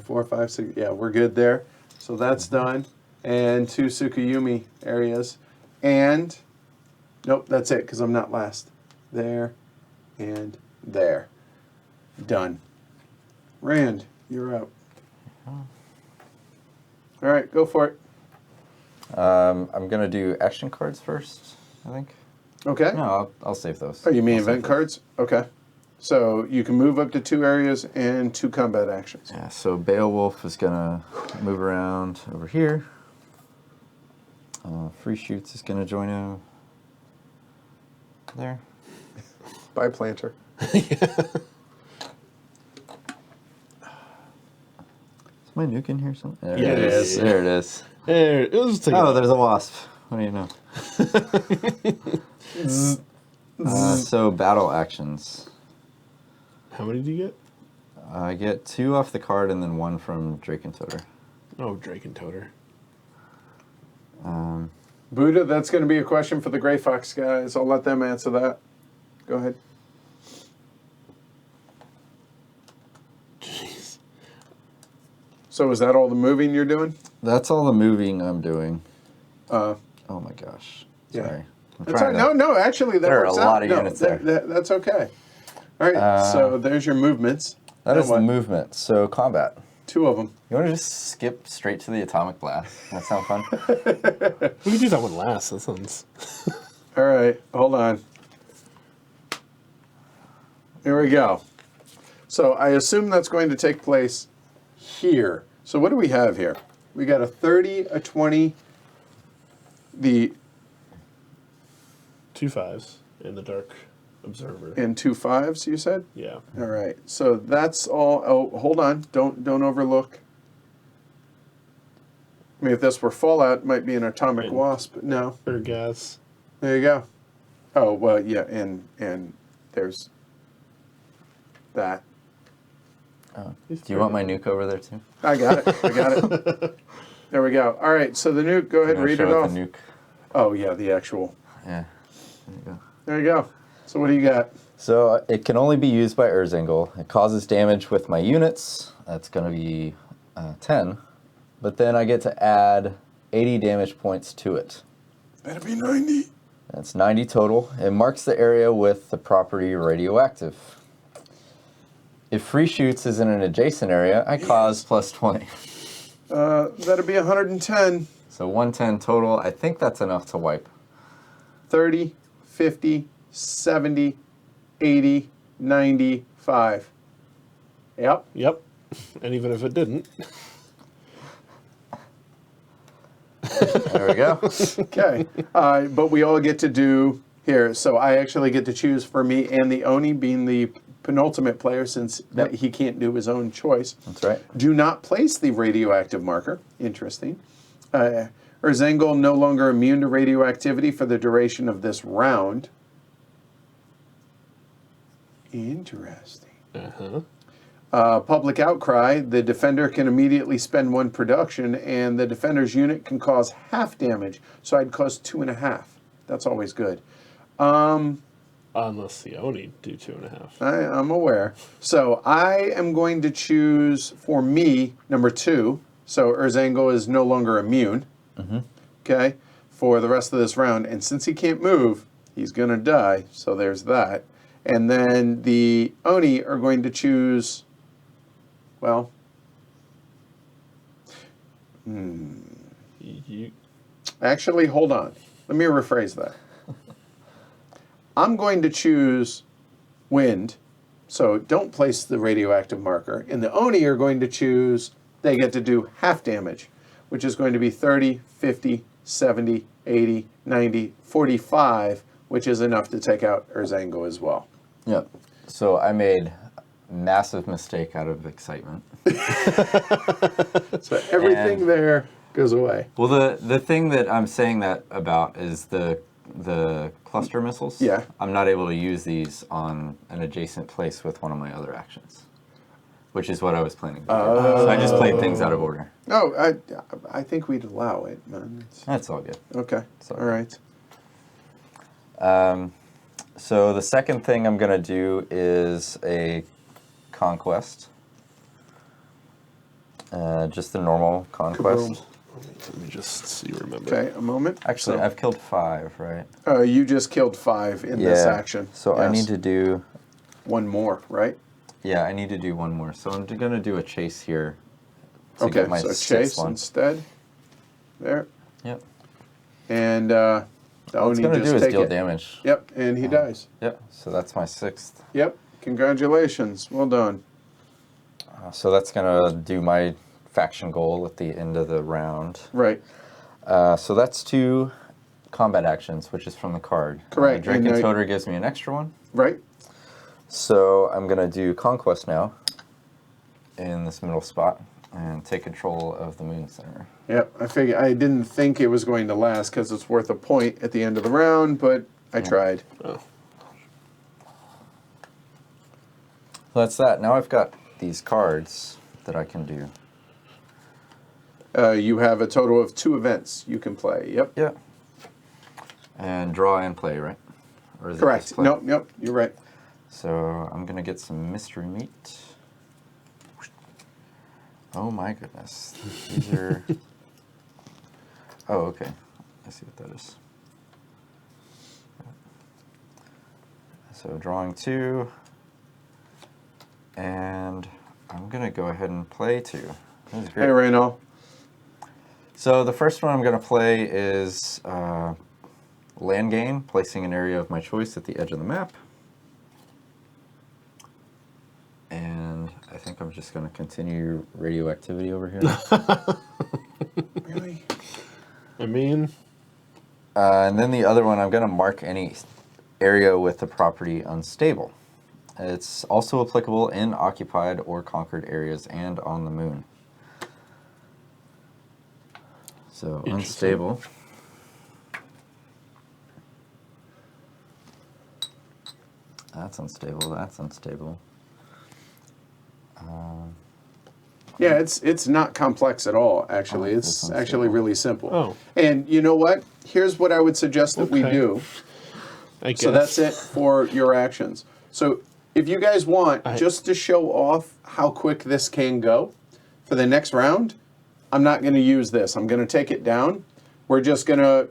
4, 5, 6. Yeah, we're good there. So that's done. And 2 Tsukuyumi areas. And, nope, that's it, because I'm not last. There and there. Done. Rand, you're up. All right, go for it. I'm going to do action cards first, I think. Okay. No, I'll save those. Oh, you mean event cards? Okay. So you can move up to 2 areas and 2 combat actions. Yeah, so Beowulf is going to move around over here. Free Shoots is going to join him there. Bye, Planter. Is my nuke in here somewhere? Yeah, it is. There it is. There, it was There's a wasp. What do you know? So battle actions. How many do you get? I get 2 off the card and then 1 from Drake and Toter. Oh, Drake and Toter. Buddha, that's going to be a question for the Gray Fox guys. I'll let them answer that. Go ahead. Jeez. So is that all the moving you're doing? That's all the moving I'm doing. Oh my gosh. Yeah. Sorry. That's all right. No, actually, that there are works a lot out. of units there. That's okay. All right, so there's your movements. That is the movement. So combat. 2 of them. You want to just skip straight to the atomic blast? That sound fun? We can do that one last. That sounds... All right, hold on. Here we go. So I assume that's going to take place here. So what do we have here? We got a 30, a 20, the... 2 5s in the Dark Observer. And 2 5s, you said? Yeah. All right. So that's all. Oh, hold on. Don't overlook. I mean, if this were Fallout, it might be an atomic wasp. No. Or gas. There you go. Oh well, yeah, and there's that. Do you want my nuke over there too? I got it. I got it. There we go. All right. So the nuke. Go ahead. I'm gonna Read show it off. the nuke. Oh yeah, the actual. Yeah. There you go. There you go. So what do you got? So it can only be used by Urzingel. It causes damage with my units. That's going to be 10. But then I get to add 80 damage points to it. Better be 90. That's 90 total. It marks the area with the property radioactive. If free shoots is in an adjacent area, I cause plus 20. That'll be 110. So 110 total. I think that's enough to wipe. 30, 50, 70, 80, 95. Yep. Yep. And even if it didn't, There we go. Okay. But we all get to do here. So I actually get to choose for me and the Oni being the penultimate player since Yep. he can't do his own choice. That's right. Do not place the radioactive marker. Interesting. Urzengel no longer immune to radioactivity for the duration of this round. Interesting. Public outcry. The defender can immediately spend 1 production, and the defender's unit can cause half damage. So I'd cause 2.5. That's always good. unless the Oni do 2.5. I'm aware. So I am going to choose for me number 2. So Urzengel is no longer immune. Okay, for the rest of this round, and since he can't move, he's gonna die. So there's that. And then the Oni are going to choose. Well, actually, hold on. Let me rephrase that. I'm going to choose wind, so don't place the radioactive marker. And the Oni are going to choose, they get to do half damage, which is going to be 30, 50, 70, 80, 90, 45, which is enough to take out Urzengel as well. Yep. So I made a massive mistake out of excitement. So everything And- there goes away. Well, the thing that I'm saying that about is the cluster missiles. Yeah. I'm not able to use these on an adjacent place with one of my other actions, which is what I was planning to do. So I just played things out of order. Oh, I think we'd allow it, man. That's all good. Okay. Sorry. All right. So the second thing I'm going to do is a conquest. Just the normal conquest. Let me just see, remember. Okay, a moment. Actually, I've killed 5, right? You just killed 5 in this action. So I Yes. need to do... one more, right? Yeah, I need to do one more. So I'm going to do a chase here to Okay, get my so 6th chase one. instead. There. Yep. And the All it's Oni going to just do is take deal it. damage. Yep, and he dies. Yep. So that's my 6th. Yep, congratulations. Well done. So that's going to do my faction goal at the end of the round. Right. So that's 2 combat actions, which is from the card. Correct. Drake and And, Toter gives me an extra one. Right. So I'm going to do Conquest now in this middle spot and take control of the Moon Center. Yep, I didn't think it was going to last because it's worth a point at the end of the round, but I tried. Oh. So that's that. Now I've got these cards that I can do. You have a total of 2 events you can play. Yep. Yeah. And draw and play, right? Or is it Correct. just play? Nope, you're right. So I'm going to get some mystery meat. Oh my goodness. These are... Oh, okay. I see what that is. So drawing 2. And I'm going to go ahead and play 2. This is great. Hey, Reno. So the first one I'm going to play is land gain, placing an area of my choice at the edge of the map. And I think I'm just going to continue radioactivity over here. Really? I mean, And then the other one, I'm going to mark any area with the property unstable. It's also applicable in occupied or conquered areas and on the moon. So unstable. That's unstable. That's unstable. Yeah, it's not complex at all, actually. Oh, It's this one's actually simple. really simple. Oh. And you know what? Here's what I would suggest that we Okay. do. I guess. So that's it for your actions. So if you guys want, just to show off how quick this can go, for the next round, I'm not going to use this. I'm going to take it down. We're just going to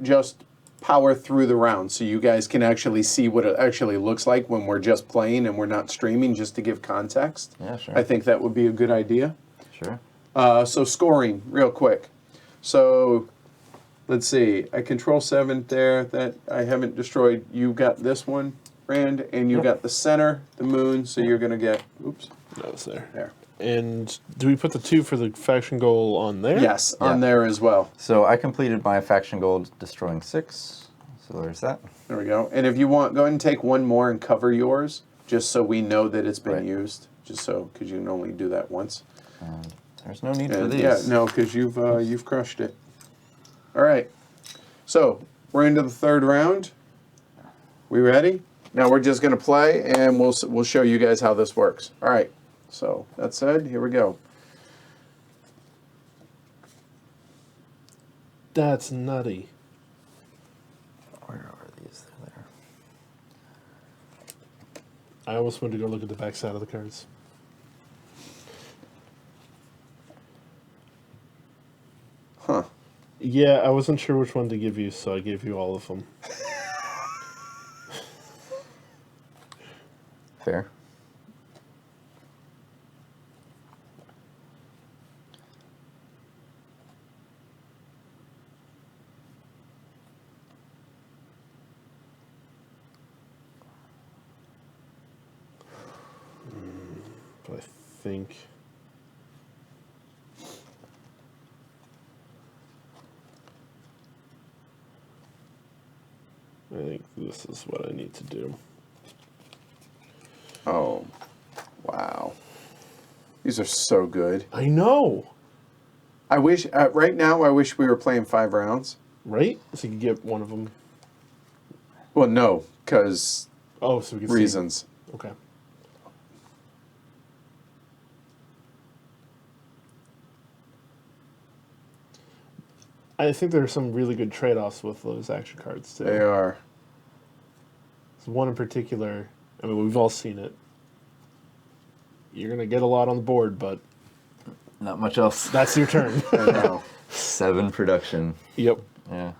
power through the round so you guys can actually see what it actually looks like when we're just playing and we're not streaming, just to give context. Yeah, sure. I think that would be a good idea. Sure. So scoring, real quick. So let's see. I control 7 there. That I haven't destroyed. You got this one, Rand, and you got the center, the moon. So you're gonna get. Oops. That was there. There. And do we put the 2 for the faction goal on there? Yes, on Yeah. there as well. So I completed my faction goal destroying 6. So there's that. There we go. And if you want, go ahead and take one more and cover yours, just so we know that it's been Right. used. Just so, because you can only do that once. And there's no need for And these. yeah, no, because you've crushed it. All right. So we're into the third round. We ready? Now we're just going to play, and we'll show you guys how this works. All right. So that said, here we go. That's nutty. Where are these? They're there. I almost went to go look at the back side of the cards. Huh. Yeah, I wasn't sure which one to give you, so I gave you all of them. Fair. But I think... I think this is what I need to do. Oh, wow. These are so good. I know! I wish, right now, I wish we were playing 5 rounds. Right? So you can get one of them. Well, no, because Oh, so we can see. reasons. Okay. I think there are some really good trade-offs with those action cards, too. They are. There's one in particular, I mean, we've all seen it. You're going to get a lot on the board, but Not much else. that's your turn. I know. 7 production. Yep. Yeah.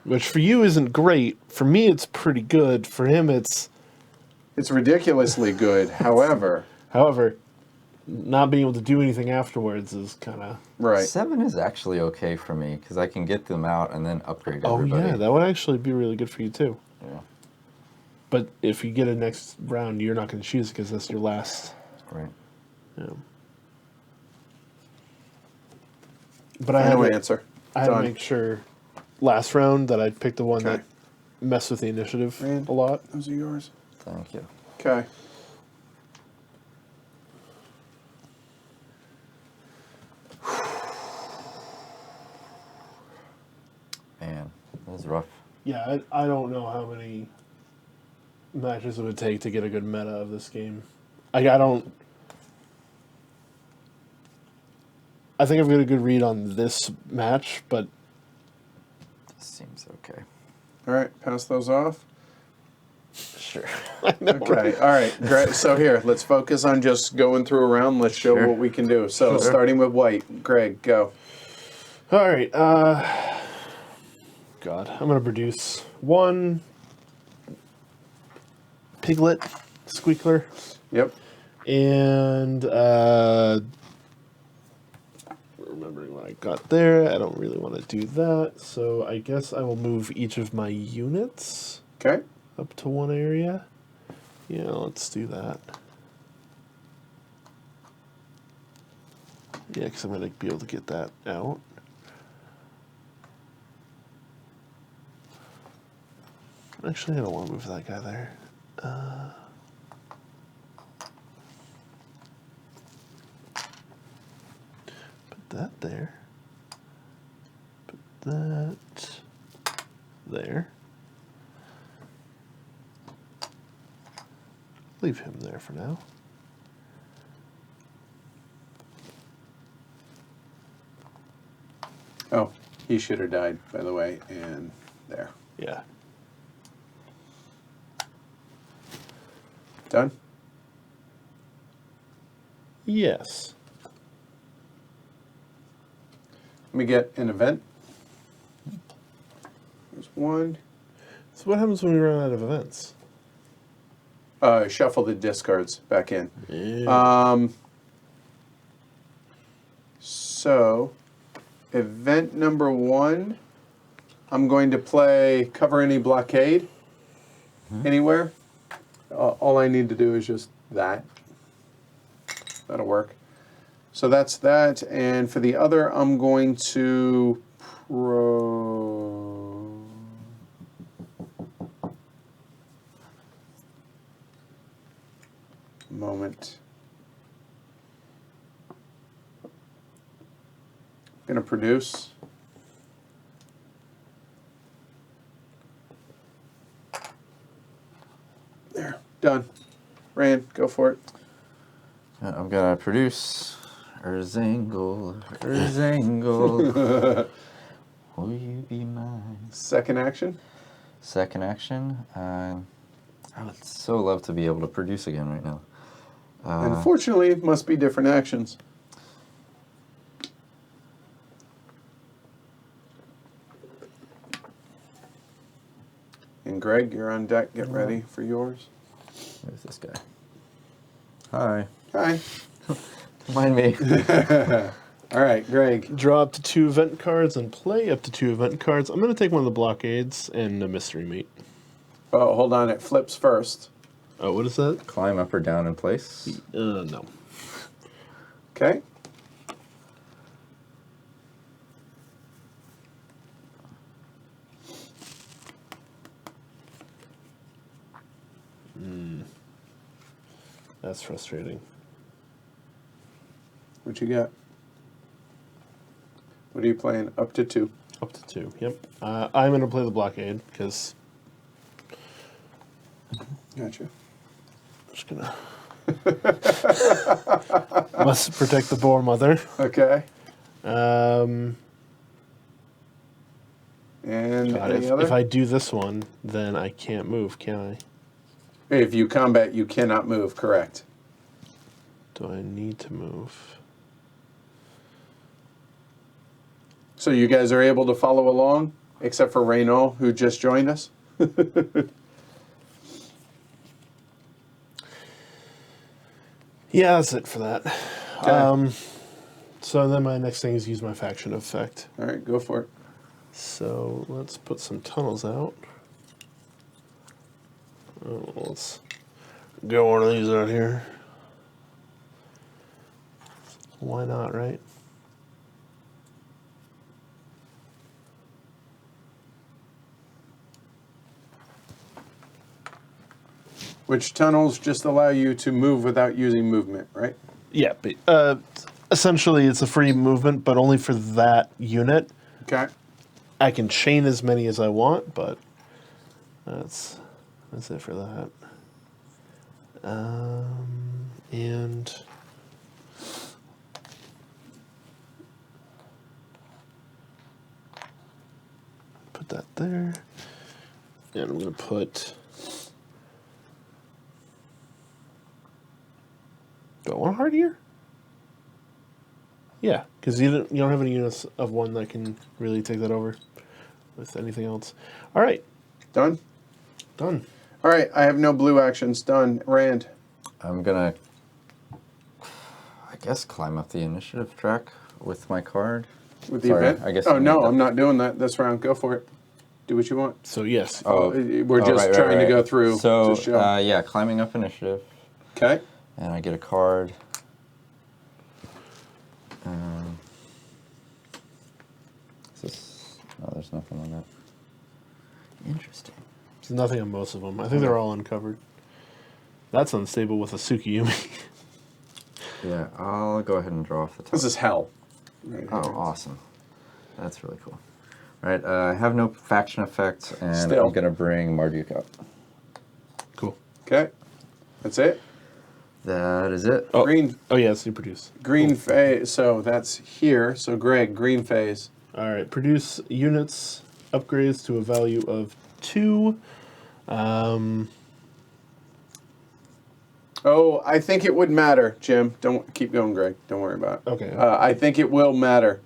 Which for you isn't great. For me, it's pretty good. For him, it's... It's ridiculously good. However, not being able to do anything afterwards is kind of... right. 7 is actually okay for me because I can get them out and then upgrade Oh, everybody. yeah, that would actually be really good for you, too. Yeah. But if you get a next round, you're not going to choose because that's your last... Right. Yeah. But I had No to, answer. I had to Done. make sure last round that I picked the one Okay. that messed with the initiative Rand. a lot. Those are yours. Thank you. Okay. Man, this is rough. Yeah, I don't know how many matches it would take to get a good meta of this game. I don't... I think I've got a good read on this match, but This seems okay. All right. Pass those off. Sure. Okay. All right. Great. So here, let's focus on just going through a round. Let's show Sure. what we can do. So Sure. starting with white. Greg, go. all right. God, I'm gonna produce one piglet squeakler Yep. and remembering what I got there. I don't really want to do that, so I guess I will move each of my units Okay. up to one area. Yeah, let's do that. Yeah, because I'm going to be able to get that out. Actually, I don't want to move that guy there. Put that there. Put that there. Leave him there for now. Oh, he should have died, by the way, and there. Yeah. Done? Yes. Let me get an event. There's one. So what happens when we run out of events? Shuffle the discards back in. Yeah. So, event number 1, I'm going to play Cover Any Blockade anywhere. All I need to do is just that. That'll work. So that's that. And for the other, I'm going to moment. Going to produce. There, done. Rand, go for it. I'm gonna produce Erzangle. Will you be mine? Second action. Second action. I would so love to be able to produce again right now. Unfortunately, it must be different actions. And Greg, you're on deck. Get ready for yours. Where's this guy? Hi. Hi. Mind me. All right, Greg. Draw up to 2 event cards and play up to 2 event cards. I'm going to take one of the blockades and a mystery meat. Oh, hold on. It flips first. Oh, what is that? Climb up or down in place. No. Okay. That's frustrating. What you got? What are you playing? Up to 2. Up to 2, yep. I'm going to play the blockade, because Gotcha. I'm just going to... Must protect the boar mother. Okay. God, And any other? if I do this one, then I can't move, can I? If you combat, you cannot move, correct. Do I need to move? So you guys are able to follow along, except for Reynald, who just joined us? Yeah, that's it for that. Okay. So then my next thing is use my faction effect. All right, go for it. So let's put some tunnels out. Oh, let's get one of these out here. Why not, right? Which tunnels just allow you to move without using movement, right? Yeah, but essentially it's a free movement, but only for that unit. Okay. I can chain as many as I want, but that's it for that. And put that there. And I'm going to put... Do I want a heart here? Yeah, because you don't have any units of one that can really take that over with anything else. All right, Done? done. All right, I have no blue actions. Done. Rand. I'm gonna, I guess, climb up the initiative track with my card. With the Sorry, event? I guess Oh, you no, need that. I'm not doing that this round. Go for it. Do what you want. So yes, We're just trying to go through. So, to show. yeah, climbing up initiative, Okay. and I get a card. Is this? No, there's nothing on that. Interesting. there's nothing on most of them. I think they're all uncovered. That's unstable with a Tsukuyumi. Yeah, I'll go ahead and draw off the top. This is hell. Right Oh, here. awesome. That's really cool. All right, I have no faction effect, and Still. I'm going to bring Marduk up. Cool. Okay. That's it. That is it. Oh, Green. Oh yeah, it's new produce. Green phase. So that's here. So Greg, green phase. All right. Produce units upgrades to a value of 2. Oh, I think it would matter, Jim. Don't keep going, Greg. Don't worry about it. Okay. I think it will matter.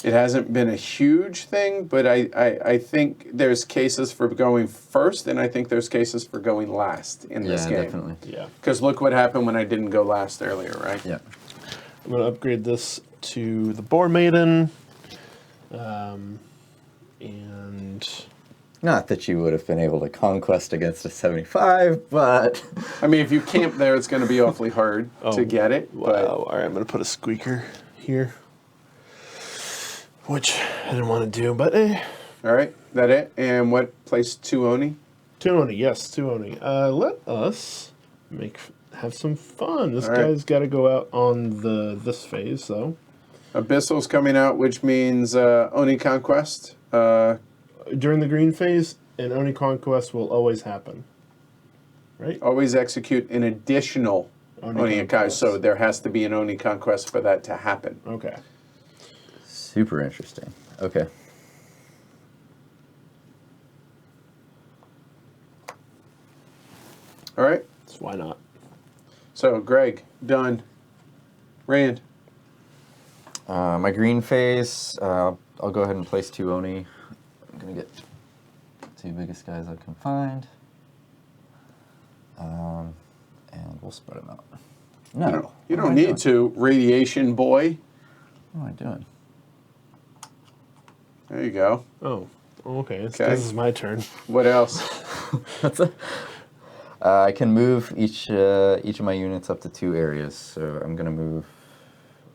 It hasn't been a huge thing, but I think there's cases for going first, and I think there's cases for going last in this game. Definitely. Yeah. Because look what happened when I didn't go last earlier, right? Yeah. I'm going to upgrade this to the Boar Maiden. And Not that you would have been able to conquest against a 75, but I mean, if you camp there, it's going to be awfully hard to get it. wow. All right, I'm going to put a squeaker here, which I didn't want to do, but All right, that it? And what place 2 Oni? 2 Oni, yes, 2 Oni. Let us have some fun. This All right. guy's got to go out on this phase, though. Abyssal's coming out, which means Oni Conquest. During the green phase, an Oni conquest will always happen. Right? Always execute an additional Oni Conquest. So there has to be an Oni Conquest for that to happen. Okay. super interesting. Okay. All right. So why not? So, Greg, done. Rand. My green phase, I'll go ahead and place 2 Oni. I'm going to get 2 biggest guys I can find. And we'll spread them out. No. You What don't am I need to. Radiation boy. What am I doing? There you go. Oh, okay. Okay. This is my turn. What else? I can move each of my units up to 2 areas. So I'm going to move,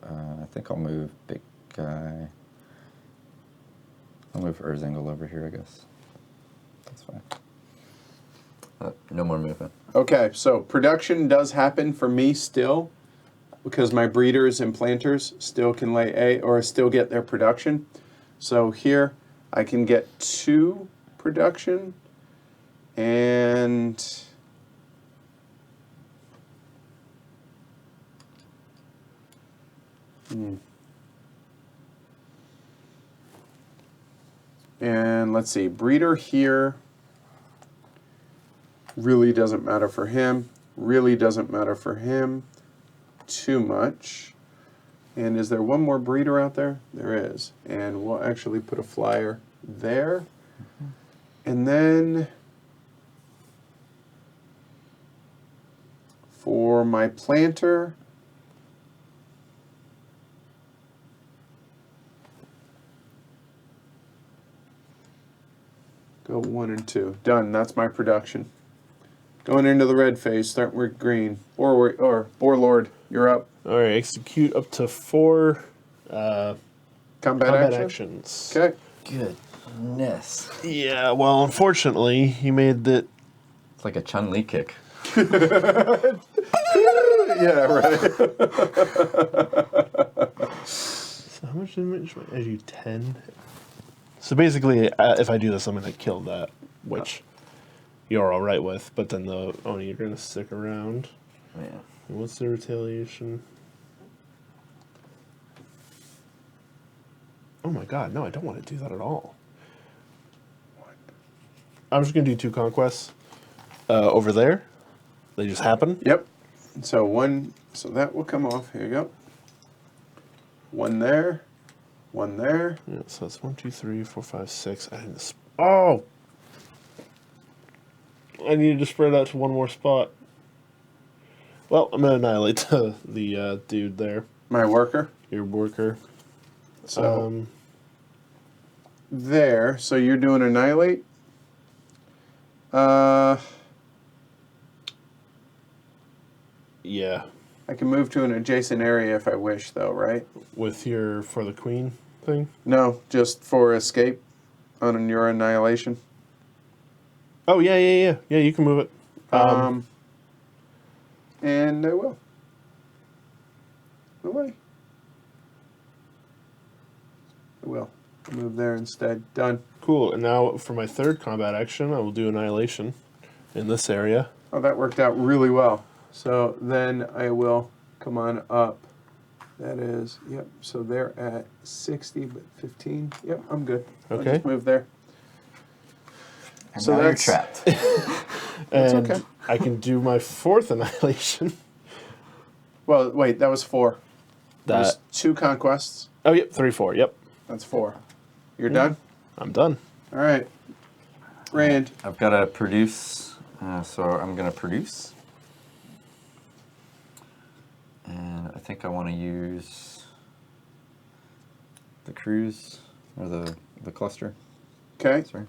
I think I'll move big guy. I'll move Erzengel over here, I guess. That's fine. No more movement. Okay, so production does happen for me still because my breeders and planters still can lay egg or still get their production. So here I can get 2 production and and let's see, breeder here really doesn't matter for him, really doesn't matter for him too much. And is there one more breeder out there? There is. And we'll actually put a flyer there. And then for my planter, go 1 and 2. Done. That's my production. Going into the red phase, starting with green. Or Boar Lord, you're up. All right, execute up to 4 Combat combat action? actions. Okay. Goodness. Yeah, well, unfortunately, he made it. It's like a Chun-Li kick. Yeah, right. So how much damage? I do 10. So basically, if I do this, I'm going to kill that, which you're all right with. But then the Oni, you're going to stick around. Yeah. And what's the retaliation? Oh my god, no, I don't want to do that at all. I'm just going to do 2 conquests over there. They just happen. Yep. So that will come off. Here you go. 1 there. 1 there. Yeah, so that's 1, 2, 3, 4, 5, 6. I didn't. Oh! I needed to spread out to 1 more spot. Well, I'm going to annihilate the dude there. My worker. Your worker. So there. So you're doing annihilate. Yeah. I can move to an adjacent area if I wish, though, right? With your for the queen thing? No, just for escape on your annihilation. Oh, yeah. Yeah, you can move it. And I will. No way. I will. Move there instead. Done. Cool. And now for my 3rd combat action, I will do annihilation in this area. Oh, that worked out really well. So then I will come on up That is, yep. So they're at 60, but 15. Yep, I'm good. I'll Okay. just move there. And So now you're that's- trapped. That's And okay. I can do my 4th annihilation. Well, wait, that was 4. There's That. 2 conquests. Oh, yep. 3, 4. Yep. That's 4. You're done? I'm done. All right. Rand. I've got to produce, so I'm going to produce. And I think I want to use the cruise, or the cluster. Okay. Sorry.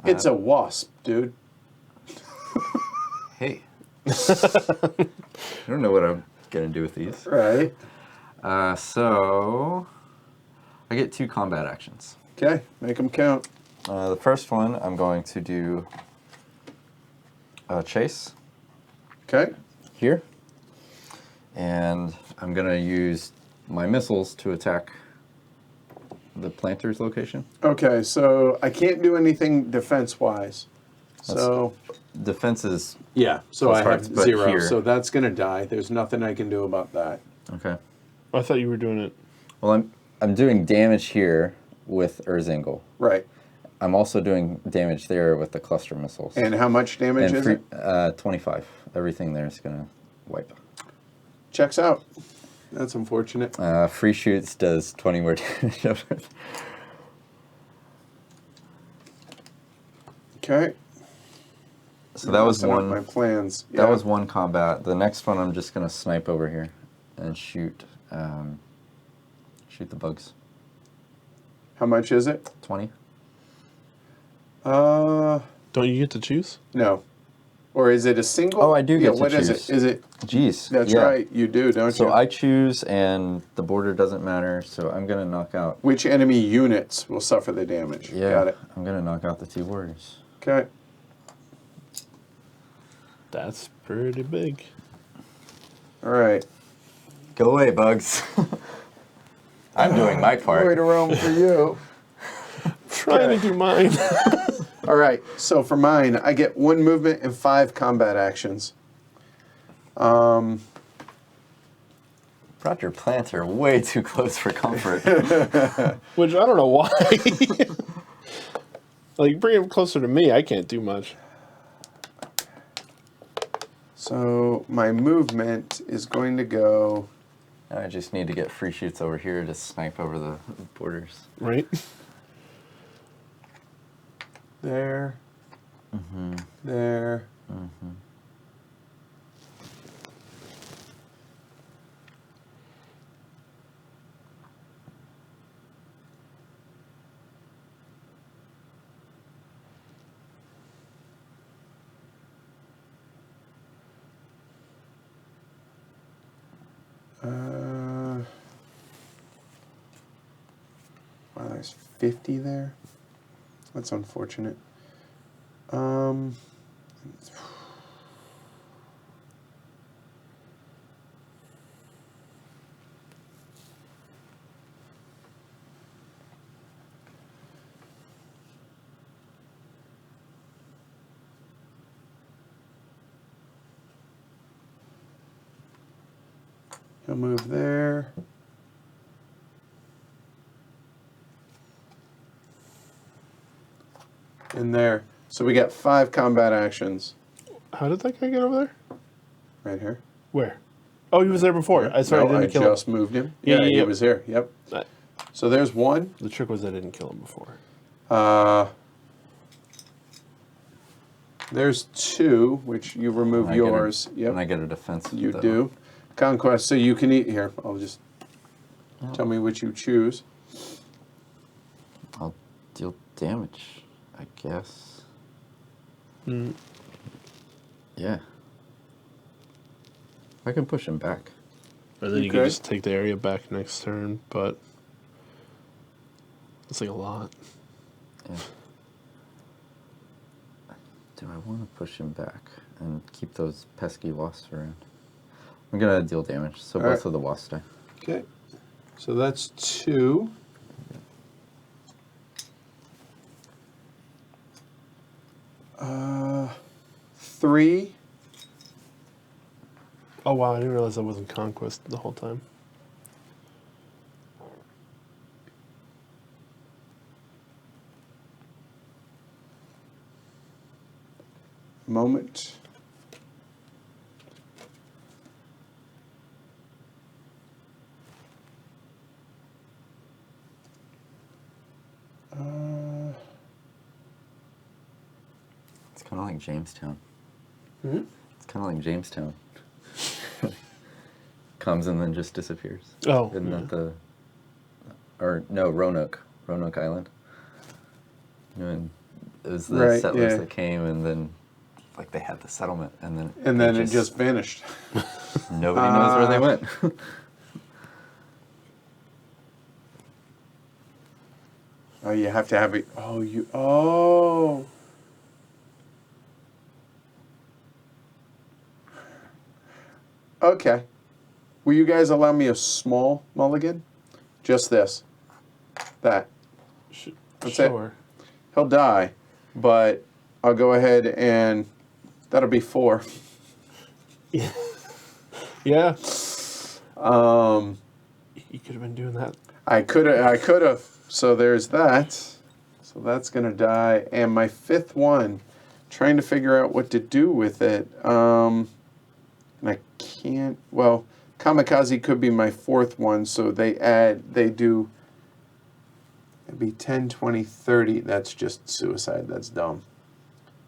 It's a wasp, dude. Hey. I don't know what I'm going to do with these. Right. So I get 2 combat actions. Okay. Make them count. The first one, I'm going to do chase Okay. here. And I'm going to use my missiles to attack the planter's location. Okay, so I can't do anything defense-wise. So, Defense is yeah, so plus I have hearts, but 0. here- So that's going to die. There's nothing I can do about that. okay. I thought you were doing it. Well, I'm doing damage here with Urzingle. Right. I'm also doing damage there with the cluster missiles. And how much damage is it? 25. Everything there is going to wipe. Checks out. That's unfortunate. Free shoots does 20 more damage. Okay. So that was Messing up one. my plans. That Yeah. was one combat. The next one, I'm just gonna snipe over here and shoot the bugs. How much is it? 20. Uh, Don't you get to choose? no. Or is it a single? Oh, I do get to What is choose. it? Is it? Jeez. That's yeah. right. You do, don't So you? I choose, and the border doesn't matter. So I'm gonna knock out. Which enemy units will suffer the damage? Yeah. Got it. I'm gonna knock out the 2 warriors. Okay. That's pretty big. All right. Go away, bugs. I'm doing my Way part. to roam for you. Trying to do mine. All right. So for mine, I get 1 movement and 5 combat actions. Brought your planter way too close for comfort. Which I don't know why. Like, bring him closer to me. I can't do much. So my movement is going to go. I just need to get free shoots over here to snipe over the borders. Right? There. There. Wow, there's 50 there. That's unfortunate. He'll move there. In there. So we got 5 combat actions How did that guy get over there? right here. Where? Oh, he was there before. I sorry, No, I I didn't kill just him. moved him. Yeah, Yeah, yeah, he yeah. was here. Yep. Right. So there's 1. The trick was I didn't kill him before. There's 2, which you remove And I get a- yours. Yep. And I get a defense. You do. Conquest, so you can eat here. I'll just tell me which you choose. I'll deal damage, I guess. Mm. Yeah. I can push him back. And then you Okay. can just take the area back next turn, but it's like a lot. Yeah. Do I want to push him back and keep those pesky wasps around? I'm gonna deal damage, so All both right. of the wasps die. Okay. So that's 2. Uh, 3. Oh wow, I didn't realize I wasn't conquest the whole time. moment. It's kind of like Jamestown. Hmm? It's kind of like Jamestown. Comes and then just disappears. Oh, Isn't yeah. that the... Or, no, Roanoke. Roanoke Island. And it was the Right, settlers yeah. that came and then, like, they had the settlement and then... And they then it just vanished. Nobody knows where they went. Oh, you have to have it. Oh, you. Oh. Okay. Will you guys allow me a small mulligan? Just this. That. That's Sure. it. He'll die, but I'll go ahead and that'll be 4. Yeah. Um, You could have been doing that. I could have. So there's that. So that's gonna die, and my 5th one, trying to figure out what to do with it. And I can't. Well, kamikaze could be my 4th one. So they do. It'd be 10, 20, 30. That's just suicide. That's dumb.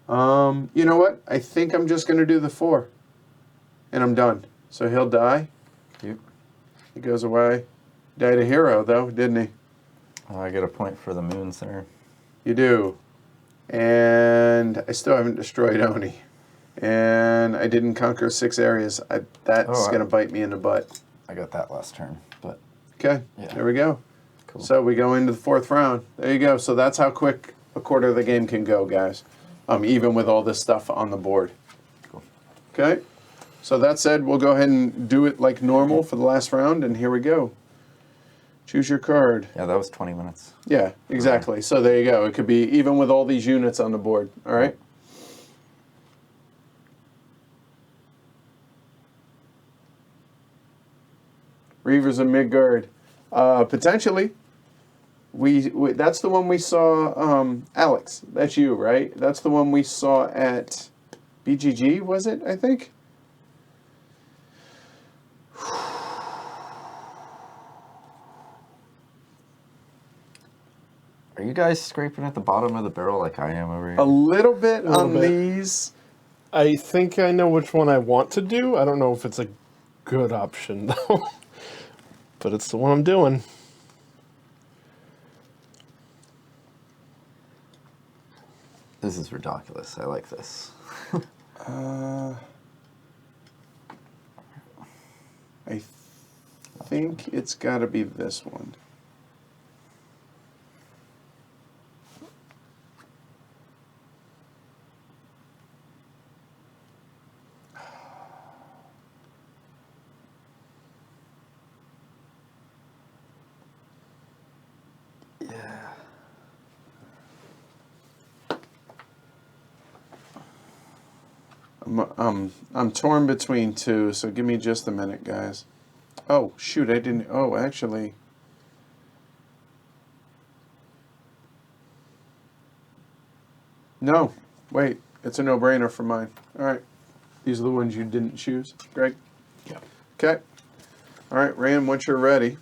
You know what? I think I'm just gonna do the 4, and I'm done. So he'll die. Yep. He goes away. Died a hero though, didn't he? I get a point for the moons there. You do. And I still haven't destroyed Oni. And I didn't conquer 6 areas. That's going to bite me in the butt. I got that last turn, but... Okay, Yeah. there we go. Cool. So we go into the 4th round. There you go. So that's how quick a quarter of the game can go, guys. Even with all this stuff on the board. Cool. Okay. So that said, we'll go ahead and do it like normal for the last round. And here we go. Choose your card. Yeah, that was 20 minutes. Yeah, exactly. So there you go. It could be even with all these units on the board. All right. Reavers of Midgard. Potentially. We that's the one we saw. Alex, that's you, right? That's the one we saw at BGG, was it? I think. Are you guys scraping at the bottom of the barrel like I am over here? A little bit little on bit. these. I think I know which one I want to do. I don't know if it's a good option, though. But it's the one I'm doing. This is ridiculous. I like this. I think it's got to be this one. Yeah. I'm torn between 2, so give me just a minute, guys. Oh, shoot, I didn't... Oh, actually... No, wait, it's a no-brainer for mine. All right, these are the ones you didn't choose, Greg? Yeah. Okay. All right, Rand, once you're ready.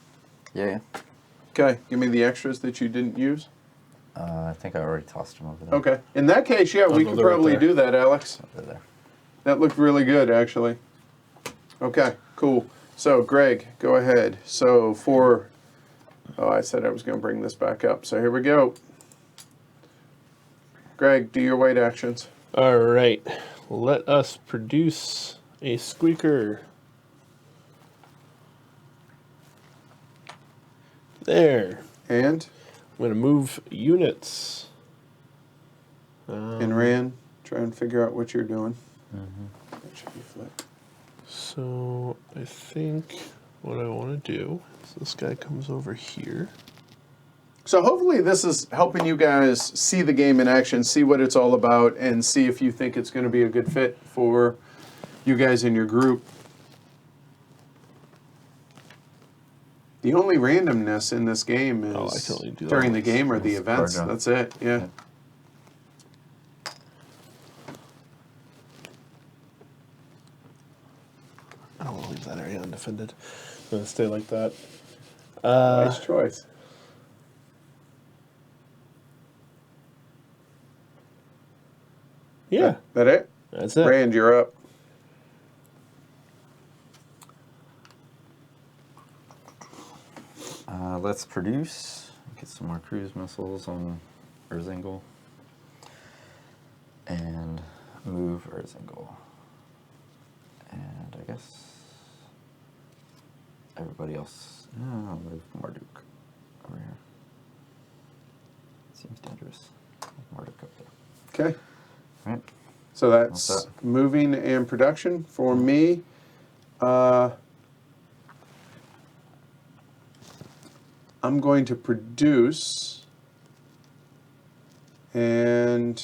Yeah. Okay, give me the extras that you didn't use. I think I already tossed them over there. Okay, in that case, yeah, we no, could they're right probably there. do that, Alex. Over there. That looked really good, actually. Okay, cool. So, Greg, go ahead. So, for... Oh, I said I was going to bring this back up. So, here we go. Greg, do your weight actions. All right. Let us produce a squeaker. There. And? I'm going to move units. And Rand, try and figure out what you're doing. That should be flipped. So I think what I want to do is this guy comes over here. So hopefully this is helping you guys see the game in action, see what it's all about, and see if you think it's going to be a good fit for you guys in your group. The only randomness in this game is Oh, I can only do that during the once. game or the It's events. card draw. That's it, yeah. leave that area undefended. I'm going to stay like that. Nice choice. Yeah, That it? that's it. Rand, you're up. Let's produce. Get some more cruise missiles on Erzengel. And move Erzengel. And I guess everybody else. No, I'll move Marduk over here. Seems dangerous. Marduk up there. Okay. Right. So that's What's that? moving and production for me. I'm going to produce and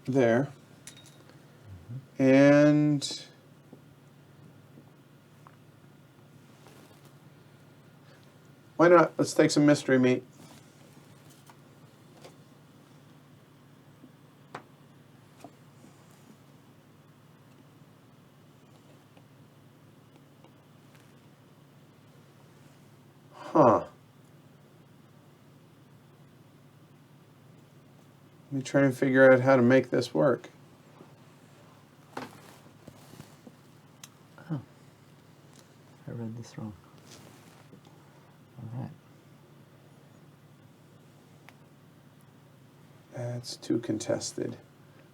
there. And why not? Let's take some mystery meat. Huh. Let me try and figure out how to make this work. I read this wrong. All right. That's too contested.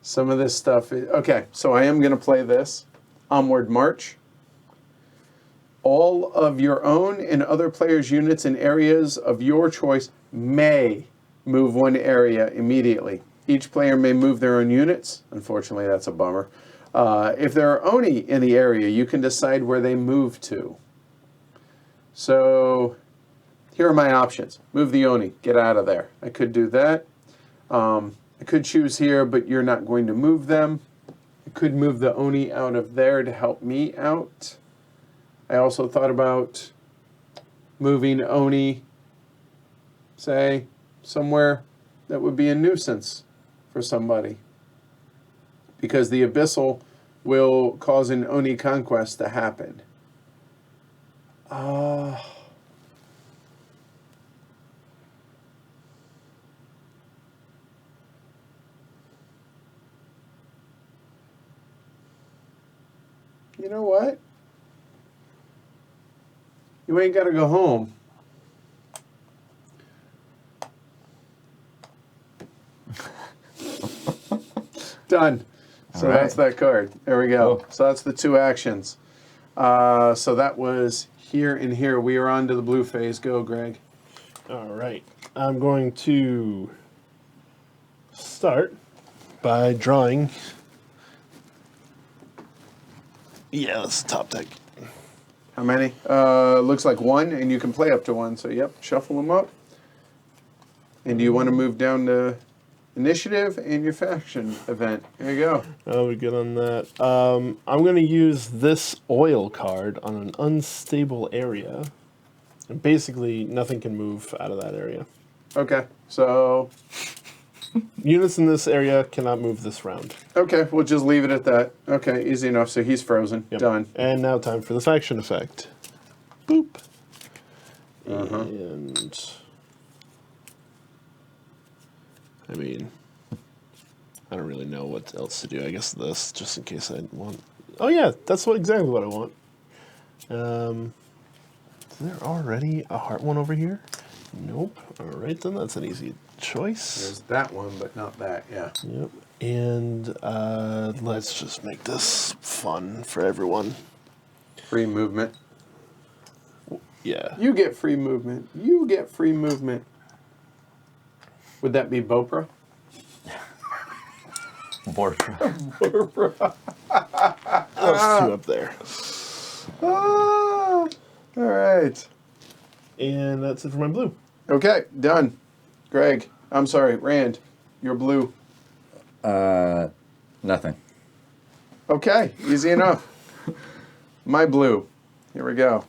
Some of this stuff is, okay, so I am going to play this. Onward March. All of your own and other players' units in areas of your choice may move one area immediately. Each player may move their own units. Unfortunately, that's a bummer. If there are Oni in the area, you can decide where they move to. So here are my options. Move the Oni. Get out of there. I could do that. I could choose here, but you're not going to move them. I could move the Oni out of there to help me out. I also thought about moving Oni, say, somewhere that would be a nuisance for somebody. Because the Abyssal will cause an Oni conquest to happen. You know what? You ain't got to go home. Done. So All right. that's that card. There we go. Cool. So that's the two actions. So that was here and here. We are on to the blue phase. Go, Greg. All right. I'm going to start by drawing. Yeah, that's the top deck. How many? Looks like one, and you can play up to one. So, yep, shuffle them up. And do you want to move down to initiative and your faction event? There you go. Oh, we good on that. I'm going to use this oil card on an unstable area. And basically, nothing can move out of that area. Okay, so, Units in this area cannot move this round. okay, we'll just leave it at that. Okay, easy enough. So he's frozen. Yep. Done. And now time for the faction effect. Boop. And I mean, I don't really know what else to do. I guess this, just in case I want. Oh yeah, that's exactly what I want. Is there already a heart one over here? Nope. All right, then that's an easy choice. There's that one, but not that, yeah. Yep. And let's just make this fun for everyone. Free movement. Yeah. You get free movement. You get free movement. Would that be Bopra? Bortra. Those two up there. Ah, all right. And that's it for my blue. Okay, done. Greg, I'm sorry, Rand, you're blue. Nothing. Okay, easy enough. My blue. Here we go.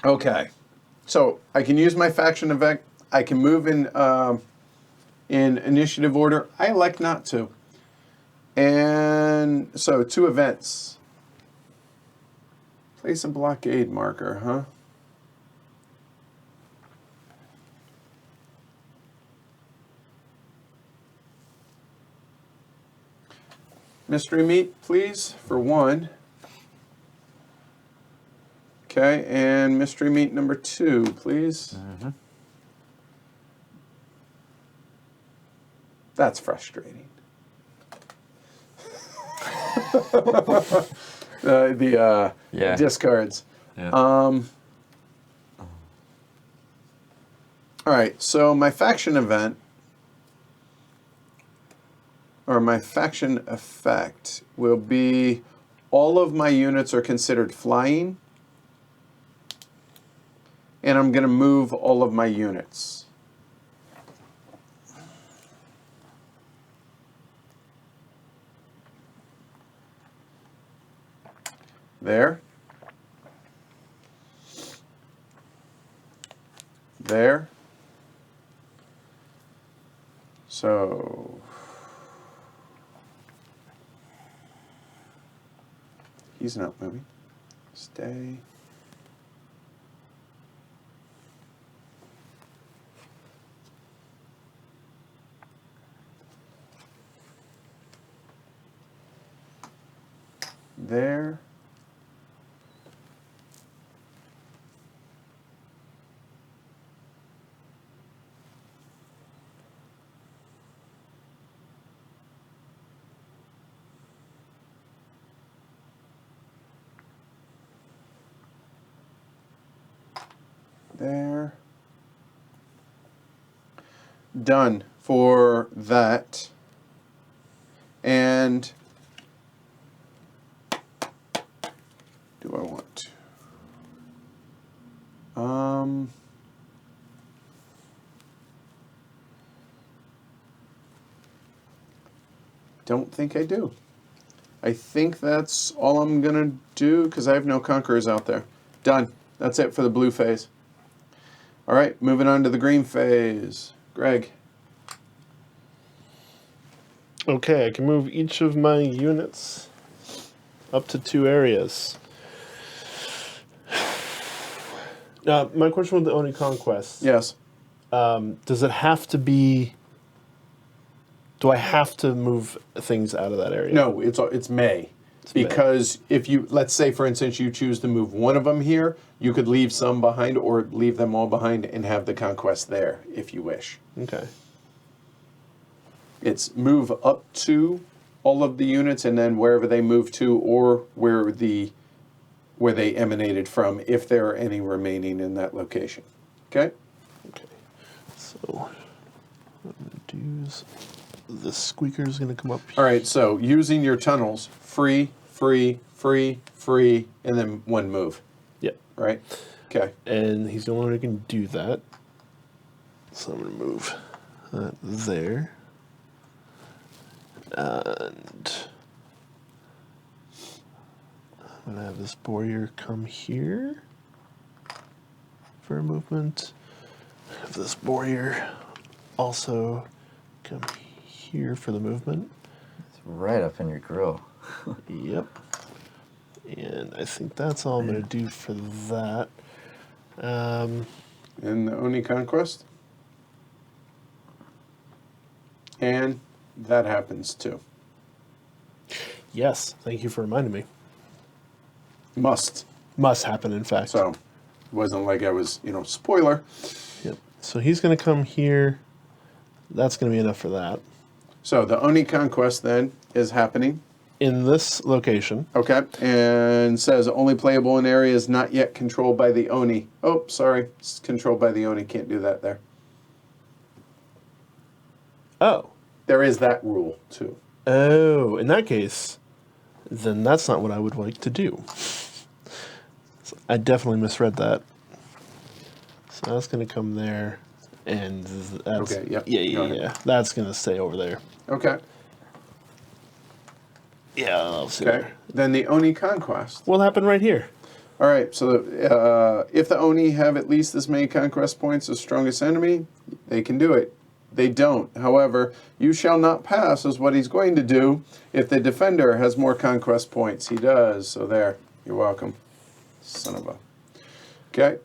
Okay. So I can use my faction event. I can move in initiative order. I elect not to. And so 2 events. Place a blockade marker, huh? Mystery meat, please, for 1. Okay, and mystery meat number 2, please. That's frustrating. Yeah. Discards. Yeah. All right, so my faction event, or my faction effect, will be all of my units are considered flying, and I'm going to move all of my units. There. There. So he's not moving. Stay. There. There. Done for that. And do I want to? Don't think I do. I think that's all I'm gonna do because I have no conquerors out there. Done. That's it for the blue phase. All right, moving on to the green phase. Greg. Okay, I can move each of my units up to 2 areas. My question with the Oni Conquest. Yes. Does it have to be... Do I have to move things out of that area? No, it's May. Because if you, let's say, for instance, you choose to move one of them here, you could leave some behind or leave them all behind and have the conquest there if you wish. Okay. It's move up to all of the units and then wherever they move to or where they emanated from, if there are any remaining in that location. Okay? Okay. So, what I'm going to do is... The squeaker is going to come up here. All right, so using your tunnels, free, free, free, free, and then 1 move. Yep. Right? Okay. And he's the only one who can do that. So I'm going to move that there. And I'm going to have this warrior come here for a movement. Have this warrior also come here for the movement. It's right up in your grill. Yep. And I think that's all I'm going to do for that. And the Oni Conquest. And that happens too. Yes, thank you for reminding me. Must. Must happen, in fact. So, it wasn't like I was, spoiler. Yep. So he's going to come here. That's going to be enough for that. So, the Oni Conquest then is happening. In this location. Okay. And says only playable in areas not yet controlled by the Oni. Oh, sorry. It's controlled by the Oni. Can't do that there. Oh. There is that rule, too. Oh, in that case, then that's not what I would like to do. So I definitely misread that. So that's going to come there, and that's... Okay, yep. Yeah. That's going to stay over there. Okay. Yeah, I'll see Okay. there. Then the Oni Conquest. What'll happen right here? All right, so if the Oni have at least this many conquest points as strongest enemy, they can do it. They don't. However, you shall not pass is what he's going to do if the defender has more conquest points. He does. So there. You're welcome. Son of a... Okay.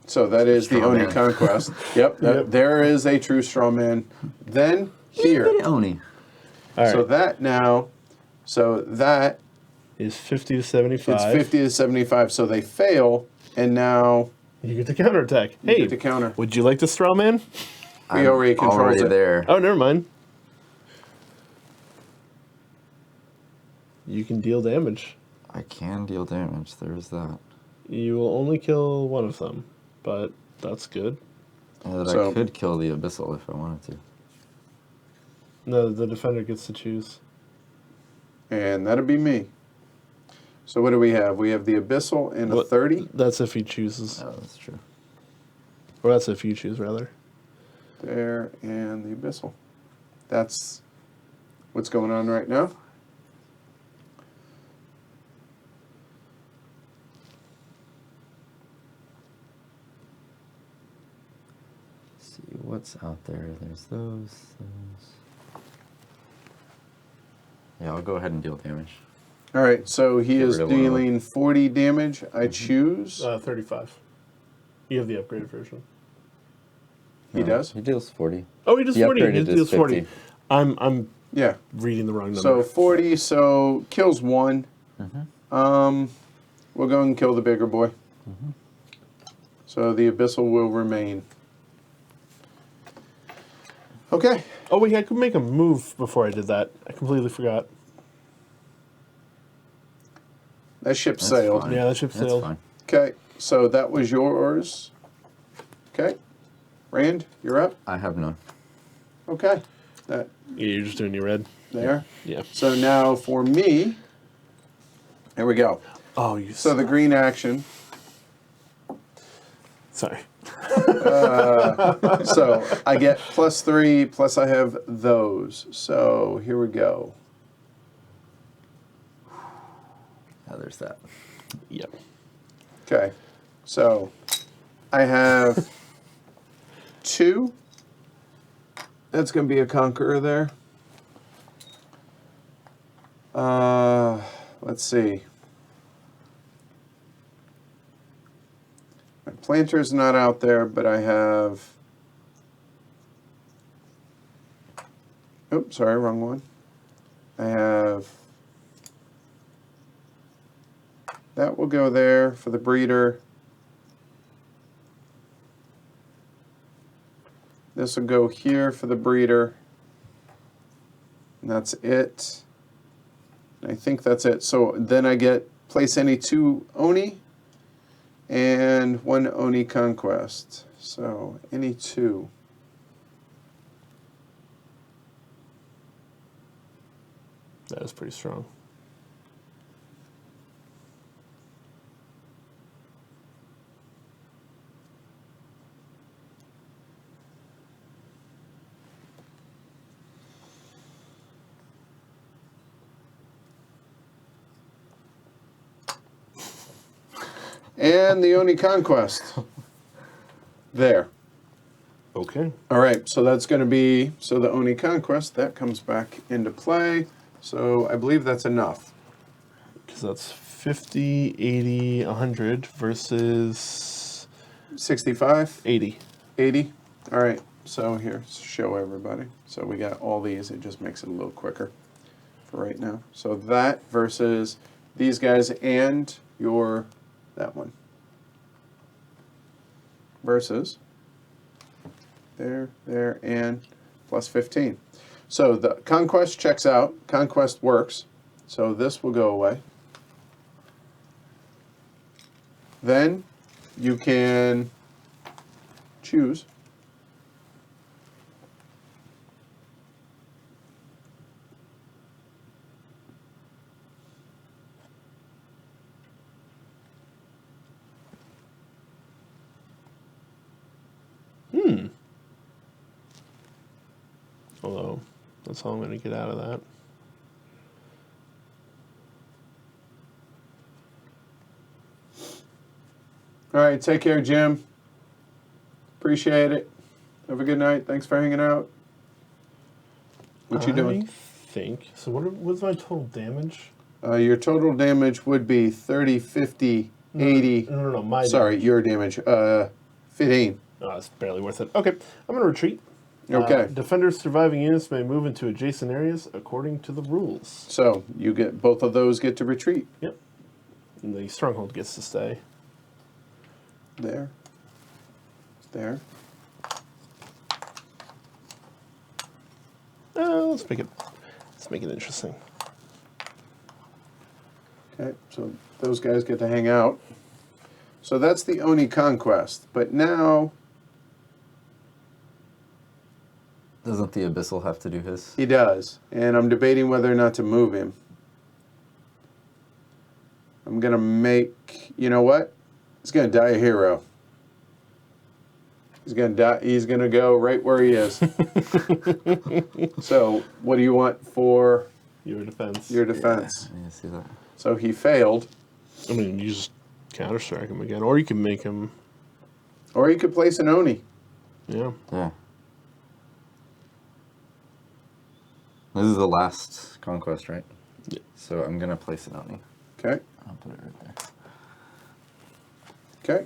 So that is the Straw Oni man. conquest. Yep, there is a true straw man. Then here. Oni. All right. So that now... So that is 50 to 75. it's 50 to 75. So they fail, and now You get to counterattack. you Hey, get to counter. would you like the straw man? We already controls it. there. Oh, never mind. You can deal damage. I can deal damage. There's that. You will only kill one of them, but that's good. And So- I could kill the Abyssal if I wanted to. No, the defender gets to choose. And that'd be me. So what do we have? We have the Abyssal and a What- 30. That's if he chooses. Oh, that's true. Or that's if you choose, rather. There, and the Abyssal. That's what's going on right now. Let's see what's out there. There's those. Yeah, I'll go ahead and deal damage. All right, so he Get is rid of one of them. dealing 40 damage. I choose. 35. You have the upgraded version. He No, does? He deals 40. Oh, he does The 40. He upgraded is deals 40. 50. I'm Yeah. reading the wrong number. So 40, so kills one. We'll go and kill the bigger boy. So the Abyssal will remain. Okay. Oh, wait, I could make a move before I did that. I completely forgot. That ship That's sailed. fine. Yeah, that ship That's sailed. fine. Okay, so that was yours. Okay. Rand, you're up. I have none. Okay. That Yeah, you're just doing your red. there. Yeah. So now for me, here we go. Oh, you. So the green action. Sorry. So I get +3, plus I have those. So here we go. Yeah, there's that. Yep. Okay. So I have 2. That's going to be a conqueror there. Let's see. My planter's not out there, but I have... Oops, sorry, wrong one. I have... That will go there for the breeder. This will go here for the breeder. And that's it. I think that's it. So then I get place any 2 Oni and 1 Oni conquest. So any 2. That is pretty strong. And the Oni conquest. There. Okay. All right, so that's going to be, so the Oni conquest, that comes back into play. So I believe that's enough. Because that's 50, 80, 100 versus 65, 80. 80. All right, so here, show everybody. So we got all these. It just makes it a little quicker for right now. So that versus these guys and your, that one. Versus there, and plus 15. So the conquest checks out. Conquest works. So this will go away. Then you can choose. Although, that's all I'm going to get out of that. All right, take care, Jim. Appreciate it. Have a good night. Thanks for hanging out. What you doing? I think so. What's my total damage? Your total damage would be 30, 50, 80. No. My Sorry, damage. your damage. 15. Oh, it's barely worth it. Okay, I'm gonna retreat. Okay. Defenders surviving units may move into adjacent areas according to the rules. So you get both of those get to retreat. Yep. And the stronghold gets to stay. There. There. Let's make it interesting. Okay, so those guys get to hang out. So that's the Oni conquest. But now Doesn't the Abyssal have to do his? he does. And I'm debating whether or not to move him. I'm going to make, you know what? He's going to die a hero. He's going to die. He's going to go right where he is. So what do you want for Your defense. your defense? Yeah, I need to see that. So he failed. I mean, you just counter strike him again, or you can make him. Or he could place an Oni. Yeah. Yeah. This is the last conquest, right? Yeah. So I'm gonna place it on you. Okay. I'll put it right there. Okay.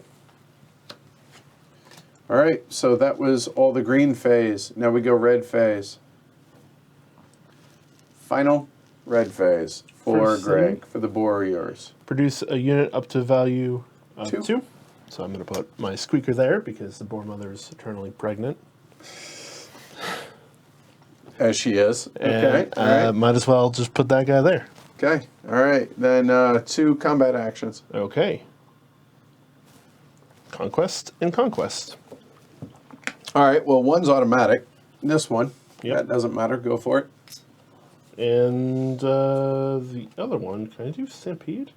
All right, so that was all the green phase. Now we go red phase. Final red phase for First thing. Greg, for the Warriors. Produce a unit up to value of 2. 2. So I'm going to put my squeaker there because the boar mother is eternally pregnant. As she is. Okay, And, all right. might as well just put that guy there. Okay, all right. Then 2 combat actions. Okay. Conquest and conquest. All right, well, one's automatic. This one. Yep. That doesn't matter. Go for it. And the other one, can I do Stampede?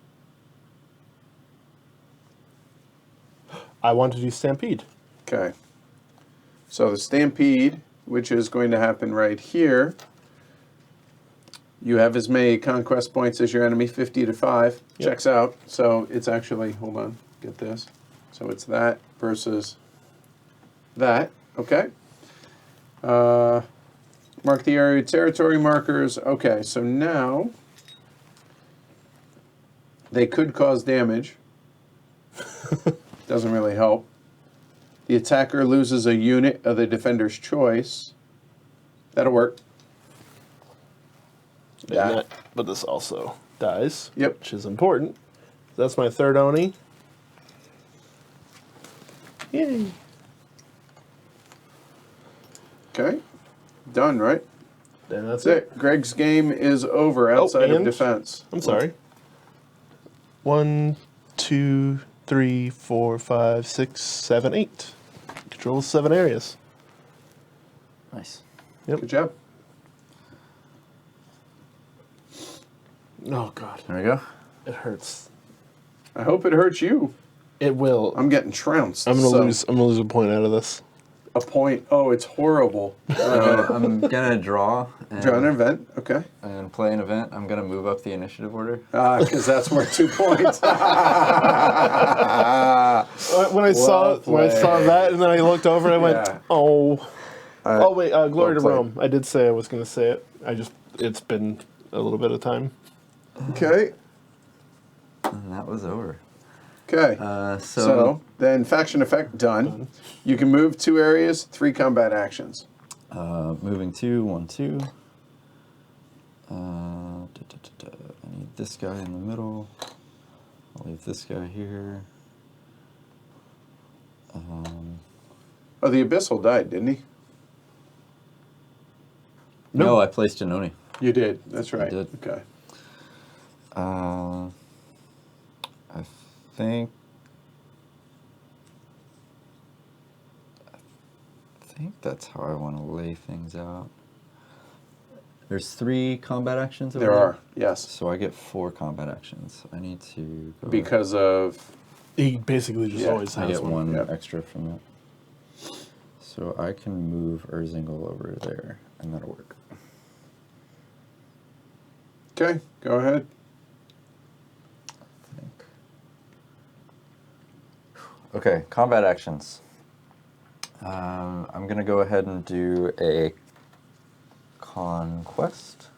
I want to do Stampede. Okay. So the Stampede, which is going to happen right here. You have as many conquest points as your enemy, 50 to 5. Yep. Checks out. So it's actually, hold on, get this. So it's that versus that. Okay. Mark the area territory markers. Okay, so now they could cause damage. Doesn't really help. The attacker loses a unit of the defender's choice. That'll work. And but this also dies, Yep. which is important. That's my third Oni. Yay. Okay. Done, right? And that's That's it. Greg's game is over outside of and- defense. I'm sorry. 1, 2, 3, 4, 5, 6, 7, 8. Controls 7 areas. Nice. Good job. Oh God, There we go. it hurts. I hope it hurts you. It will. I'm getting trounced. I'm gonna so lose. I'm gonna lose a point out of this. a point. Oh, it's horrible. So I'm gonna draw and, Draw an event. Okay. and play an event. I'm gonna move up the initiative order. Because that's worth 2 points. When I saw played. that, and then I looked over and I went, Yeah. "Oh, oh wait, Glory to played. Rome." I did say I was gonna say it. It's been a little bit of time. Okay. And that was over. Okay. So, then faction effect done. You can move 2 areas, 3 combat actions. moving 2, 1, 2. I need this guy in the middle. I'll leave this guy here. Oh, the Abyssal died, didn't he? No, I placed an Oni. You did. That's right. did. Okay. I think that's how I want to lay things out. There's 3 combat actions over There are. Yes. So I get 4 combat actions. I need to go. Because of. He basically just Yeah, always I has get one. 1 Yep. extra from that. So I can move Urzingle over there, and that'll work. Okay. Go ahead. I think. Okay, combat actions. I'm going to go ahead and do a conquest.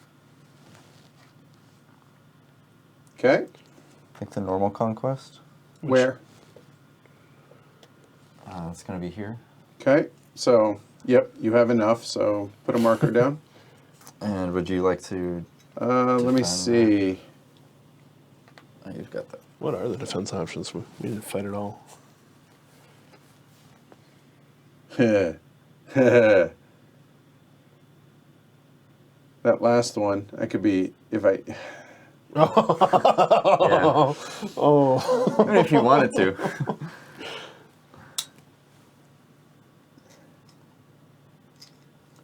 Okay. I think the normal conquest. Where? It's going to be here. Okay. So, yep, you have enough. So put a marker down. And would you like to... Let me defend? see. Oh, you've got that. What are the defense options? We didn't fight at all. That last one, I could be, if I... Yeah. Oh. Even if you wanted to.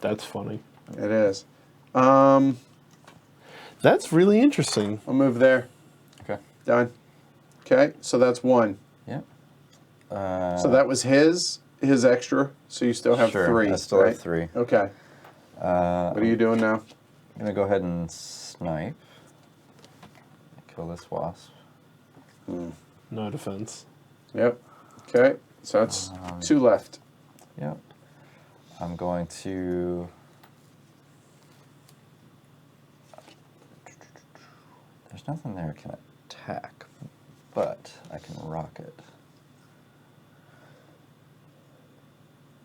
That's funny. It is. I'll That's really interesting. move there. Okay. Done. Okay, so that's one. Yeah. So that was his extra, so you still have Sure, three. I still right? have 3. Okay. What are you doing now? I'm going to go ahead and snipe. Kill this wasp. No defense. Yep. Okay, so that's 2 left. Yep. I'm going to... There's nothing there that can attack, but I can rocket.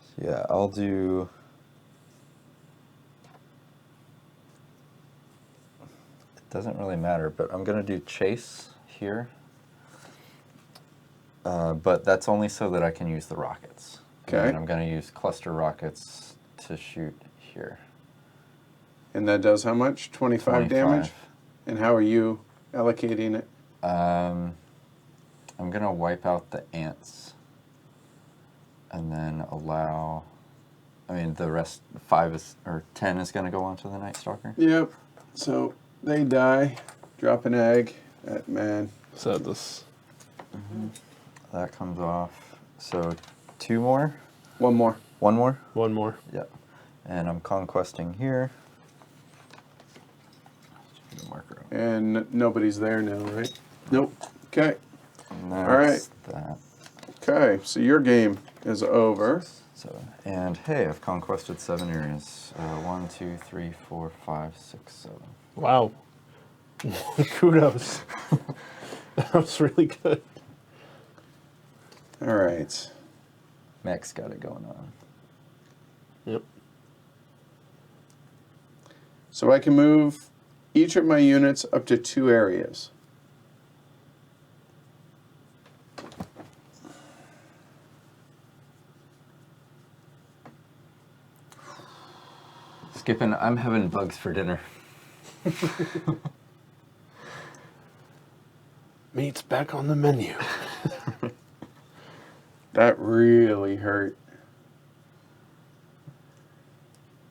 So yeah, I'll do... It doesn't really matter, but I'm going to do chase here. But that's only so that I can use the rockets. Okay. And I'm going to use cluster rockets to shoot here. And that does how much? 25 damage? And how are you allocating it? I'm going to wipe out the ants. And then allow... I mean, the rest, 5 is, or 10 is going to go on to the Night Stalker. Yep. So they die. Drop an egg. That man. So this. That comes off. So 2 more? One more. 1 more? One more. Yep. And I'm conquesting here. Just put a marker over. And nobody's there now, right? Nope. Okay. And that's All right. that. Okay, so your game is over. So, and hey, I've conquested 7 areas. 1, 2, 3, 4, 5, 6, 7. Wow. Kudos. That was really good. All right. Mech's got it going on. Yep. So I can move each of my units up to 2 areas. Skipping, I'm having bugs for dinner. Meat's back on the menu. That really hurt.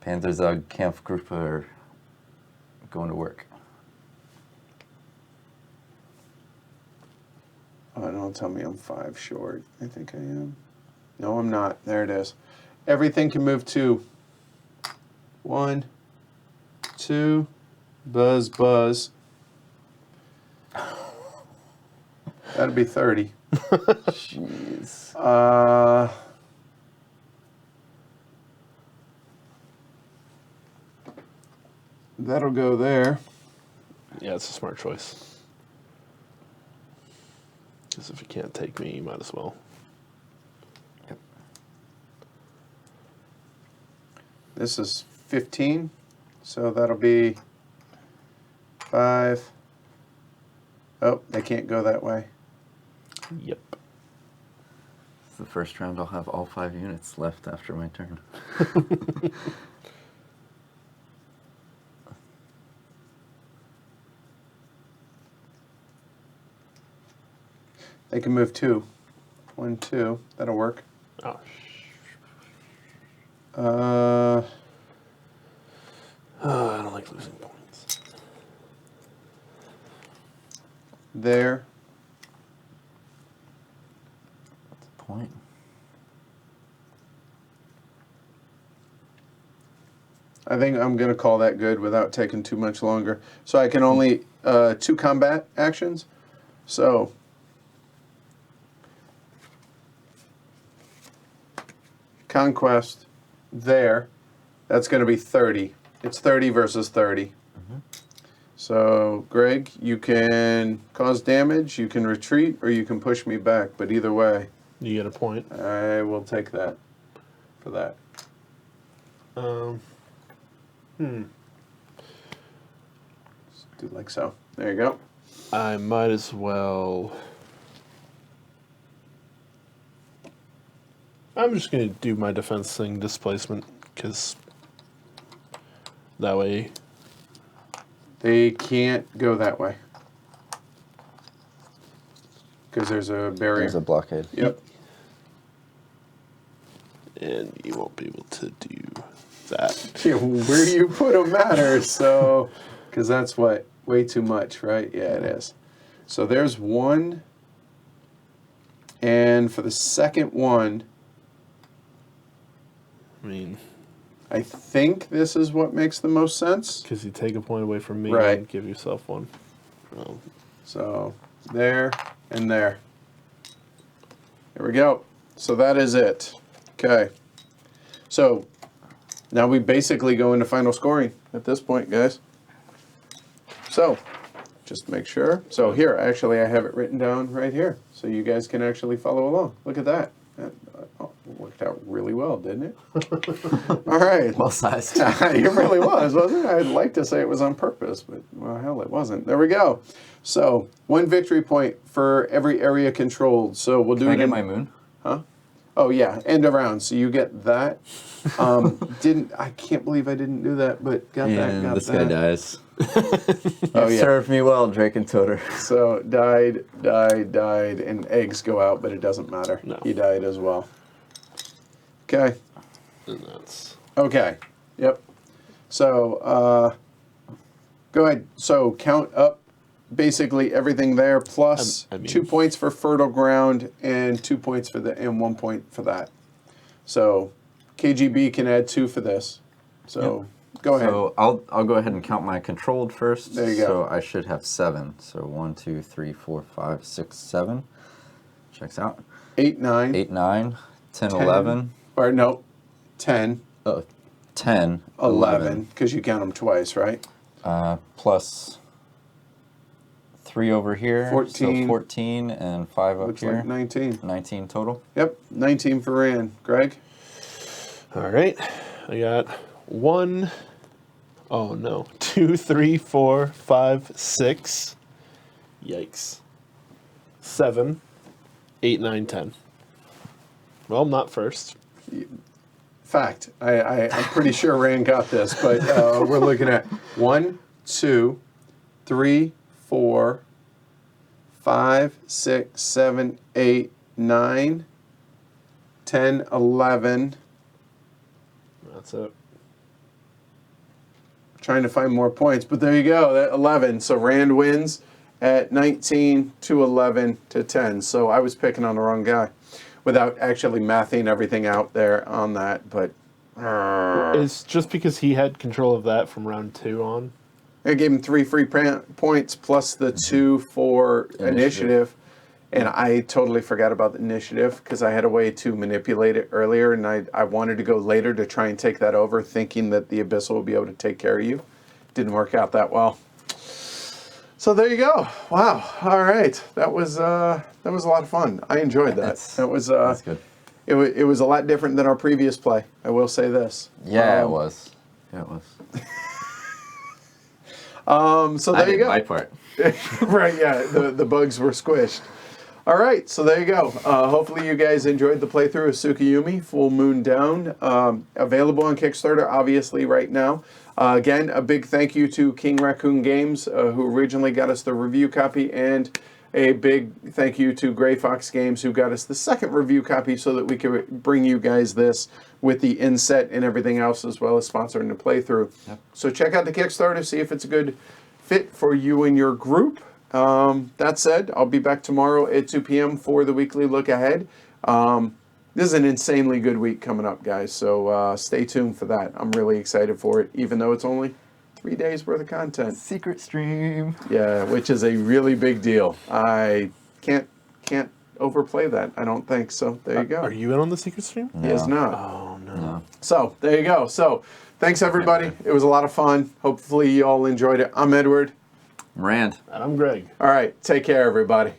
Panzerzug Kampfgruppe are going to work. Oh, don't tell me I'm 5 short. I think I am. No, I'm not. There it is. Everything can move 2. 1, 2, buzz, buzz. That'd be 30. Jeez. That'll go there. Yeah, it's a smart choice. Because if you can't take me, you might as well. Yep. This is 15, so that'll be 5. Oh, they can't go that way. Yep. It's the first round I'll have all 5 units left after my turn. They can move 2. 1, 2. That'll work. Oh, I don't like losing points. There. What's the point? I think I'm going to call that good without taking too much longer. So I can only 2 combat actions. So conquest there. That's going to be 30. It's 30 versus 30. So, Greg, you can cause damage, you can retreat, or you can push me back. But either way, You get a point. I will take that for that. Just do like so. There you go. I might as well. I'm just going to do my defense thing, displacement, because that way. They can't go that way. Because there's a barrier. There's a blockade. Yep. And you won't be able to do that. Yeah, where you put them matters, so... Because that's what? Way too much, right? Yeah, it is. So there's one. And for the second one, I mean, I think this is what makes the most sense. because you take a point away from me Right. and give yourself one. Oh. So there and there. There we go. So that is it. Okay. So now we basically go into final scoring at this point, guys. So just make sure. So here, actually, I have it written down right here, so you guys can actually follow along. Look at that. That worked out really well, didn't it? All right. Well sized. It really was, wasn't it? I'd like to say it was on purpose, but well, hell, it wasn't. There we go. So 1 victory point for every area controlled. So we'll do Can I it get in my moon? Oh yeah, end of round. So you get that. I can't believe I didn't do that, but got that. And Got this that. guy dies. Oh yeah. Served me well, Drake and Toter. So died, and eggs go out, but it doesn't matter. No. He died as well. Okay. And that's. Okay. Yep. So go ahead. So count up basically everything there, plus I mean- 2 points for fertile ground and 2 points for and 1 point for that. So KGB can add 2 for this. So go ahead. So I'll go ahead and count my controlled first. There you go. So I should have 7. So 1, 2, 3, 4, 5, 6, 7. Checks out. 8, 9. 8, 9, 10, 10. 11. Or no, 10, Oh, 10, 11, because you count them twice, right? plus 3 over here. 14. So 14 and 5 up Looks here. like 19. 19 total. Yep, 19 for Rand. Greg? All right. I got 1. Oh no. 2, 3, 4, 5, 6. Yikes. 7, 8, 9, 10. Well, not first. Fact. I'm pretty sure Rand got this, but we're looking at 1, 2, 3, 4, 5, 6, 7, 8, 9, 10, 11. That's it. Trying to find more points, but there you go. That 11. So Rand wins at 19 to 11 to 10. So I was picking on the wrong guy without actually mathing everything out there on that. But It's just because he had control of that from round 2 on. I gave him 3 free points plus the 2 for initiative. And I totally forgot about the initiative because I had a way to manipulate it earlier, and I wanted to go later to try and take that over, thinking that the Abyssal would be able to take care of you. Didn't work out that well. So there you go. Wow. All right. That was a lot of fun. I enjoyed that. That's good. It was a lot different than our previous play. I will say this. Yeah, it was. Yeah, it was. So I there you did go. my part. Right, yeah, the bugs were squished. All right, so there you go. Hopefully you guys enjoyed the playthrough of Tsukuyumi, Full Moon Down. Available on Kickstarter, obviously, right now. Again, a big thank you to King Raccoon Games, who originally got us the review copy, and a big thank you to Gray Fox Games, who got us the second review copy so that we could bring you guys this with the inset and everything else, as well as sponsoring the playthrough. Yep. So check out the Kickstarter, see if it's a good fit for you and your group. That said, I'll be back tomorrow at 2 p.m. for the weekly look ahead. This is an insanely good week coming up, guys, so stay tuned for that. I'm really excited for it, even though it's only 3 days worth of content. Secret stream. Yeah, which is a really big deal. I can't overplay that. I don't think so. There you go. Are you in on the secret stream? He is not. Oh no. So there you go. So thanks everybody. It was a lot of fun. Hopefully you all enjoyed it. I'm Edward. Rand. And I'm Greg. All right. Take care, everybody.